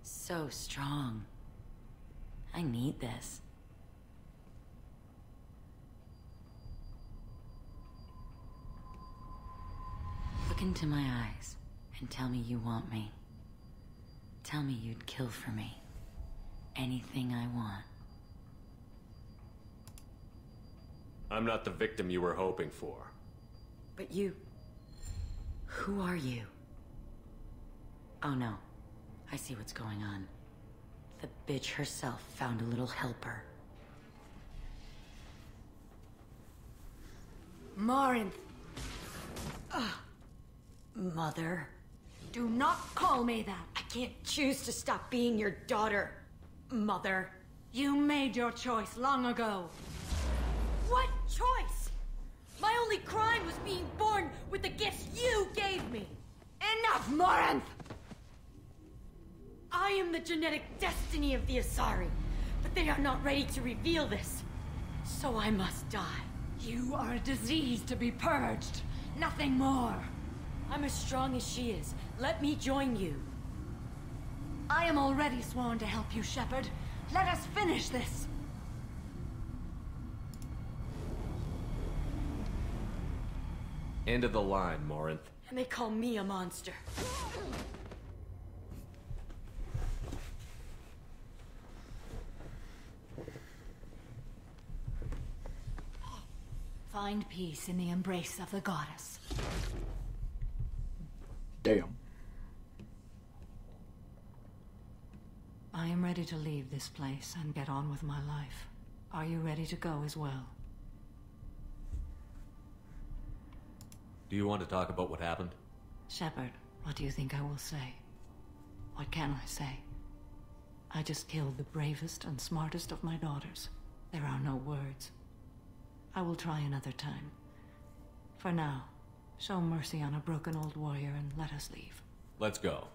So strong. I need this. Look into my eyes and tell me you want me. Tell me you'd kill for me. Anything I want. I'm not the victim you were hoping for. But you... Who are you? Oh no. I see what's going on. The bitch herself found a little helper. Morinth! Mother, do not not call me that. I can't choose to stop being your daughter, Mother. You made your choice long ago. What choice? My only crime was being born with the gifts you gave me. Enough, Morinth! I am the genetic destiny of the Asari, but they are not ready to reveal this. So I must die. You are a disease to be purged. Nothing more. I'm as strong as she is. Let me join you. I am already sworn to help you, Shepard. Let us finish this. End of the line, Morinth. And they call me a monster. Find peace in the embrace of the goddess. Damn. I am ready to leave this place and get on with my life. Are you ready to go as well? Do you want to talk about what happened? Shepard, what do you think I will say? What can I say? I just killed the bravest and smartest of my daughters. There are no words. I will try another time. For now, show mercy on a broken old warrior and let us leave. Let's go.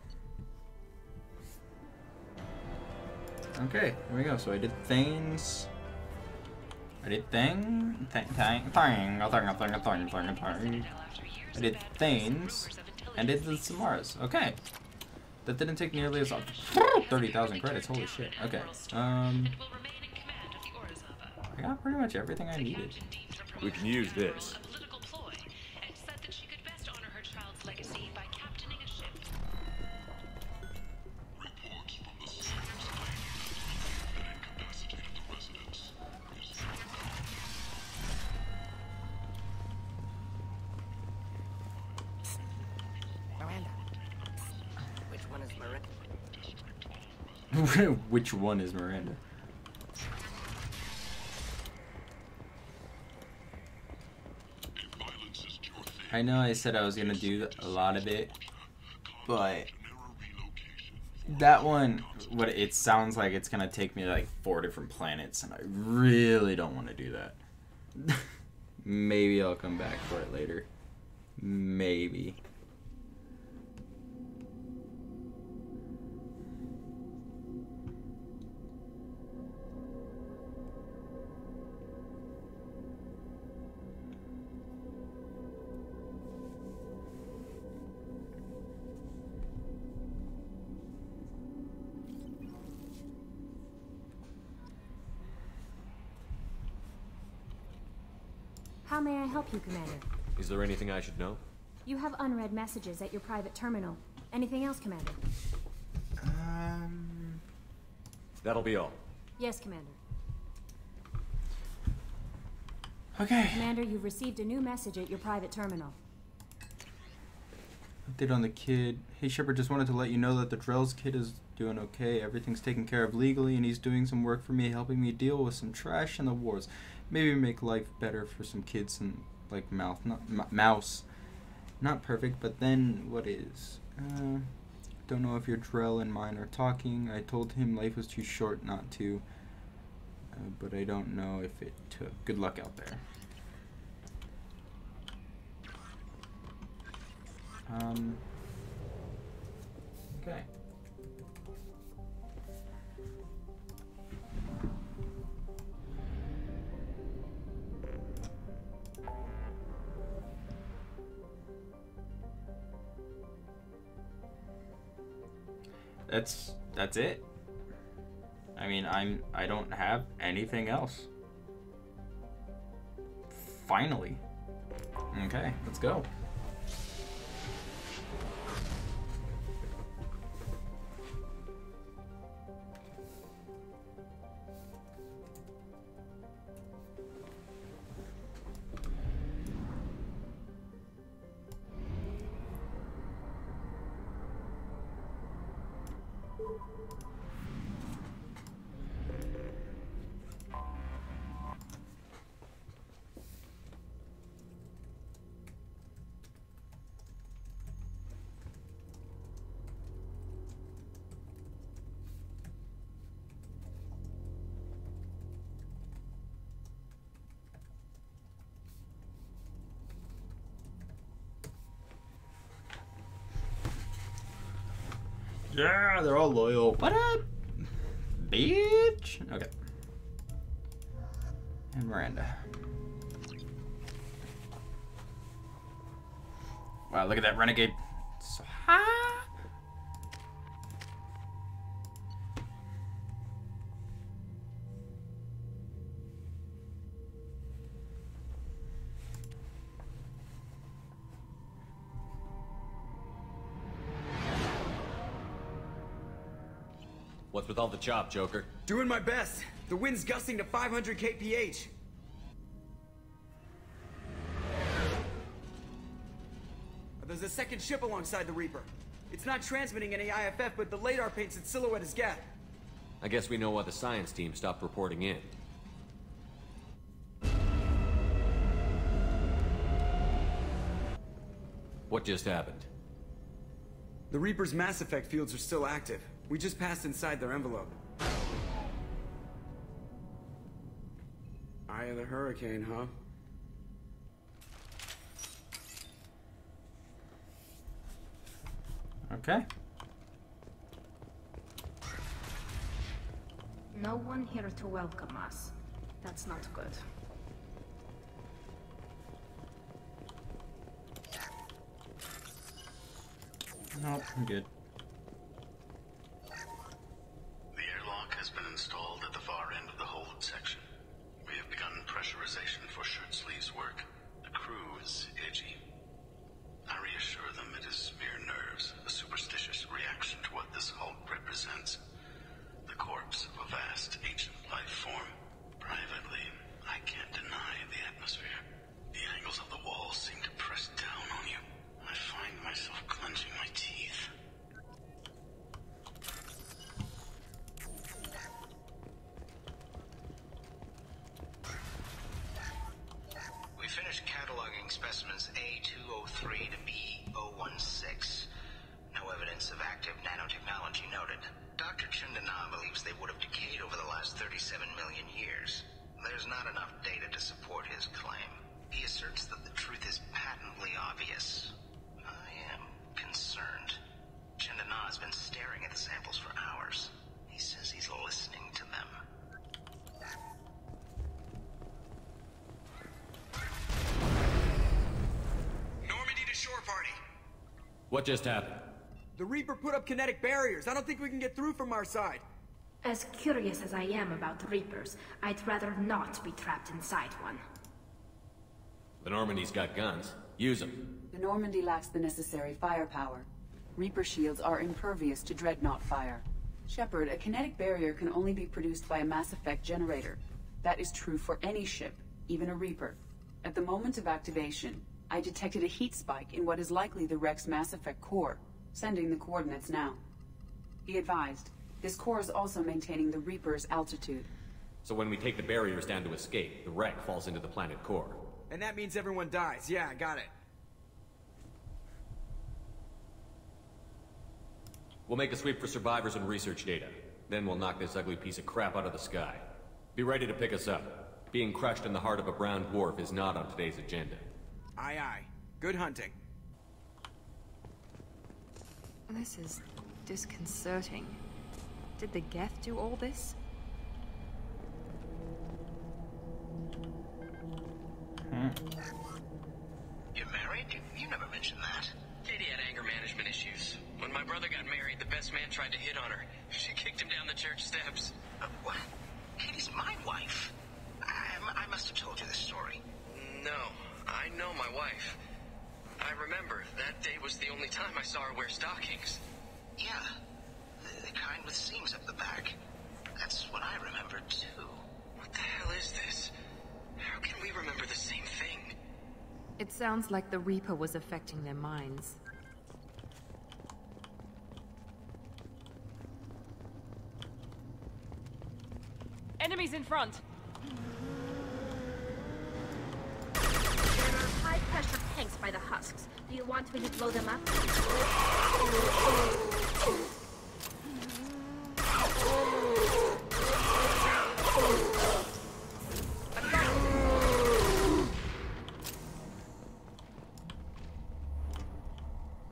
Okay, here we go. So I did things. I did things. I did things. And did the Samaras. Okay. That didn't take nearly as 30,000 credits. Holy shit. Okay. I got pretty much everything I needed. We can use this. Miranda. Which one is Miranda? Which one is Miranda? I know I said I was gonna do a lot of it, but that one, what it sounds like it's gonna take me to like 4 different planets, and I really don't want to do that. Maybe I'll come back for it later. Maybe. How may I help you, Commander? Is there anything I should know? You have unread messages at your private terminal. Anything else, Commander? That'll be all. Yes, Commander. Okay. Commander, you've received a new message at your private terminal. Update on the kid. Hey Shepard, just wanted to let you know that the Drell's kid is doing okay. Everything's taken care of legally, and he's doing some work for me, helping me deal with some trash in the wars. Maybe make life better for some kids and like Mouse. Not perfect, but then what is? Don't know if your Drell and mine are talking. I told him life was too short not to, but I don't know if it took. Good luck out there. Okay. That's it. I mean, I don't have anything else. Finally. Okay, let's go. Yeah, they're all loyal. What up, bitch? Okay. And Miranda. Wow, look at that renegade. So high. What's with all the chop, Joker? Doing my best. The wind's gusting to 500 kph. There's a second ship alongside the Reaper. It's not transmitting any IFF, but the radar paints its silhouette as Geth. I guess we know why the science team stopped reporting in. What just happened? The Reaper's Mass Effect fields are still active. We just passed inside their envelope. Eye of the Hurricane, huh? Okay. No one here to welcome us. That's not good. Nope, I'm good. The airlock has been installed at the far end of the hold section. We have begun pressurization for shirt sleeves work. The crew is edgy. I reassure them it is mere nerves, a superstitious reaction to what this hulk represents. The corpse of a vast ancient life form. Privately, I can't deny the atmosphere. The angles of the walls seem to press down on you. I find myself clenching my teeth. We finished cataloging specimens A203 to B016. No evidence of active nanotechnology noted. Dr. Chandana believes they would have decayed over the last 37 million years. There's not enough data to support his claim. He asserts that the truth is patently obvious. I am concerned. Chandana has been staring at the samples for hours. He says he's listening to them. Normandy to shore party. What just happened? The Reaper put up kinetic barriers. I don't think we can get through from our side. As curious as I am about Reapers, I'd rather not be trapped inside one. The Normandy's got guns. Use them. The Normandy lacks the necessary firepower. Reaper shields are impervious to dreadnought fire. Shepard, a kinetic barrier can only be produced by a Mass Effect generator. That is true for any ship, even a Reaper. At the moment of activation, I detected a heat spike in what is likely the Wreck's Mass Effect core, sending the coordinates now. Be advised, this core is also maintaining the Reaper's altitude. So when we take the barriers down to escape, the wreck falls into the planet core. And that means everyone dies. Yeah, I got it. We'll make a sweep for survivors and research data. Then we'll knock this ugly piece of crap out of the sky. Be ready to pick us up. Being crushed in the heart of a brown dwarf is not on today's agenda. Aye, aye. Good hunting. This is disconcerting. Did the Geth do all this? You're married? You never mentioned that. Katie had anger management issues. When my brother got married, the best man tried to hit on her. She kicked him down the church steps. What? Katie's my wife. I must have told you this story. No, I know my wife. I remember, that day was the only time I saw her wear stockings. Yeah, the kind with seams up the back. That's what I remember, too. What the hell is this? How can we remember the same thing? It sounds like the Reaper was affecting their minds. Enemies in front! There are high-pressure tanks by the husks. Do you want me to blow them up?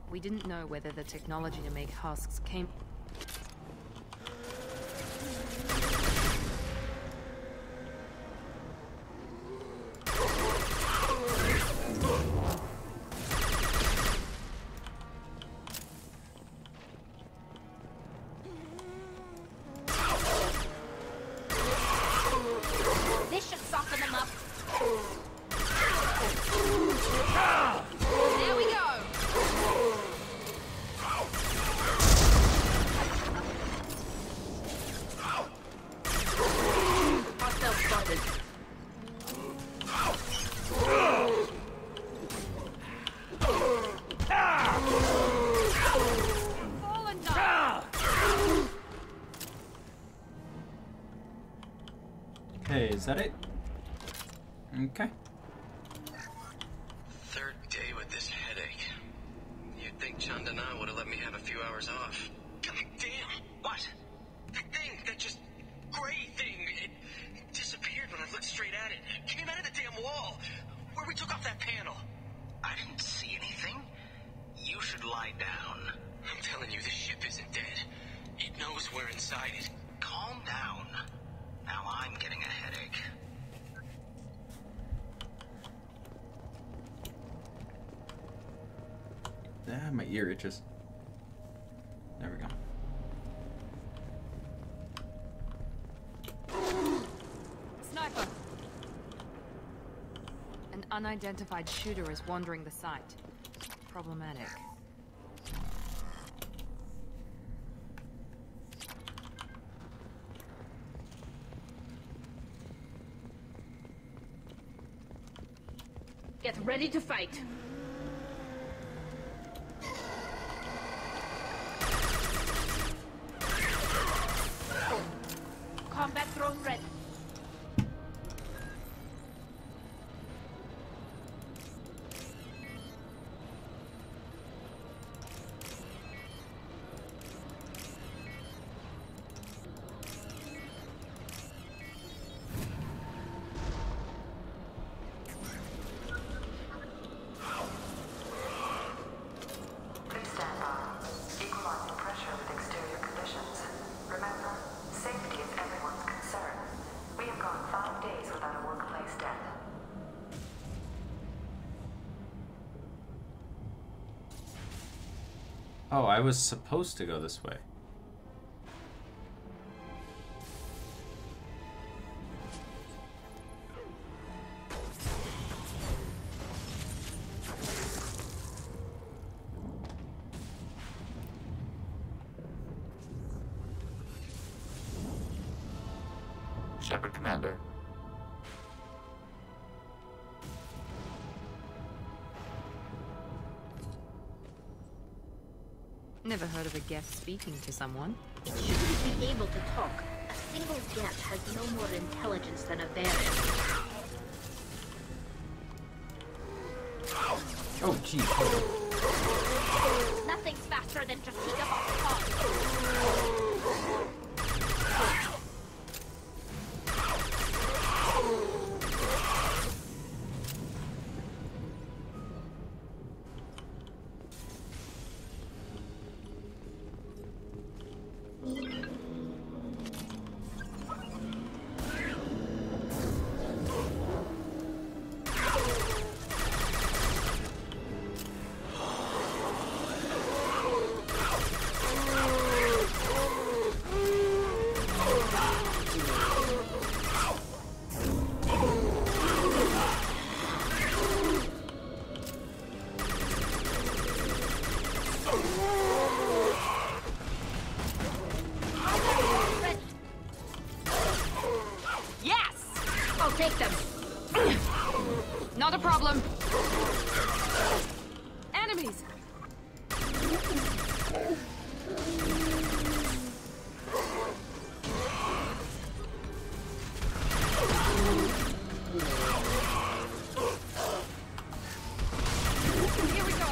We didn't know whether the technology to make husks came... Okay, is that it? Okay. Third day with this headache. You'd think Chandana would have let me have a few hours off. Damn! What? The thing, that just gray thing, it disappeared when I looked straight at it. It came out of the damn wall, where we took off that panel. I didn't see anything. You should lie down. I'm telling you, this ship isn't dead. It knows we're inside it. Calm down. Now I'm getting a headache. Ah, my ear itches. There we go. Sniper! An unidentified shooter is wandering the site. Problematic. Get ready to fight. Combat drone ready. Oh, I was supposed to go this way. Shepard, Commander. Never heard of a Geth speaking to someone. It shouldn't be able to talk. A single Geth has no more intelligence than a Baron. Oh, geez. Nothing's faster than to pick up off the pod. Take them. Not a problem. Enemies. Here we go.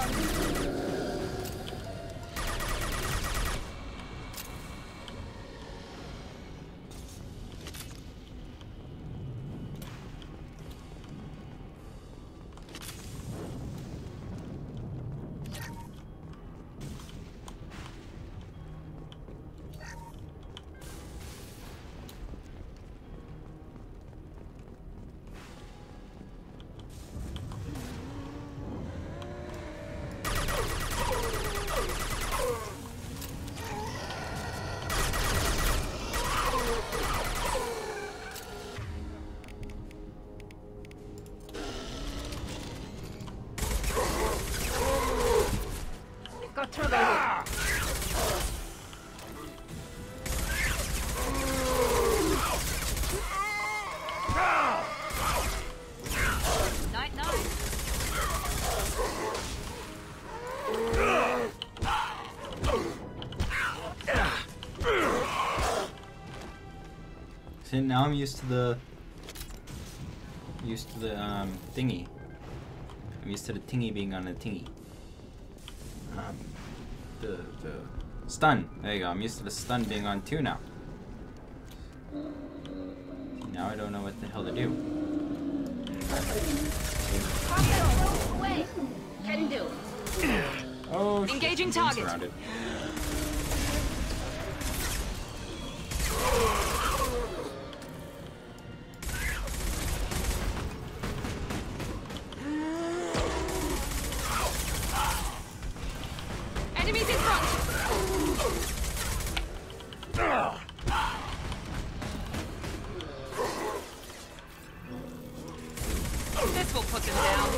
Got turbo here. Night, night. See, now I'm used to the used to the thingy. I'm used to the tingy being on the tingy. The stun. There you go. I'm used to the stun being on 2 now. Now I don't know what the hell to do. Away. Can do. Oh, engaging shit. target. Surrounded. Enemies in front. This will put them down.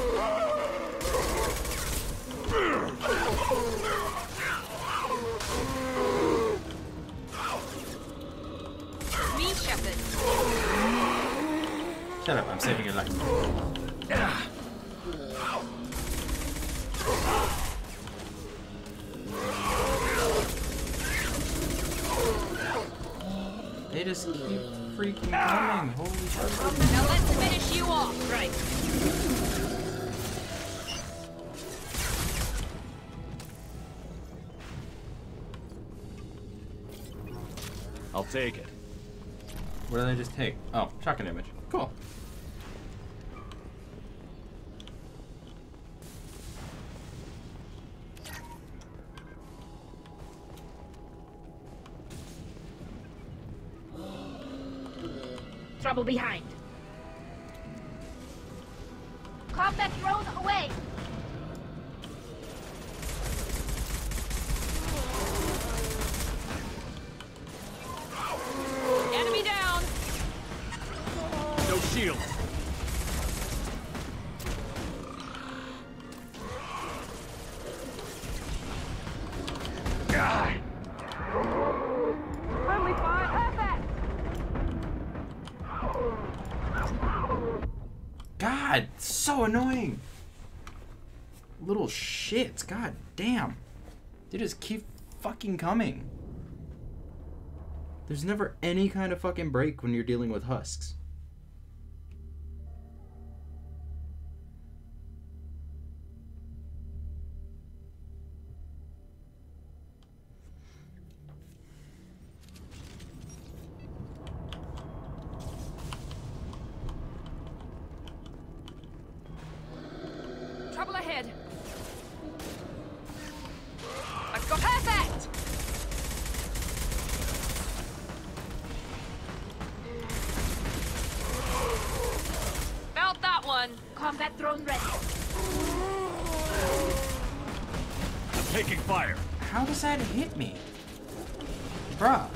Me, Shepard. Shut up, I'm saving your life. They just keep freaking coming. Holy shit. Now let's finish you off. Right. I'll take it. What did I just take? Oh, shotgun damage. Cool. Trouble behind. Combat drone away. Enemy down. No shield. Friendly fire. Perfect. God, so annoying. Little shits. God damn. They just keep fucking coming. There's never any kind of fucking break when you're dealing with husks. Trouble ahead. I've got perfect. Felt that one. Combat drone ready. I'm taking fire. How does that hit me? Bruh.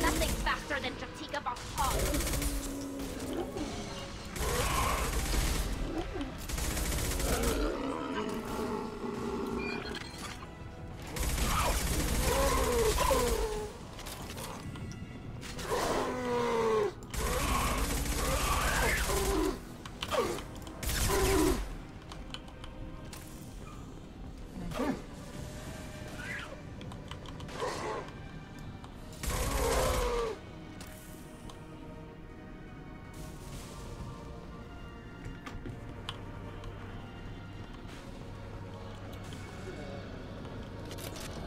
Nothing faster than to take up a hog.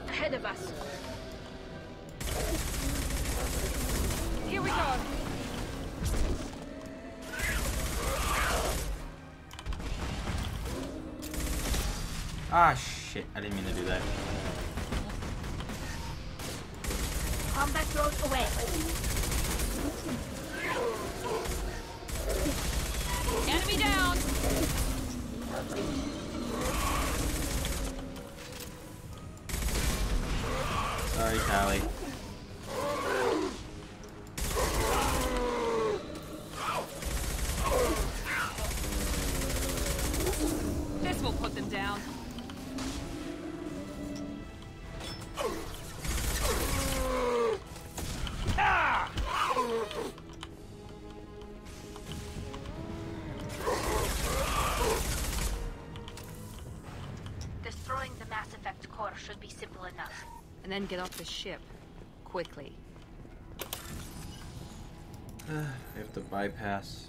Ahead of us. Here we go. Ah, shit. I didn't mean to do that. Combat drone away. Enemy down. Sorry, Callie. This will put them down. Ah! core should be simple enough. And then get off the ship. Quickly. I have to bypass.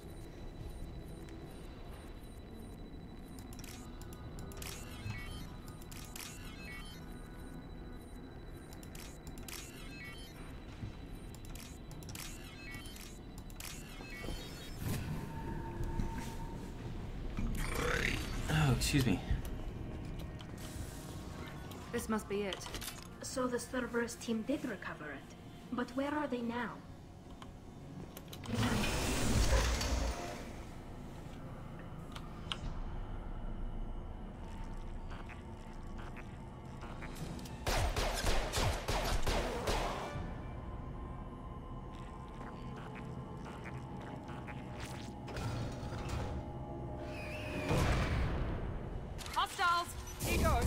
Oh, excuse me. This must be it. So the Cerberus team did recover it. But where are they now? Hostiles! Here goes!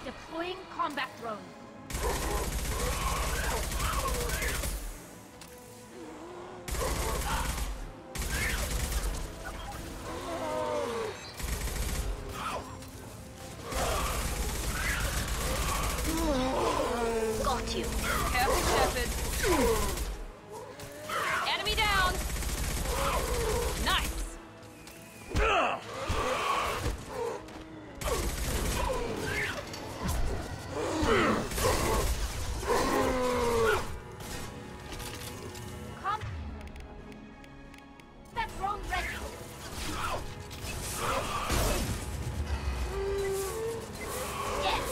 Deploying combat drone. Got you. Careful, Shepard. Enemy down! Nice! That drone ready. Yes.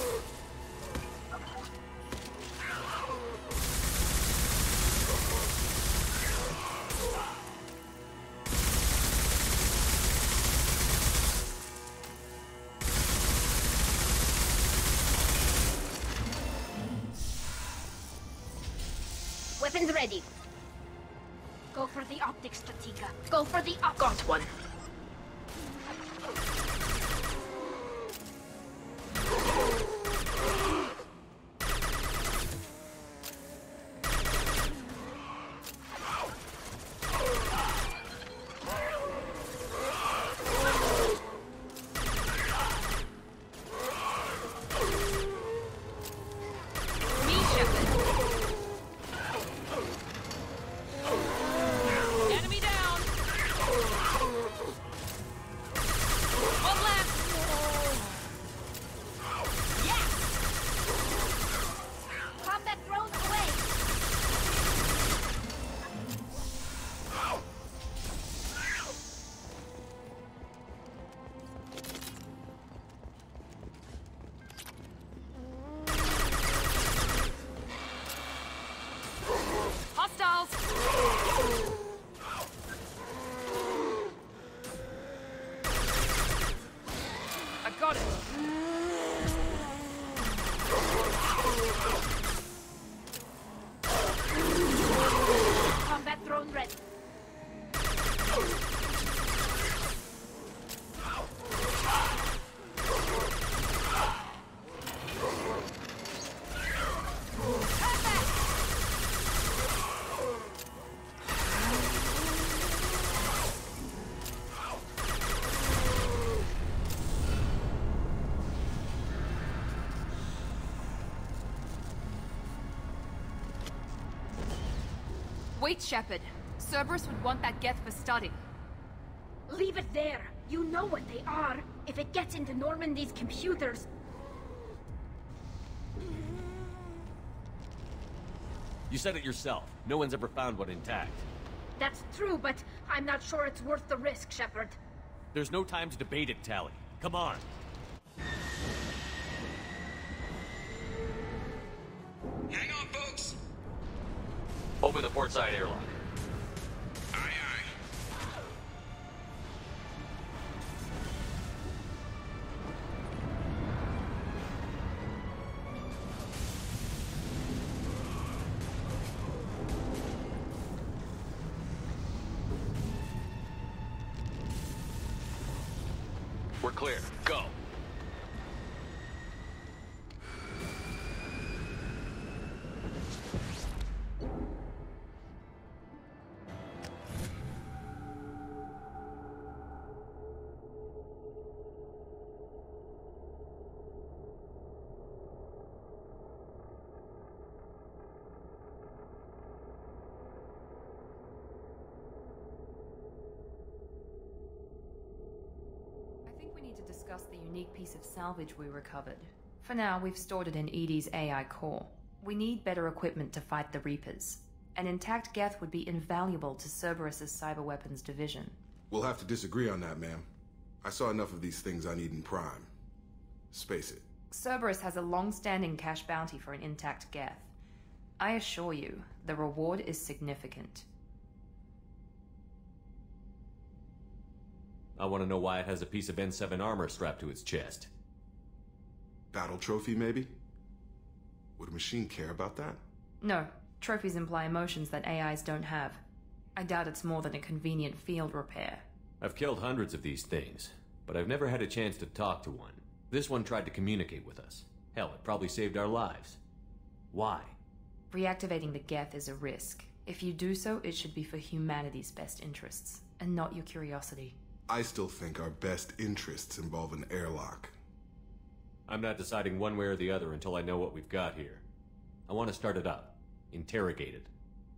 Weapons ready. Go for the optics, Strategica. Go for the op- Got one. Me, Shepard. Enemy down! One left! Yes! Combat drone away. Hostiles! I got it! Combat drone ready. Wait, Shepard. Cerberus would want that Geth for study. Leave it there. You know what they are. If it gets into Normandy's computers. You said it yourself. No one's ever found one intact. That's true, but I'm not sure it's worth the risk, Shepard. There's no time to debate it, Tally. Come on. Hang on, folks. Open the port side airlock. Aye, aye. We're clear. Go. discuss the unique piece of salvage we recovered. For now, we've stored it in Edie's AI core. We need better equipment to fight the Reapers. An intact Geth would be invaluable to Cerberus's cyber weapons division. We'll have to disagree on that, ma'am. I saw enough of these things I need in Prime. Space it. Cerberus has a long-standing cash bounty for an intact Geth. I assure you, the reward is significant. I want to know why it has a piece of N7 armor strapped to its chest. Battle trophy, maybe? Would a machine care about that? No, trophies imply emotions that AIs don't have. I doubt it's more than a convenient field repair. I've killed hundreds of these things, but I've never had a chance to talk to one. This one tried to communicate with us. Hell, it probably saved our lives. Why? Reactivating the Geth is a risk. If you do so, it should be for humanity's best interests, and not your curiosity. I still think our best interests involve an airlock. I'm not deciding one way or the other until I know what we've got here. I want to start it up. Interrogate it.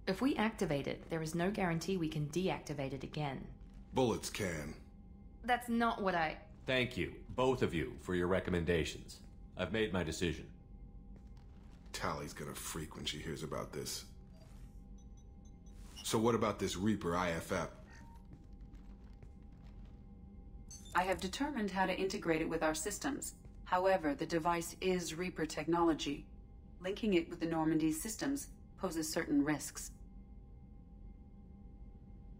If we activate it, there is no guarantee we can deactivate it again. Bullets can. That's not what I... Thank you, both of you, for your recommendations. I've made my decision. Tally's gonna freak when she hears about this. So what about this Reaper IFF? I have determined how to integrate it with our systems. However, the device is Reaper technology. Linking it with the Normandy's systems poses certain risks.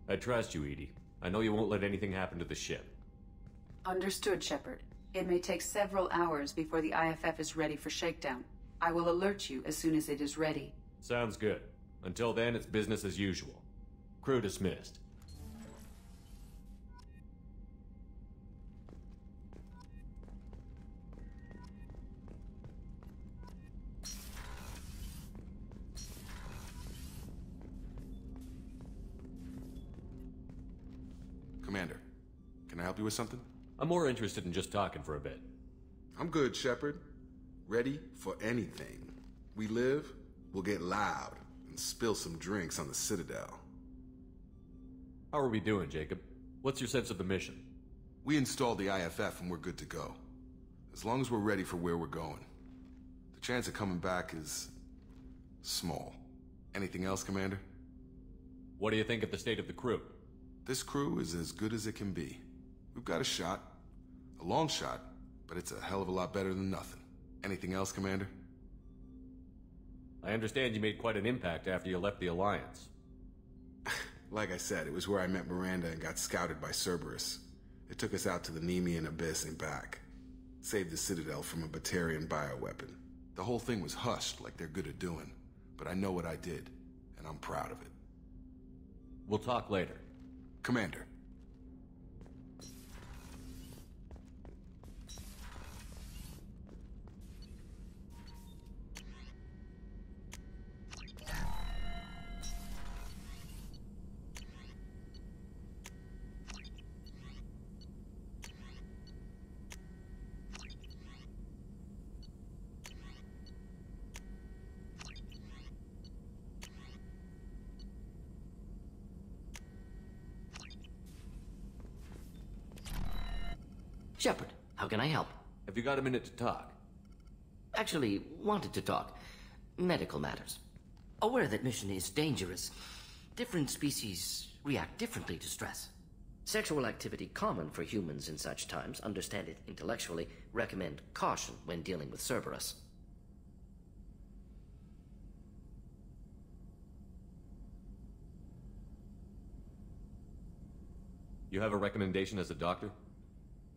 I trust you, Edie. I know you won't let anything happen to the ship. Understood, Shepard. It may take several hours before the IFF is ready for shakedown. I will alert you as soon as it is ready. Sounds good. Until then, it's business as usual. Crew dismissed. Commander, can I help you with something? I'm more interested in just talking for a bit. I'm good, Shepard. Ready for anything. We live, we'll get loud, and spill some drinks on the Citadel. How are we doing, Jacob? What's your sense of the mission? We installed the IFF and we're good to go. As long as we're ready for where we're going. The chance of coming back is... small. Anything else, Commander? What do you think of the state of the crew? This crew is as good as it can be. We've got a shot. A long shot, but it's a hell of a lot better than nothing. Anything else, Commander? I understand you made quite an impact after you left the Alliance. Like I said, it was where I met Miranda and got scouted by Cerberus. It took us out to the Nemean Abyss and back. Saved the Citadel from a Batarian bioweapon. The whole thing was hushed like they're good at doing. But I know what I did, and I'm proud of it. We'll talk later. Commander. Shepard, how can I help? Have you got a minute to talk? Actually, wanted to talk. Medical matters. Aware that mission is dangerous. Different species react differently to stress. Sexual activity common for humans in such times. Understand it intellectually. Recommend caution when dealing with Cerberus. You have a recommendation as a doctor?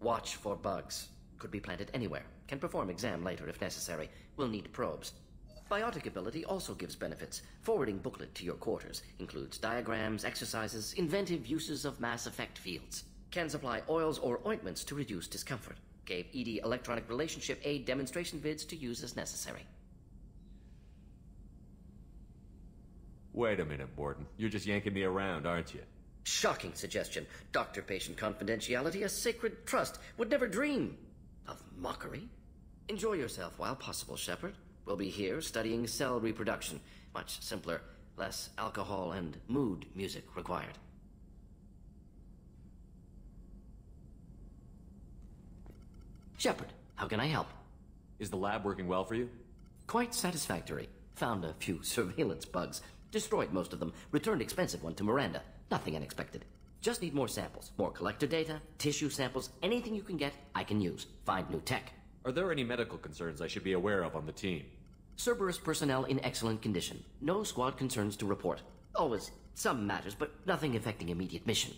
Watch for bugs. Could be planted anywhere. Can perform exam later if necessary. Will need probes. Biotic ability also gives benefits. Forwarding booklet to your quarters. Includes diagrams, exercises, inventive uses of mass effect fields. Can supply oils or ointments to reduce discomfort. Gave ED electronic relationship aid demonstration vids to use as necessary. Wait a minute, Borden. You're just yanking me around, aren't you? Shocking suggestion. Doctor-patient confidentiality, a sacred trust. Would never dream of mockery. Enjoy yourself while possible, Shepard. We'll be here studying cell reproduction. Much simpler, less alcohol and mood music required. Shepard, how can I help? Is the lab working well for you? Quite satisfactory. Found a few surveillance bugs. Destroyed most of them. Returned expensive one to Miranda. Nothing unexpected. Just need more samples. More collector data, tissue samples, anything you can get, I can use. Find new tech. Are there any medical concerns I should be aware of on the team? Cerberus personnel in excellent condition. No squad concerns to report. Always some matters, but nothing affecting immediate mission.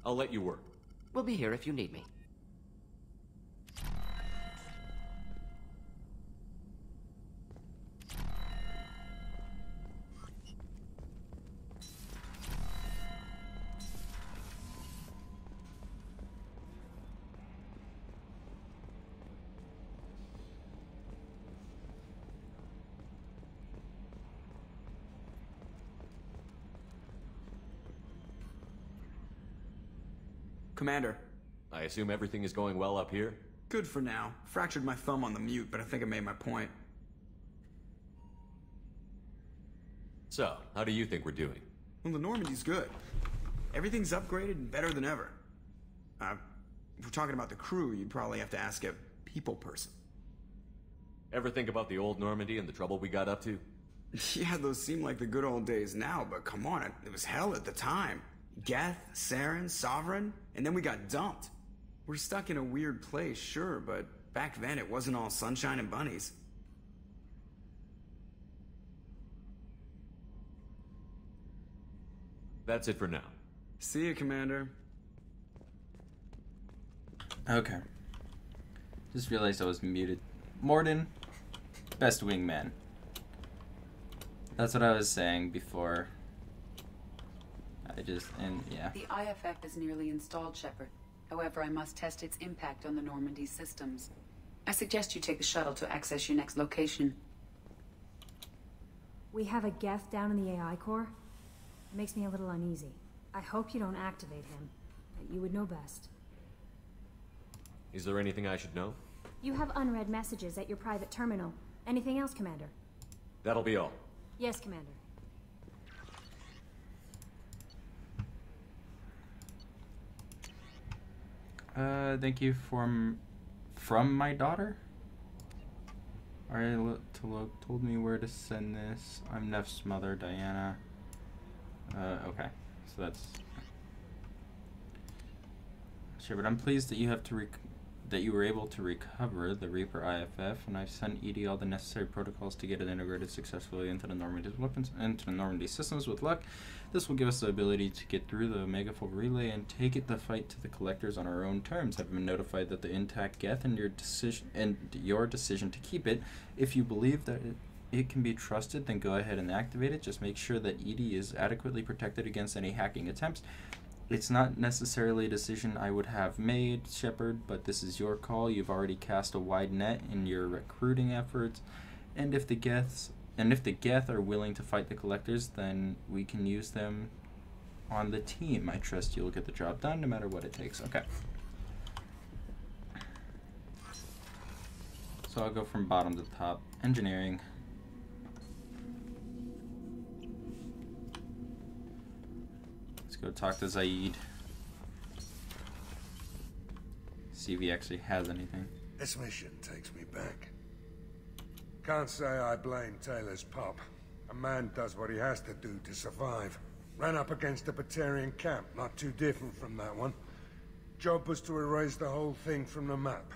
I'll let you work. We'll be here if you need me. Commander. I assume everything is going well up here? Good for now. Fractured my thumb on the mute, but I think I made my point. So, how do you think we're doing? Well, the Normandy's good. Everything's upgraded and better than ever. If we're talking about the crew, you'd probably have to ask a people person. Ever think about the old Normandy and the trouble we got up to? Yeah, those seem like the good old days now, but come on, it was hell at the time. Geth, Saren, Sovereign, and then we got dumped. We're stuck in a weird place, sure, but back then it wasn't all sunshine and bunnies. That's it for now. See you, Commander. Okay. Just realized I was muted. Morden, best wingman. That's what I was saying before. Yeah. The IFF is nearly installed, Shepard. However, I must test its impact on the Normandy systems. I suggest you take the shuttle to access your next location. We have a Geth down in the AI core. It makes me a little uneasy. I hope you don't activate him, but you would know best. Is there anything I should know? You have unread messages at your private terminal. Anything else, Commander? That'll be all. Yes, Commander. Thank you from my daughter? Told me where to send this. I'm Neff's mother, Diana. Okay. So that's... Sure, but I'm pleased that you have to that you were able to recover the Reaper IFF, and I've sent ED all the necessary protocols to get it integrated successfully into the Normandy's weapons, into the Normandy systems. With luck, this will give us the ability to get through the Megafold relay and take the fight to the collectors on our own terms. I've been notified that the intact Geth and your decision to keep it. If you believe that it can be trusted, then go ahead and activate it. Just make sure that ED is adequately protected against any hacking attempts. It's not necessarily a decision I would have made, Shepard, but this is your call. You've already cast a wide net in your recruiting efforts, and if the Geth are willing to fight the collectors, then we can use them on the team. I trust you'll get the job done no matter what it takes. Okay. So I'll go from bottom to top. Engineering. Go talk to Zaid. See if he actually has anything. This mission takes me back. Can't say I blame Taylor's pop. A man does what he has to do to survive. Ran up against a Batarian camp, not too different from that one. Job was to erase the whole thing from the map.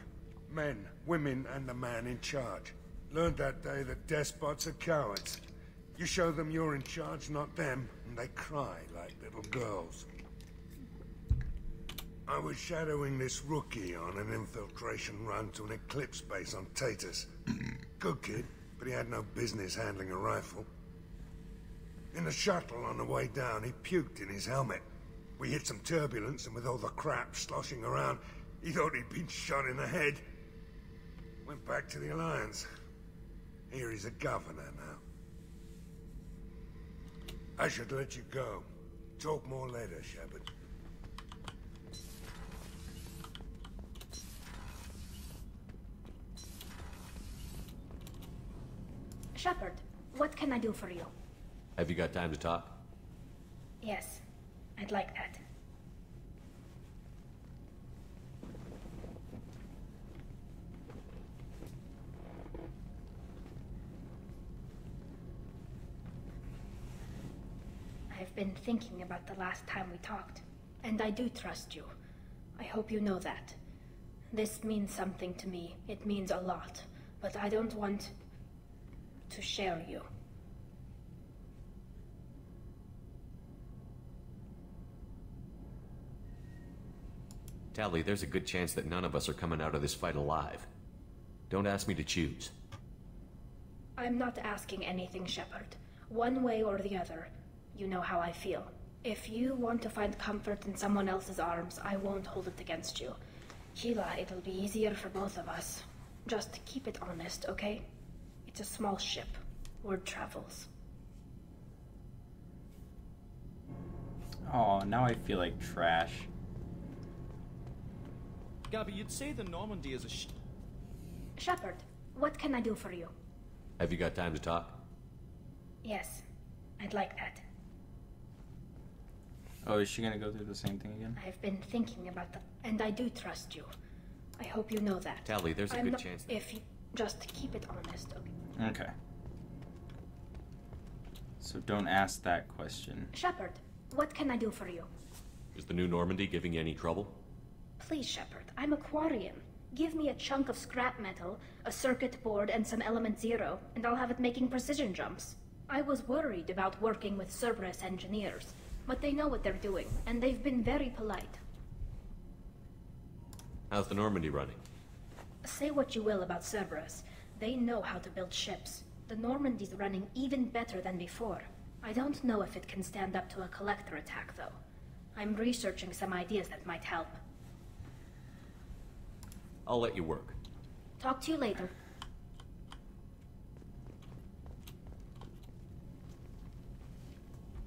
Men, women, and the man in charge. Learned that day that despots are cowards. You show them you're in charge, not them, and they cry like little girls. I was shadowing this rookie on an infiltration run to an Eclipse base on Tatus. Good kid, but he had no business handling a rifle. In the shuttle on the way down, he puked in his helmet. We hit some turbulence, and with all the crap sloshing around, he thought he'd been shot in the head. Went back to the Alliance. Here he's a governor now. I should let you go. Talk more later, Shepard. Shepard, what can I do for you? Have you got time to talk? Yes, I'd like that. I've been thinking about the last time we talked, and I do trust you. I hope you know that. This means something to me. It means a lot, but I don't want to share you. Tally, there's a good chance that none of us are coming out of this fight alive. Don't ask me to choose. I'm not asking anything, Shepard. One way or the other, you know how I feel. If you want to find comfort in someone else's arms, I won't hold it against you. Sheila, it'll be easier for both of us. Just keep it honest, okay? It's a small ship. Word travels. Oh, now I feel like trash. Gabby, you'd say the Normandy is a Shepard, what can I do for you? Have you got time to talk? Yes, I'd like that. Oh, is she gonna go through the same thing again? I've been thinking about that, and I do trust you. I hope you know that. Tally, there's a good chance that... If you just keep it honest, okay? Okay. So don't ask that question. Shepard, what can I do for you? Is the new Normandy giving you any trouble? Please, Shepard, I'm a Quarian. Give me a chunk of scrap metal, a circuit board, and some element zero, and I'll have it making precision jumps. I was worried about working with Cerberus engineers, but they know what they're doing, and they've been very polite. How's the Normandy running? Say what you will about Cerberus. They know how to build ships. The Normandy's running even better than before. I don't know if it can stand up to a collector attack, though. I'm researching some ideas that might help. I'll let you work. Talk to you later.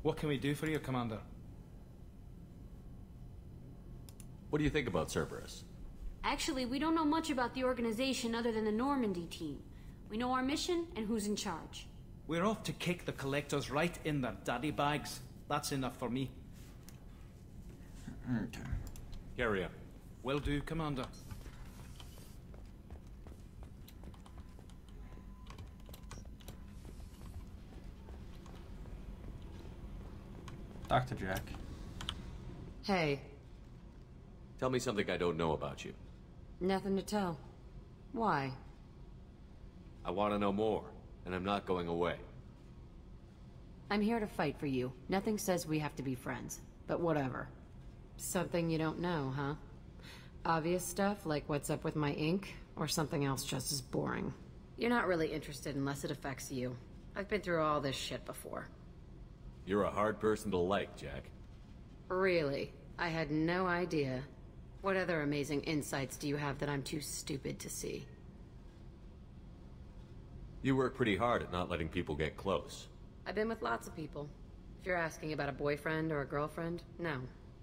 What can we do for you, Commander? What do you think about Cerberus? Actually, we don't know much about the organization other than the Normandy team. We know our mission and who's in charge. We're off to kick the collectors right in their daddy bags. That's enough for me. Okay. Carry on. Will do, Commander. Dr. Jack. Hey. Tell me something I don't know about you. Nothing to tell. Why? I want to know more, and I'm not going away. I'm here to fight for you. Nothing says we have to be friends, but whatever. Something you don't know, huh? Obvious stuff, like what's up with my ink, or something else just as boring. You're not really interested unless it affects you. I've been through all this shit before. You're a hard person to like, Jack. Really? I had no idea. What other amazing insights do you have that I'm too stupid to see? You work pretty hard at not letting people get close. I've been with lots of people. If you're asking about a boyfriend or a girlfriend, no.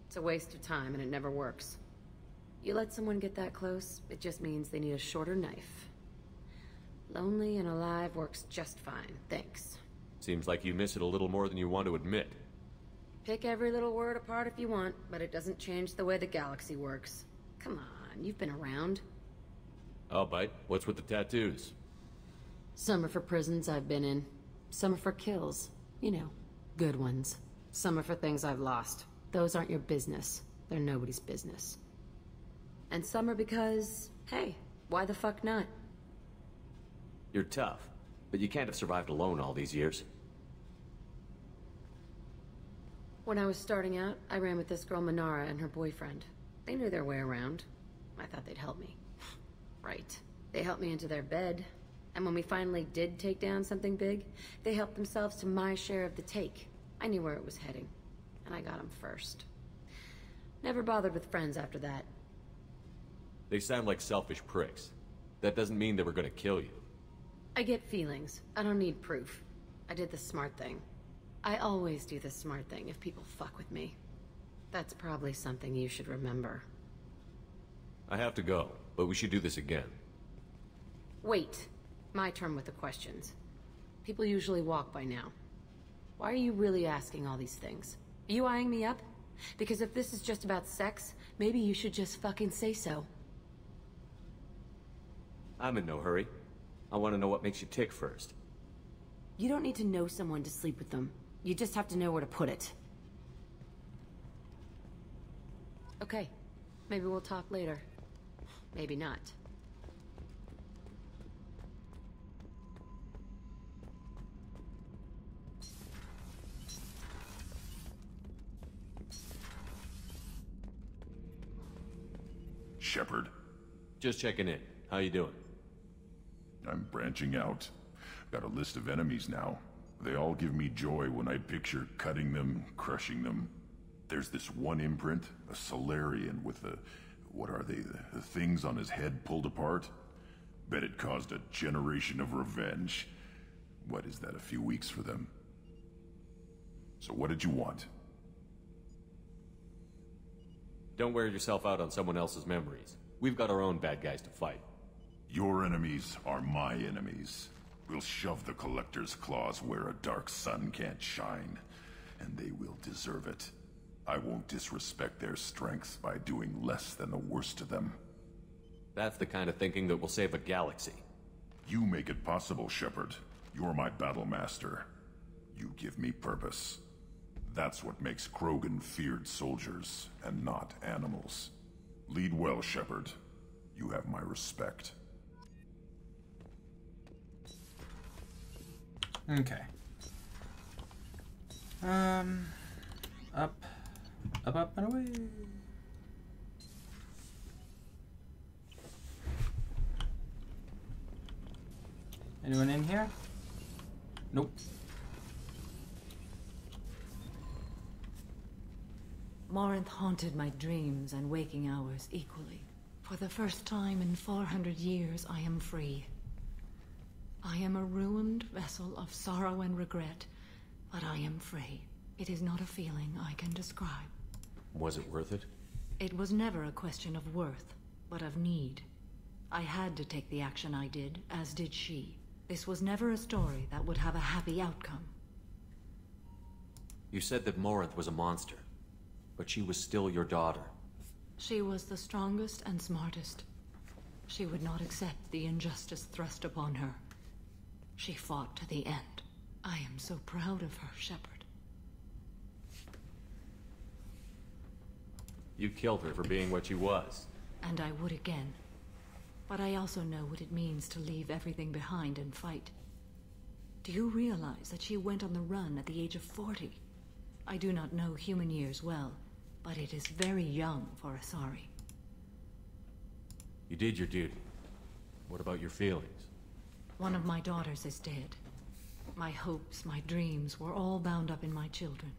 It's a waste of time and it never works. You let someone get that close, it just means they need a shorter knife. Lonely and alive works just fine, thanks. Seems like you miss it a little more than you want to admit. Pick every little word apart if you want, but it doesn't change the way the galaxy works. Come on, you've been around. I'll bite. What's with the tattoos? Some are for prisons I've been in. Some are for kills. You know, good ones. Some are for things I've lost. Those aren't your business. They're nobody's business. And some are because, hey, why the fuck not? You're tough, but you can't have survived alone all these years. When I was starting out, I ran with this girl Minara and her boyfriend. They knew their way around. I thought they'd help me. Right. They helped me into their bed. And when we finally did take down something big, they helped themselves to my share of the take. I knew where it was heading. And I got them first. Never bothered with friends after that. They sound like selfish pricks. That doesn't mean they were gonna kill you. I get feelings. I don't need proof. I did the smart thing. I always do the smart thing if people fuck with me. That's probably something you should remember. I have to go, but we should do this again. Wait. My turn with the questions. People usually walk by now. Why are you really asking all these things? Are you eyeing me up? Because if this is just about sex, maybe you should just fucking say so. I'm in no hurry. I want to know what makes you tick first. You don't need to know someone to sleep with them. You just have to know where to put it. Okay. Maybe we'll talk later. Maybe not. Shepard. Just checking in. How you doing? I'm branching out. Got a list of enemies now. They all give me joy when I picture cutting them, crushing them. There's this one imprint, a Solarian with the... what are they? The things on his head pulled apart? Bet it caused a generation of revenge. What is that, a few weeks for them? So what did you want? Don't wear yourself out on someone else's memories. We've got our own bad guys to fight. Your enemies are my enemies. We'll shove the Collector's claws where a dark sun can't shine, and they will deserve it. I won't disrespect their strengths by doing less than the worst of them. That's the kind of thinking that will save a galaxy. You make it possible, Shepard. You're my battle master. You give me purpose. That's what makes Krogan feared soldiers, and not animals. Lead well, Shepard. You have my respect. Okay. Up, and away. Anyone in here? Nope. Morinth haunted my dreams and waking hours equally. For the first time in 400 years, I am free. I am a ruined vessel of sorrow and regret, but I am free. It is not a feeling I can describe. Was it worth it? It was never a question of worth, but of need. I had to take the action I did, as did she. This was never a story that would have a happy outcome. You said that Morinth was a monster, but she was still your daughter. She was the strongest and smartest. She would not accept the injustice thrust upon her. She fought to the end. I am so proud of her, Shepard. You killed her for being what she was. And I would again. But I also know what it means to leave everything behind and fight. Do you realize that she went on the run at the age of 40? I do not know human years well, but it is very young for Asari. You did your duty. What about your feelings? One of my daughters is dead. My hopes, my dreams were all bound up in my children.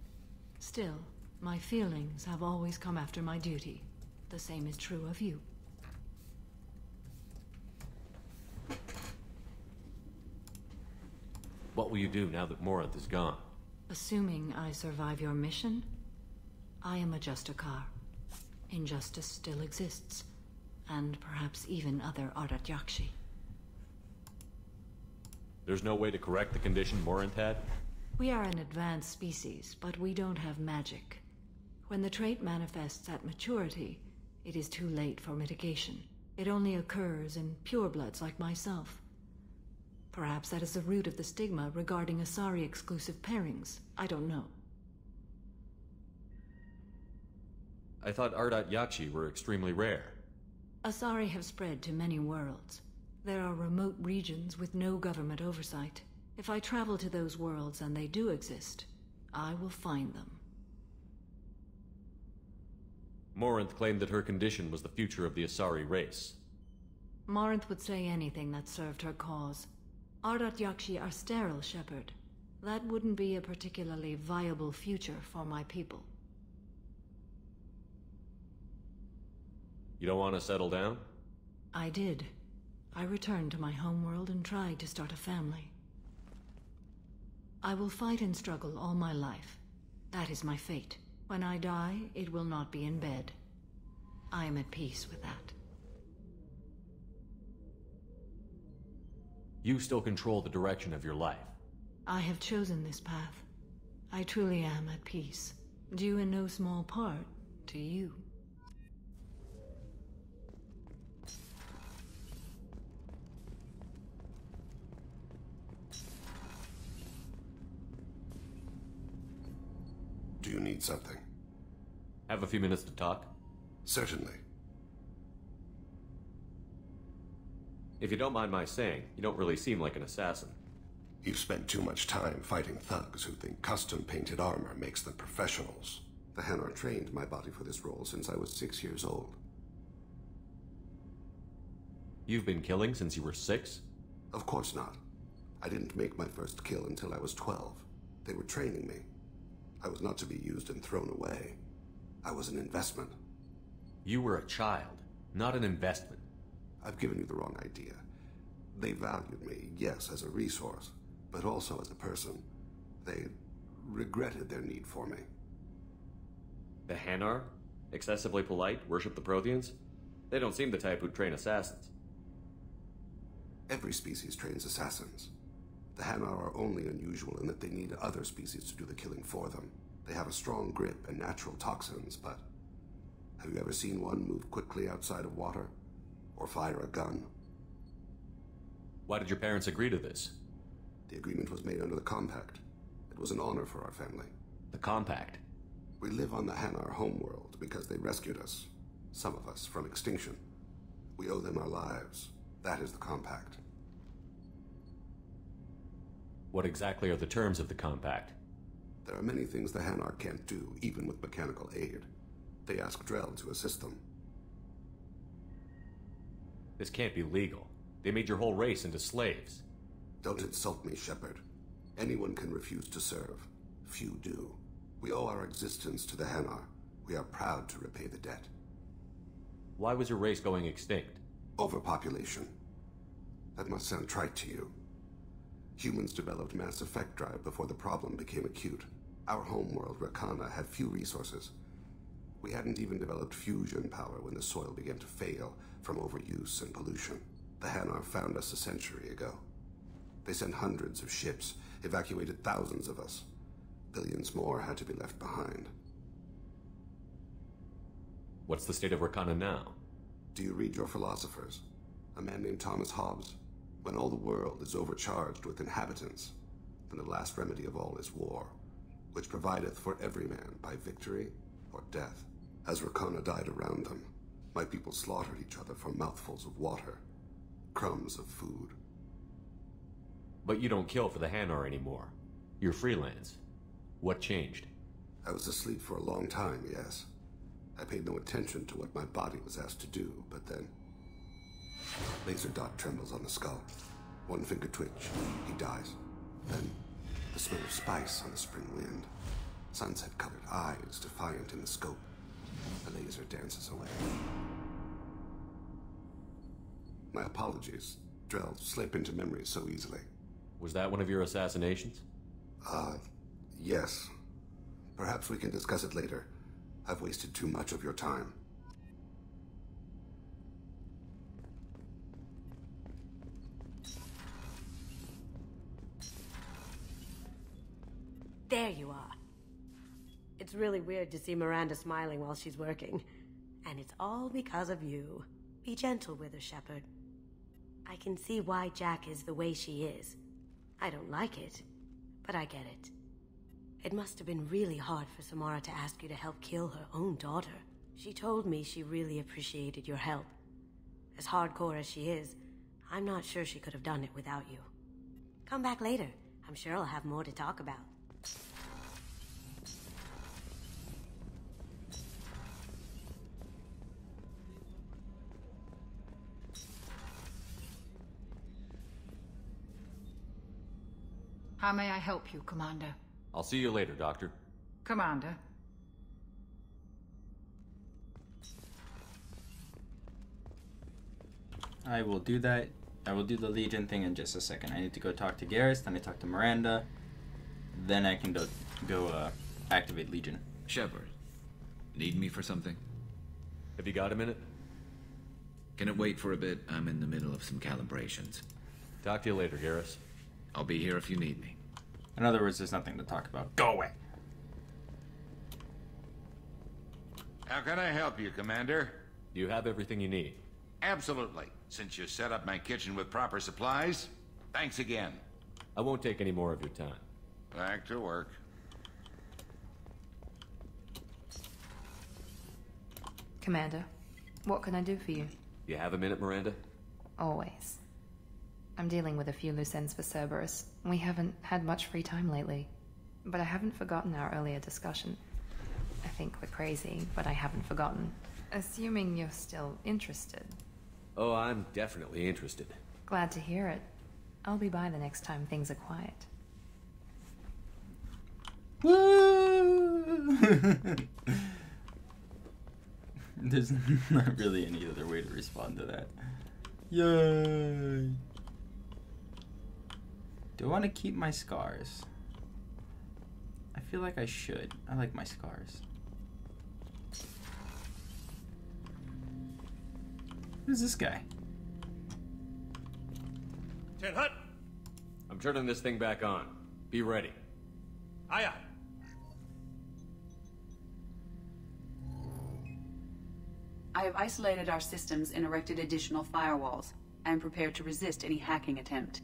Still, my feelings have always come after my duty. The same is true of you. What will you do now that Morinth is gone? Assuming I survive your mission, I am a Justikar. Injustice still exists, and perhaps even other Ardat Yakshi. There's no way to correct the condition Morinth had? We are an advanced species, but we don't have magic. When the trait manifests at maturity, it is too late for mitigation. It only occurs in purebloods like myself. Perhaps that is the root of the stigma regarding Asari-exclusive pairings. I don't know. I thought Ardat Yakshi were extremely rare. Asari have spread to many worlds. There are remote regions with no government oversight. If I travel to those worlds and they do exist, I will find them. Morinth claimed that her condition was the future of the Asari race. Morinth would say anything that served her cause. Ardat Yakshi are sterile, Shepard. That wouldn't be a particularly viable future for my people. You don't want to settle down? I did. I returned to my homeworld and tried to start a family. I will fight and struggle all my life. That is my fate. When I die, it will not be in bed. I am at peace with that. You still control the direction of your life. I have chosen this path. I truly am at peace, due in no small part to you. Do you need something? Have a few minutes to talk? Certainly. If you don't mind my saying, you don't really seem like an assassin. You've spent too much time fighting thugs who think custom-painted armor makes them professionals. The Hanar trained my body for this role since I was 6 years old. You've been killing since you were 6? Of course not. I didn't make my first kill until I was 12. They were training me. I was not to be used and thrown away. I was an investment. You were a child, not an investment. I've given you the wrong idea. They valued me, yes, as a resource, but also as a person. They regretted their need for me. The Hanar? Excessively polite, worship the Protheans? They don't seem the type who'd train assassins. Every species trains assassins. The Hanar are only unusual in that they need other species to do the killing for them. They have a strong grip and natural toxins, but have you ever seen one move quickly outside of water? Or fire a gun? Why did your parents agree to this? The agreement was made under the Compact. It was an honor for our family. The Compact? We live on the Hanar homeworld because they rescued us, some of us, from extinction. We owe them our lives. That is the Compact. What exactly are the terms of the Compact? There are many things the Hanar can't do, even with mechanical aid. They ask Drell to assist them. This can't be legal. They made your whole race into slaves. Don't insult me, Shepard. Anyone can refuse to serve. Few do. We owe our existence to the Hanar. We are proud to repay the debt. Why was your race going extinct? Overpopulation. That must sound trite to you. Humans developed mass effect drive before the problem became acute. Our homeworld, Rakana, had few resources. We hadn't even developed fusion power when the soil began to fail from overuse and pollution. The Hanar found us a century ago. They sent hundreds of ships, evacuated thousands of us. Billions more had to be left behind. What's the state of Rakana now? Do you read your philosophers? A man named Thomas Hobbes. When all the world is overcharged with inhabitants, then the last remedy of all is war, which provideth for every man by victory or death. As Rakana died around them, my people slaughtered each other for mouthfuls of water, crumbs of food. But you don't kill for the Hanar anymore. You're freelance. What changed? I was asleep for a long time, yes. I paid no attention to what my body was asked to do, but then... Laser dot trembles on the skull. One finger twitch, he dies. Then, the smell of spice on the spring wind. Sunset-colored eyes defiant in the scope. The laser dances away. My apologies. Drell slip into memory so easily. Was that one of your assassinations? Yes. Perhaps we can discuss it later. I've wasted too much of your time. There you are. It's really weird to see Miranda smiling while she's working. And it's all because of you. Be gentle with her, Shepard. I can see why Jack is the way she is. I don't like it, but I get it. It must have been really hard for Samara to ask you to help kill her own daughter. She told me she really appreciated your help. As hardcore as she is, I'm not sure she could have done it without you. Come back later. I'm sure I'll have more to talk about. How may I help you, Commander? I'll see you later, Doctor. Commander. I will do that. I will do the Legion thing in just a second. I need to go talk to Garrus, then I talk to Miranda. Then I can go activate Legion. Shepard, need me for something? Have you got a minute? Can it wait for a bit? I'm in the middle of some calibrations. Talk to you later, Garrus. I'll be here if you need me. In other words, there's nothing to talk about. Go away. How can I help you, Commander? You have everything you need. Absolutely. Since you set up my kitchen with proper supplies, thanks again. I won't take any more of your time. Back to work. Commander, what can I do for you? You have a minute, Miranda? Always. I'm dealing with a few loose ends for Cerberus. We haven't had much free time lately. But I haven't forgotten our earlier discussion. I think we're crazy, but I haven't forgotten. Assuming you're still interested. Oh, I'm definitely interested. Glad to hear it. I'll be by the next time things are quiet. Woo! There's not really any other way to respond to that. Yay! Do I want to keep my scars? I feel like I should. I like my scars. Who's this guy? Ten Hut! I'm turning this thing back on. Be ready. Aye, aye. I have isolated our systems and erected additional firewalls. I am prepared to resist any hacking attempt.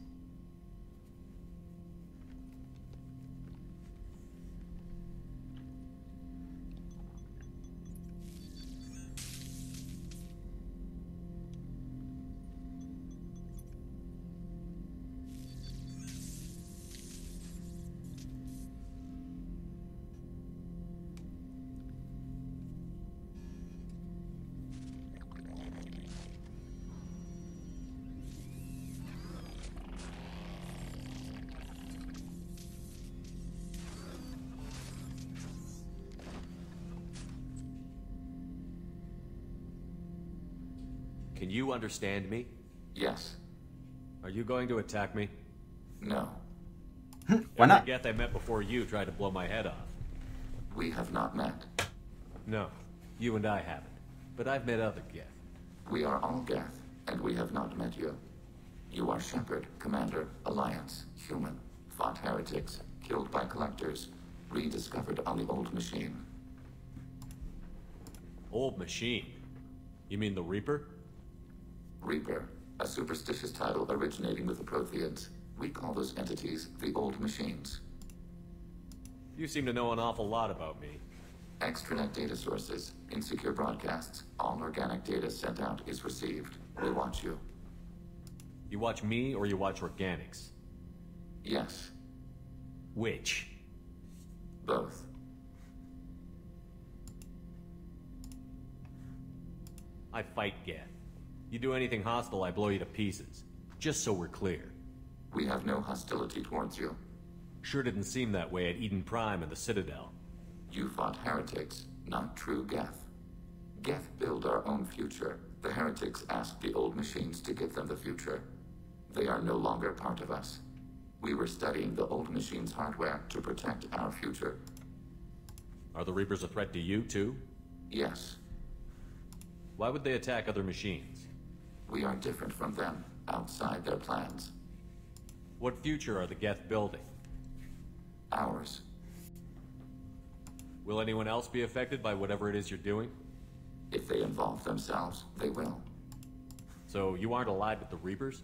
Can you understand me? Yes. Are you going to attack me? No. Why not? Every Geth I met before you tried to blow my head off. We have not met. No, you and I haven't. But I've met other Geth. We are all Geth, and we have not met you. You are Shepard, Commander, Alliance, human, fought heretics, killed by collectors, rediscovered on the old machine. Old machine? You mean the Reaper? Reaper, a superstitious title originating with the Protheans. We call those entities the old machines. You seem to know an awful lot about me. Extranet data sources, insecure broadcasts, all organic data sent out is received. We watch you. You watch me or you watch organics? Yes. Which? Both. I fight Geth. You do anything hostile, I blow you to pieces. Just so we're clear. We have no hostility towards you. Sure didn't seem that way at Eden Prime and the Citadel. You fought heretics, not true Geth. Geth build our own future. The heretics asked the old machines to give them the future. They are no longer part of us. We were studying the old machines' hardware to protect our future. Are the Reapers a threat to you, too? Yes. Why would they attack other machines? We are different from them, outside their plans. What future are the Geth building? Ours. Will anyone else be affected by whatever it is you're doing? If they involve themselves, they will. So you aren't allied with the Reapers?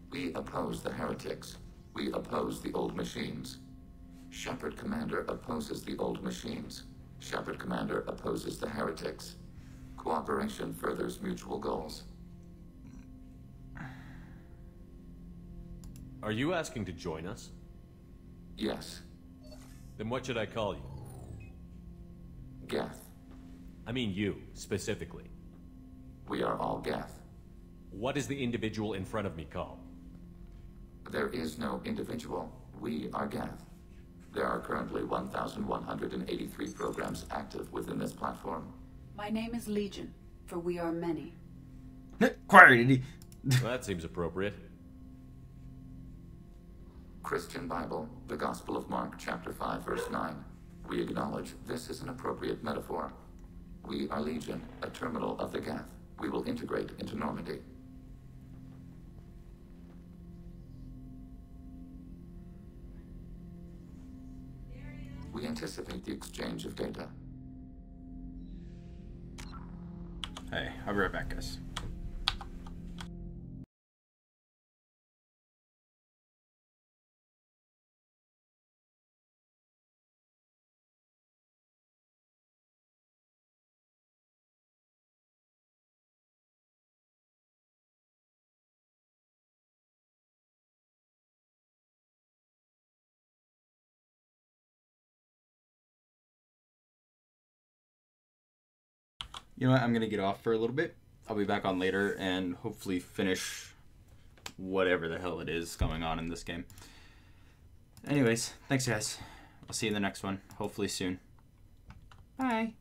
We oppose the heretics. We oppose the old machines. Shepard Commander opposes the old machines. Shepard Commander opposes the heretics. Cooperation furthers mutual goals. Are you asking to join us? Yes. Then what should I call you? Geth. I mean you, specifically. We are all Geth. What is the individual in front of me called? There is no individual. We are Geth. There are currently 1,183 programs active within this platform. My name is Legion, for we are many. Quiet. That seems appropriate. Christian Bible, the Gospel of Mark, chapter 5, verse 9. We acknowledge this is an appropriate metaphor. We are Legion, a terminal of the Geth. We will integrate into Normandy. We anticipate the exchange of data. Hey, I'll be right back, guys. You know what? I'm going to get off for a little bit. I'll be back on later and hopefully finish whatever the hell it is going on in this game. Anyways, thanks guys. I'll see you in the next one, hopefully soon. Bye.